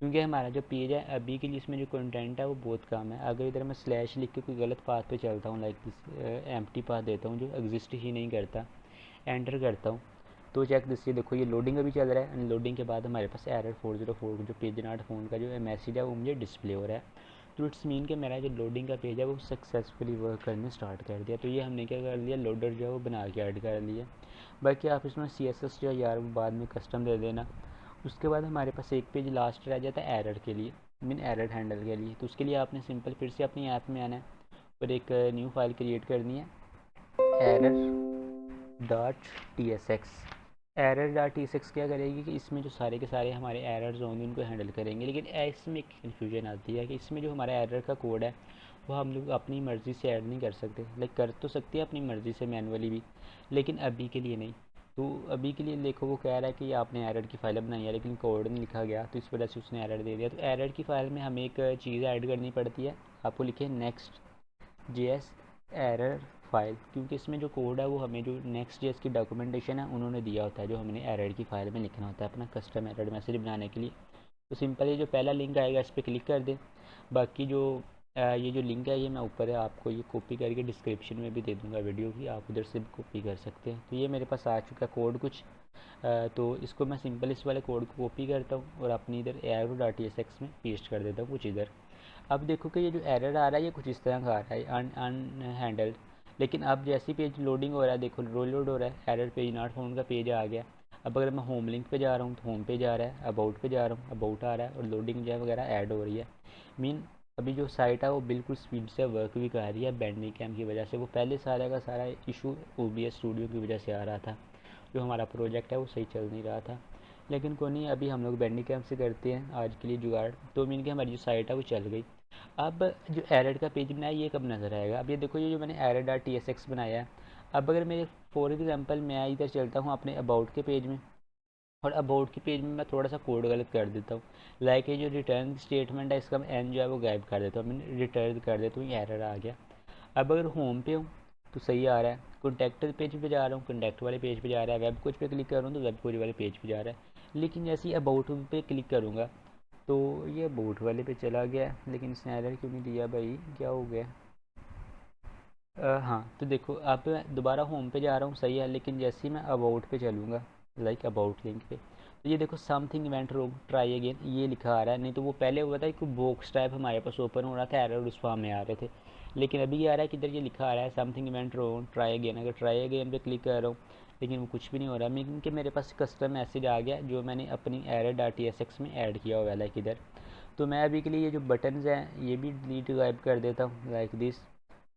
क्योंकि हमारा जो पेज है अभी के लिए इसमें जो कंटेंट है वो बहुत कम है। अगर इधर मैं स्लैश लिख के कोई गलत पाथ पे चलता हूँ, लाइक दिस एम्प्टी पाथ देता हूँ जो एग्जिस्ट ही नहीं करता, एंटर करता हूँ, तो चेक दिस, ये देखो ये लोडिंग अभी चल रहा है, एंड लोडिंग के बाद हमारे पास एरर 404 जो पेज नॉट फाउंड का जो मैसेज है वो मुझे डिस्प्ले हो रहा है। तो इट्स मीन कि मेरा जो लोडिंग का पेज है वो सक्सेसफुली वर्क करने स्टार्ट कर दिया। तो ये हमने क्या कर लिया, लोडर जो है वो बना के ऐड कर लिया। बाकी आप इसमें सी एस एस जो है यार वो बाद में कस्टम दे देना। उसके बाद हमारे पास एक पेज लास्ट रह जाता है एरर के लिए, मीन एरर हैंडल के लिए। तो उसके लिए आपने सिंपल फिर से अपनी ऐप में आना है और एक न्यू फाइल क्रिएट करनी है, error dot T S x. Error dot T S x क्या करेगी कि इसमें जो सारे के सारे हमारे एरर्स होंगे उनको हैंडल करेंगे। लेकिन इसमें एक कन्फ्यूजन आती है कि इसमें जो हमारा एरर का कोड है वो हम लोग अपनी मर्ज़ी से ऐड नहीं कर सकते, लाइक कर तो सकते हैं अपनी मर्ज़ी से मैनुअली भी, लेकिन अभी के लिए नहीं। तो अभी के लिए देखो वो कह रहा है कि आपने एरर की फ़ाइल बनाई है लेकिन कोड नहीं लिखा गया, तो इस वजह से उसने एरर दे दिया। तो एरर की फ़ाइल में हमें एक चीज़ ऐड करनी पड़ती है, आपको लिखे नेक्स्ट जेएस एरर फाइल, क्योंकि इसमें जो कोड है वो हमें जो नेक्स्ट जेएस की डॉक्यूमेंटेशन है उन्होंने दिया होता है, जो हमने एरर की फ़ाइल में लिखना होता है अपना कस्टम एरर मैसेज बनाने के लिए। तो सिंपल ये जो पहला लिंक आएगा इस पर क्लिक कर दें। बाकी जो ये जो लिंक है ये मैं ऊपर है आपको ये कॉपी करके डिस्क्रिप्शन में भी दे दूँगा वीडियो की, आप उधर से भी कॉपी कर सकते हैं। तो ये मेरे पास आ चुका कोड कुछ, तो इसको मैं सिंपल इस वाले कोड को कॉपी करता हूँ और अपनी इधर arrow dot T S x में पेस्ट कर देता हूँ कुछ इधर। अब देखो कि ये जो एरर आ रहा है ये कुछ इस तरह का आ रहा है, अनहैंडल्ड। लेकिन अब जैसे पेज लोडिंग हो रहा है, देखो लोड हो रहा है, एरर पेज नॉट फाउंड का पेज आ गया। अब अगर मैं होम लिंक पे जा रहा हूँ तो होम पे जा रहा है, अबाउट पे जा रहा हूँ अबाउट आ रहा है, और लोडिंग जो है वगैरह ऐड हो रही है। मीन अभी जो साइट है वो बिल्कुल स्पीड से वर्क भी कर रही है बैंडिंग कैम की वजह से। वो पहले सारा का सारा इशू OBS स्टूडियो की वजह से आ रहा था, जो हमारा प्रोजेक्ट है वो सही चल नहीं रहा था। लेकिन कोई नहीं, अभी हम लोग बैंडी कैंप से करते हैं आज के लिए जुगाड़। 2 मिनट की हमारी जो साइट है वो चल गई। अब जो एरर का पेज बनाया ये कब नज़र आएगा? अब ये देखो, ये जो मैंने error dot T S x बनाया है। अब अगर मेरे फॉर एग्जांपल मैं इधर चलता हूँ अपने अबाउट के पेज में, और अबाउट के पेज में मैं थोड़ा सा कोड गलत कर देता हूँ, लाइक ये जो रिटर्न स्टेटमेंट है इसका एन जो है वो गायब कर देता हूँ, मैंने रिटर्न कर देता हूँ, ये एरर आ गया। अब अगर होम पे हूँ तो सही आ रहा है, कॉन्टैक्ट पेज पे जा रहा हूँ कॉन्टैक्ट वाले पेज पे जा रहा है, वेब कोच पे क्लिक कर रहा हूँ तो वेब कोच वाले पेज पे जा रहा है। लेकिन जैसे ही अबाउट पे क्लिक करूँगा तो ये अबाउट वाले पे चला गया, लेकिन इसने एरर क्यों नहीं दिया भाई, क्या हो गया? हाँ तो देखो, अब मैं दोबारा होम पे जा रहा हूँ, सही है, लेकिन जैसे ही मैं अबाउट पे चलूँगा, लाइक अबाउट लिंक पे, तो ये देखो something went wrong try again ये लिखा आ रहा है। नहीं तो वो पहले हुआ था कि बॉक्स टाइप हमारे पास ओपन हो रहा था, एरर उस फॉर्म में आ रहे थे। लेकिन अभी ये आ रहा है कि इधर ये लिखा आ रहा है something went wrong try again. अगर ट्राई अगेन पे क्लिक कर रहा हूँ लेकिन वो कुछ भी नहीं हो रहा, मीन कि मेरे पास कस्टम मैसेज आ गया जो मैंने अपनी error dot T S x में ऐड किया हुआ है, लाइक इधर। तो मैं अभी के लिए ये जो बटन्स हैं ये भी डिलीट गायब कर देता हूँ, लाइक दिस।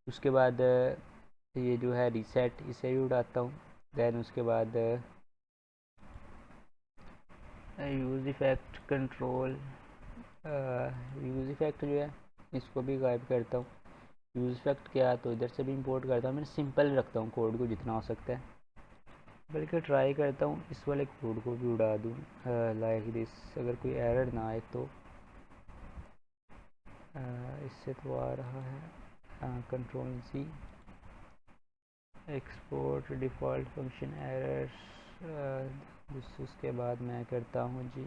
उसके बाद ये जो है रीसेट, इसे भी उड़ाता हूँ। देन उसके बाद use effect control, use effect जो है इसको भी गायब करता हूँ। यूज़ इफ़ेक्ट क्या, तो इधर से भी इंपोर्ट करता हूँ, मैं सिंपल रखता हूँ कोड को जितना हो सकता है। बल्कि ट्राई करता हूँ इस वाले कोड को भी उड़ा दूँ, लाइक दिस। अगर कोई एरर ना आए तो इससे तो आ रहा है control C, export default function errors. उसके बाद मैं करता हूँ जी,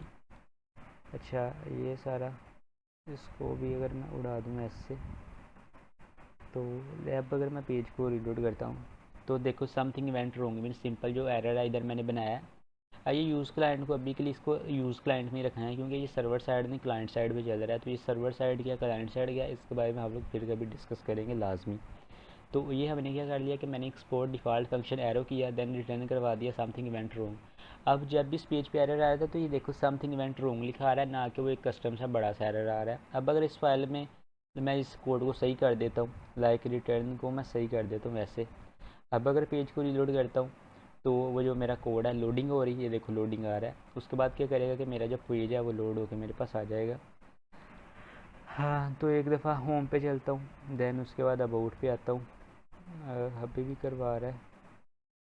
अच्छा ये सारा, इसको भी अगर मैं उड़ा दूँ ऐसे, तो अब अगर मैं पेज को रीलोड करता हूँ तो देखो something event wrong, mean simple जो एरर है इधर मैंने बनाया है। आइए यूज़ क्लाइंट को अभी के लिए इसको यूज़ क्लाइंट में ही रखना है, क्योंकि ये सर्वर साइड नहीं क्लाइंट साइड पे चल रहा है। तो ये सर्वर साइड क्या क्लाइंट साइड गया, इसके बारे में हम लोग फिर कभी डिस्कस करेंगे लाजमी। तो ये हमने क्या कर लिया कि मैंने एक्सपोर्ट डिफ़ॉल्ट फंक्शन एरो किया, देन रिटर्न करवा दिया समथिंग इवेंट रॉन्ग। अब जब भी इस पेज पे एरर आया था तो ये देखो समथिंग इवेंट रॉन्ग लिखा आ रहा है, ना कि वो एक कस्टम सा बड़ा सा एरर आ रहा है। अब अगर इस फाइल में मैं इस कोड को सही कर देता हूँ, लाइक रिटर्न को मैं सही कर देता हूँ वैसे। अब अगर पेज को रीलोड करता हूँ तो वो जो मेरा कोड है लोडिंग हो रही है, ये देखो लोडिंग आ रहा है। उसके बाद क्या करेगा कि मेरा जो पेज है वो लोड होकर मेरे पास आ जाएगा। हाँ तो एक दफ़ा होम पे चलता हूँ, देन उसके बाद अबाउट पे आता हूँ। अभी भी करवा रहा है,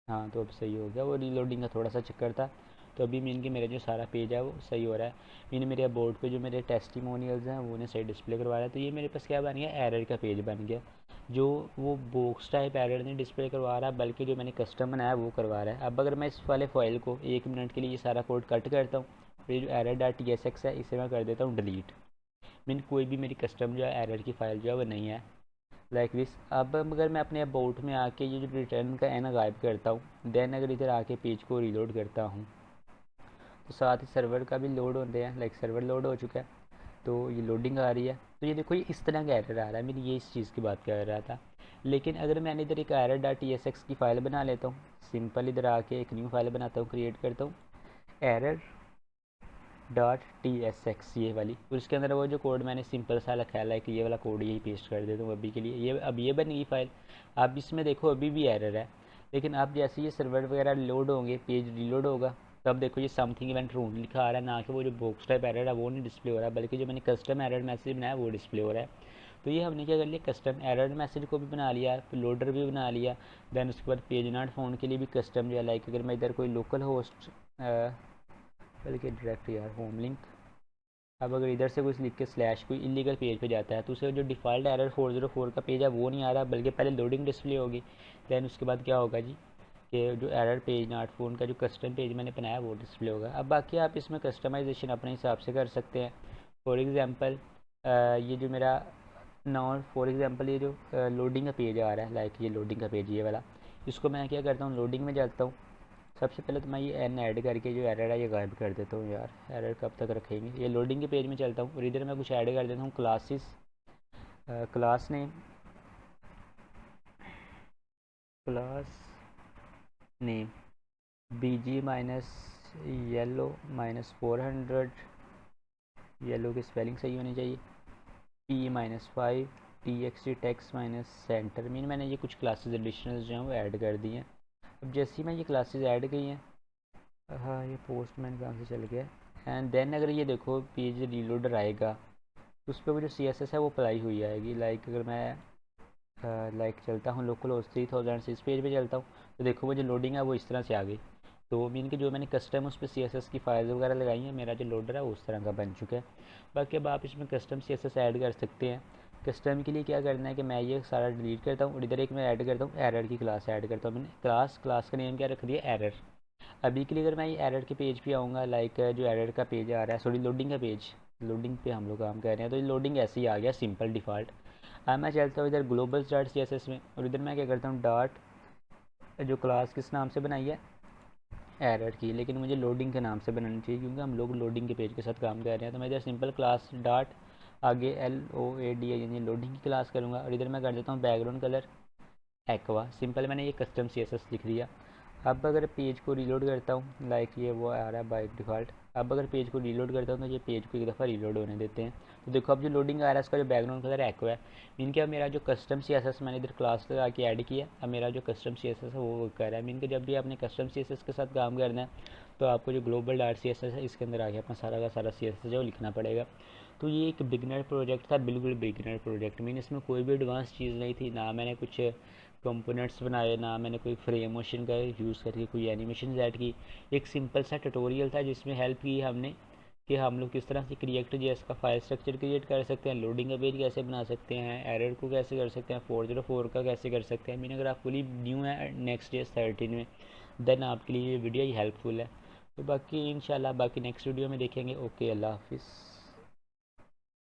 हाँ तो अब सही हो गया। वो रीलोडिंग का थोड़ा सा चक्कर था। तो अभी मीन कि मेरा जो सारा पेज है वो सही हो रहा है। मैंने मेरे अबाउट पे जो मेरे टेस्टिमोनियल्स हैं वो उन्हें सही डिस्प्ले करवा रहा है। तो ये मेरे पास क्या बन गया, एरर का पेज बन गया। जो वो बॉक्स टाइप एरर नहीं डिस्प्ले करवा रहा, बल्कि जो मैंने कस्टम बनाया वो करवा रहा है। अब अगर मैं इस वाले फाइल को 1 मिनट के लिए ये सारा कोड कट करता हूँ, तो ये जो error dot T S x है इसे मैं कर देता हूँ डिलीट। मीन कोई भी मेरी कस्टम जो है एरर की फ़ाइल जो है वो नहीं है, लाइक दिस। अब अगर मैं अपने अबाउट में आके ये जो रिटर्न का एन गायब करता हूँ, देन अगर इधर आके पेज को रीलोड करता हूँ तो साथ ही सर्वर का भी लोड होते हैं, लाइक सर्वर लोड हो चुका है। तो ये लोडिंग आ रही है, तो ये देखो ये इस तरह का एरर आ रहा है। मैं ये इस चीज़ की बात कर रहा था। लेकिन अगर मैंने इधर एक error dot T S x की फ़ाइल बना लेता हूँ, सिंपल इधर आके एक न्यू फाइल बनाता हूँ, क्रिएट करता हूँ error dot T S x ये वाली, उसके अंदर वो जो कोड मैंने सिंपल सा रखा है, लाइक ये वाला कोड यही पेस्ट कर देता हूँ अभी के लिए। ये अब ये बन गई फाइल। आप इसमें देखो अभी भी एरर है, लेकिन अब जैसे ये सर्वर वगैरह लोड होंगे, पेज रीलोड होगा, तब देखो ये समथिंग इवेंट रूट लिखा आ रहा है, ना कि वो जो बॉक्स टाइप एरर है वो नहीं डिस्प्ले हो रहा है, बल्कि जो मैंने कस्टम एरर मैसेज बनाया वो डिस्प्ले हो रहा है। तो ये हमने क्या कर लिया, कस्टम एरर मैसेज को भी बना लिया, लोडर भी बना लिया। देन उसके बाद पेज नॉट फाउंड के लिए भी कस्टम जो है, लाइक अगर मैं इधर कोई लोकल होस्ट, बल्कि डायरेक्ट यार होम लिंक, अब अगर इधर से कुछ लिख के स्लैश कोई इलीगल पेज पे जाता है तो उसे जो डिफ़ॉल्ट एरर 404 का पेज है वो नहीं आ रहा, बल्कि पहले लोडिंग डिस्प्ले होगी। दैन उसके बाद क्या होगा जी, कि जो एरर पेज नॉट फाउंड का जो कस्टम पेज मैंने बनाया वो डिस्प्ले होगा। अब बाकी आप इसमें कस्टमाइजेशन अपने हिसाब से कर सकते हैं। फॉर एग्ज़ाम्पल ये जो मेरा नॉन फॉर एग्ज़ाम्पल ये जो लोडिंग का पेज आ रहा है, लाइक ये लोडिंग का पेज ये वाला, इसको मैं क्या करता हूँ, लोडिंग में जाता हूँ। सबसे पहले तो मैं ये एन ऐड करके जो एरर है ये गायब कर देता हूँ। यार एरर कब तक रखेंगे, ये लोडिंग के पेज में चलता हूँ और इधर मैं कुछ ऐड कर देता हूँ, classes, class name, class name B G minus yellow minus 400, yellow की स्पेलिंग सही होनी चाहिए, P-5 T X T text minus center. Mean मैंने ये कुछ क्लासेस एडिशनल जो हैं वो ऐड कर दी हैं। अब जैसे ही मैं ये क्लासेस ऐड की हैं हाँ, ये पोस्टमैन कहाँ से चल गया। एंड देन अगर ये देखो पेज रीलोडर आएगा तो उस पर वो जो सी एस एस है वो अप्लाई हुई आएगी। लाइक अगर मैं लाइक चलता हूँ लोकल होस्ट 3000 से इस पेज पे चलता हूँ तो देखो वो जो लोडिंग है वो इस तरह से आ गई। तो मीन के जो मैंने कस्टम उस पर सी एस एस की फाइल्स वगैरह लगाई हैं, मेरा जो लोडर है वो उस तरह का बन चुका है। बाकी अब आप इसमें custom C S S add कर सकते हैं। कस्टम के लिए क्या करना है कि मैं ये सारा डिलीट करता हूँ और इधर एक मैं ऐड करता हूँ एरर की क्लास ऐड करता हूँ। मैंने क्लास का नेम क्या रख दिया, एरर। अभी के लिए अगर मैं ये एरर के पेज पे आऊँगा, लाइक जो एरर का पेज आ रहा है, सॉरी लोडिंग का पेज, लोडिंग पे हम लोग काम कर रहे हैं, तो ये लोडिंग ऐसे ही आ गया सिंपल डिफ़ॉल्ट। अब मैं चलता हूँ इधर global dot C S S में और इधर मैं क्या करता हूँ डॉट, जो क्लास किस नाम से बनाई है, एरर की, लेकिन मुझे लोडिंग के नाम से बनानी चाहिए क्योंकि हम लोग लोडिंग के पेज के साथ काम कर रहे हैं। तो मैं इधर सिंपल क्लास डॉट आगे LOAD यानी लोडिंग की क्लास करूँगा और इधर मैं कर देता हूँ बैकग्राउंड कलर एक्वा। सिंपल मैंने ये कस्टम सी एस एस लिख दिया। अब अगर पेज को रीलोड करता हूँ, लाइक ये वो आ रहा है बाय डिफ़ॉल्ट। अब अगर पेज को रीलोड करता हूँ तो ये पेज को एक दफ़ा रीलोड होने देते हैं। तो देखो अब जो लोडिंग आ रहा है इसका जो बैकग्राउंड कलर एक्वा है। मीन के अब मेरा जो कस्टम सी एस एस मैंने इधर क्लास लगा के ऐड किया, अब मेरा जो कस्टम सी एस एस है वो कर रहा है। मीन के जब भी आपने कस्टम सी एस एस के साथ काम करना है तो आपको जो global dot C S S है इसके अंदर आके अपना सारा का सारा सी एस एस जो लिखना पड़ेगा। तो ये एक बिगनर प्रोजेक्ट था, बिल्कुल बिगनर प्रोजेक्ट। मीन इसमें कोई भी एडवांस चीज़ नहीं थी, ना मैंने कुछ कंपोनेंट्स बनाए, ना मैंने कोई फ्रेम मोशन का यूज़ करके कोई एनिमेशन ऐड की। एक सिंपल सा ट्यूटोरियल था जिसमें हेल्प की हमने कि हम लोग किस तरह से रिएक्ट जेएस का फाइल स्ट्रक्चर क्रिएट कर सकते हैं, लोडिंग का पेज कैसे बना सकते हैं, एरर को कैसे कर सकते हैं, 404 का कैसे कर सकते हैं। मीन अगर आप फुली न्यू है नेक्स्ट जेएस 13 में, देन आपके लिए ये वीडियो ही हेल्पफुल है। तो बाकी इंशाल्लाह बाकी नेक्स्ट वीडियो में देखेंगे। ओके, अल्लाह हाफिज़।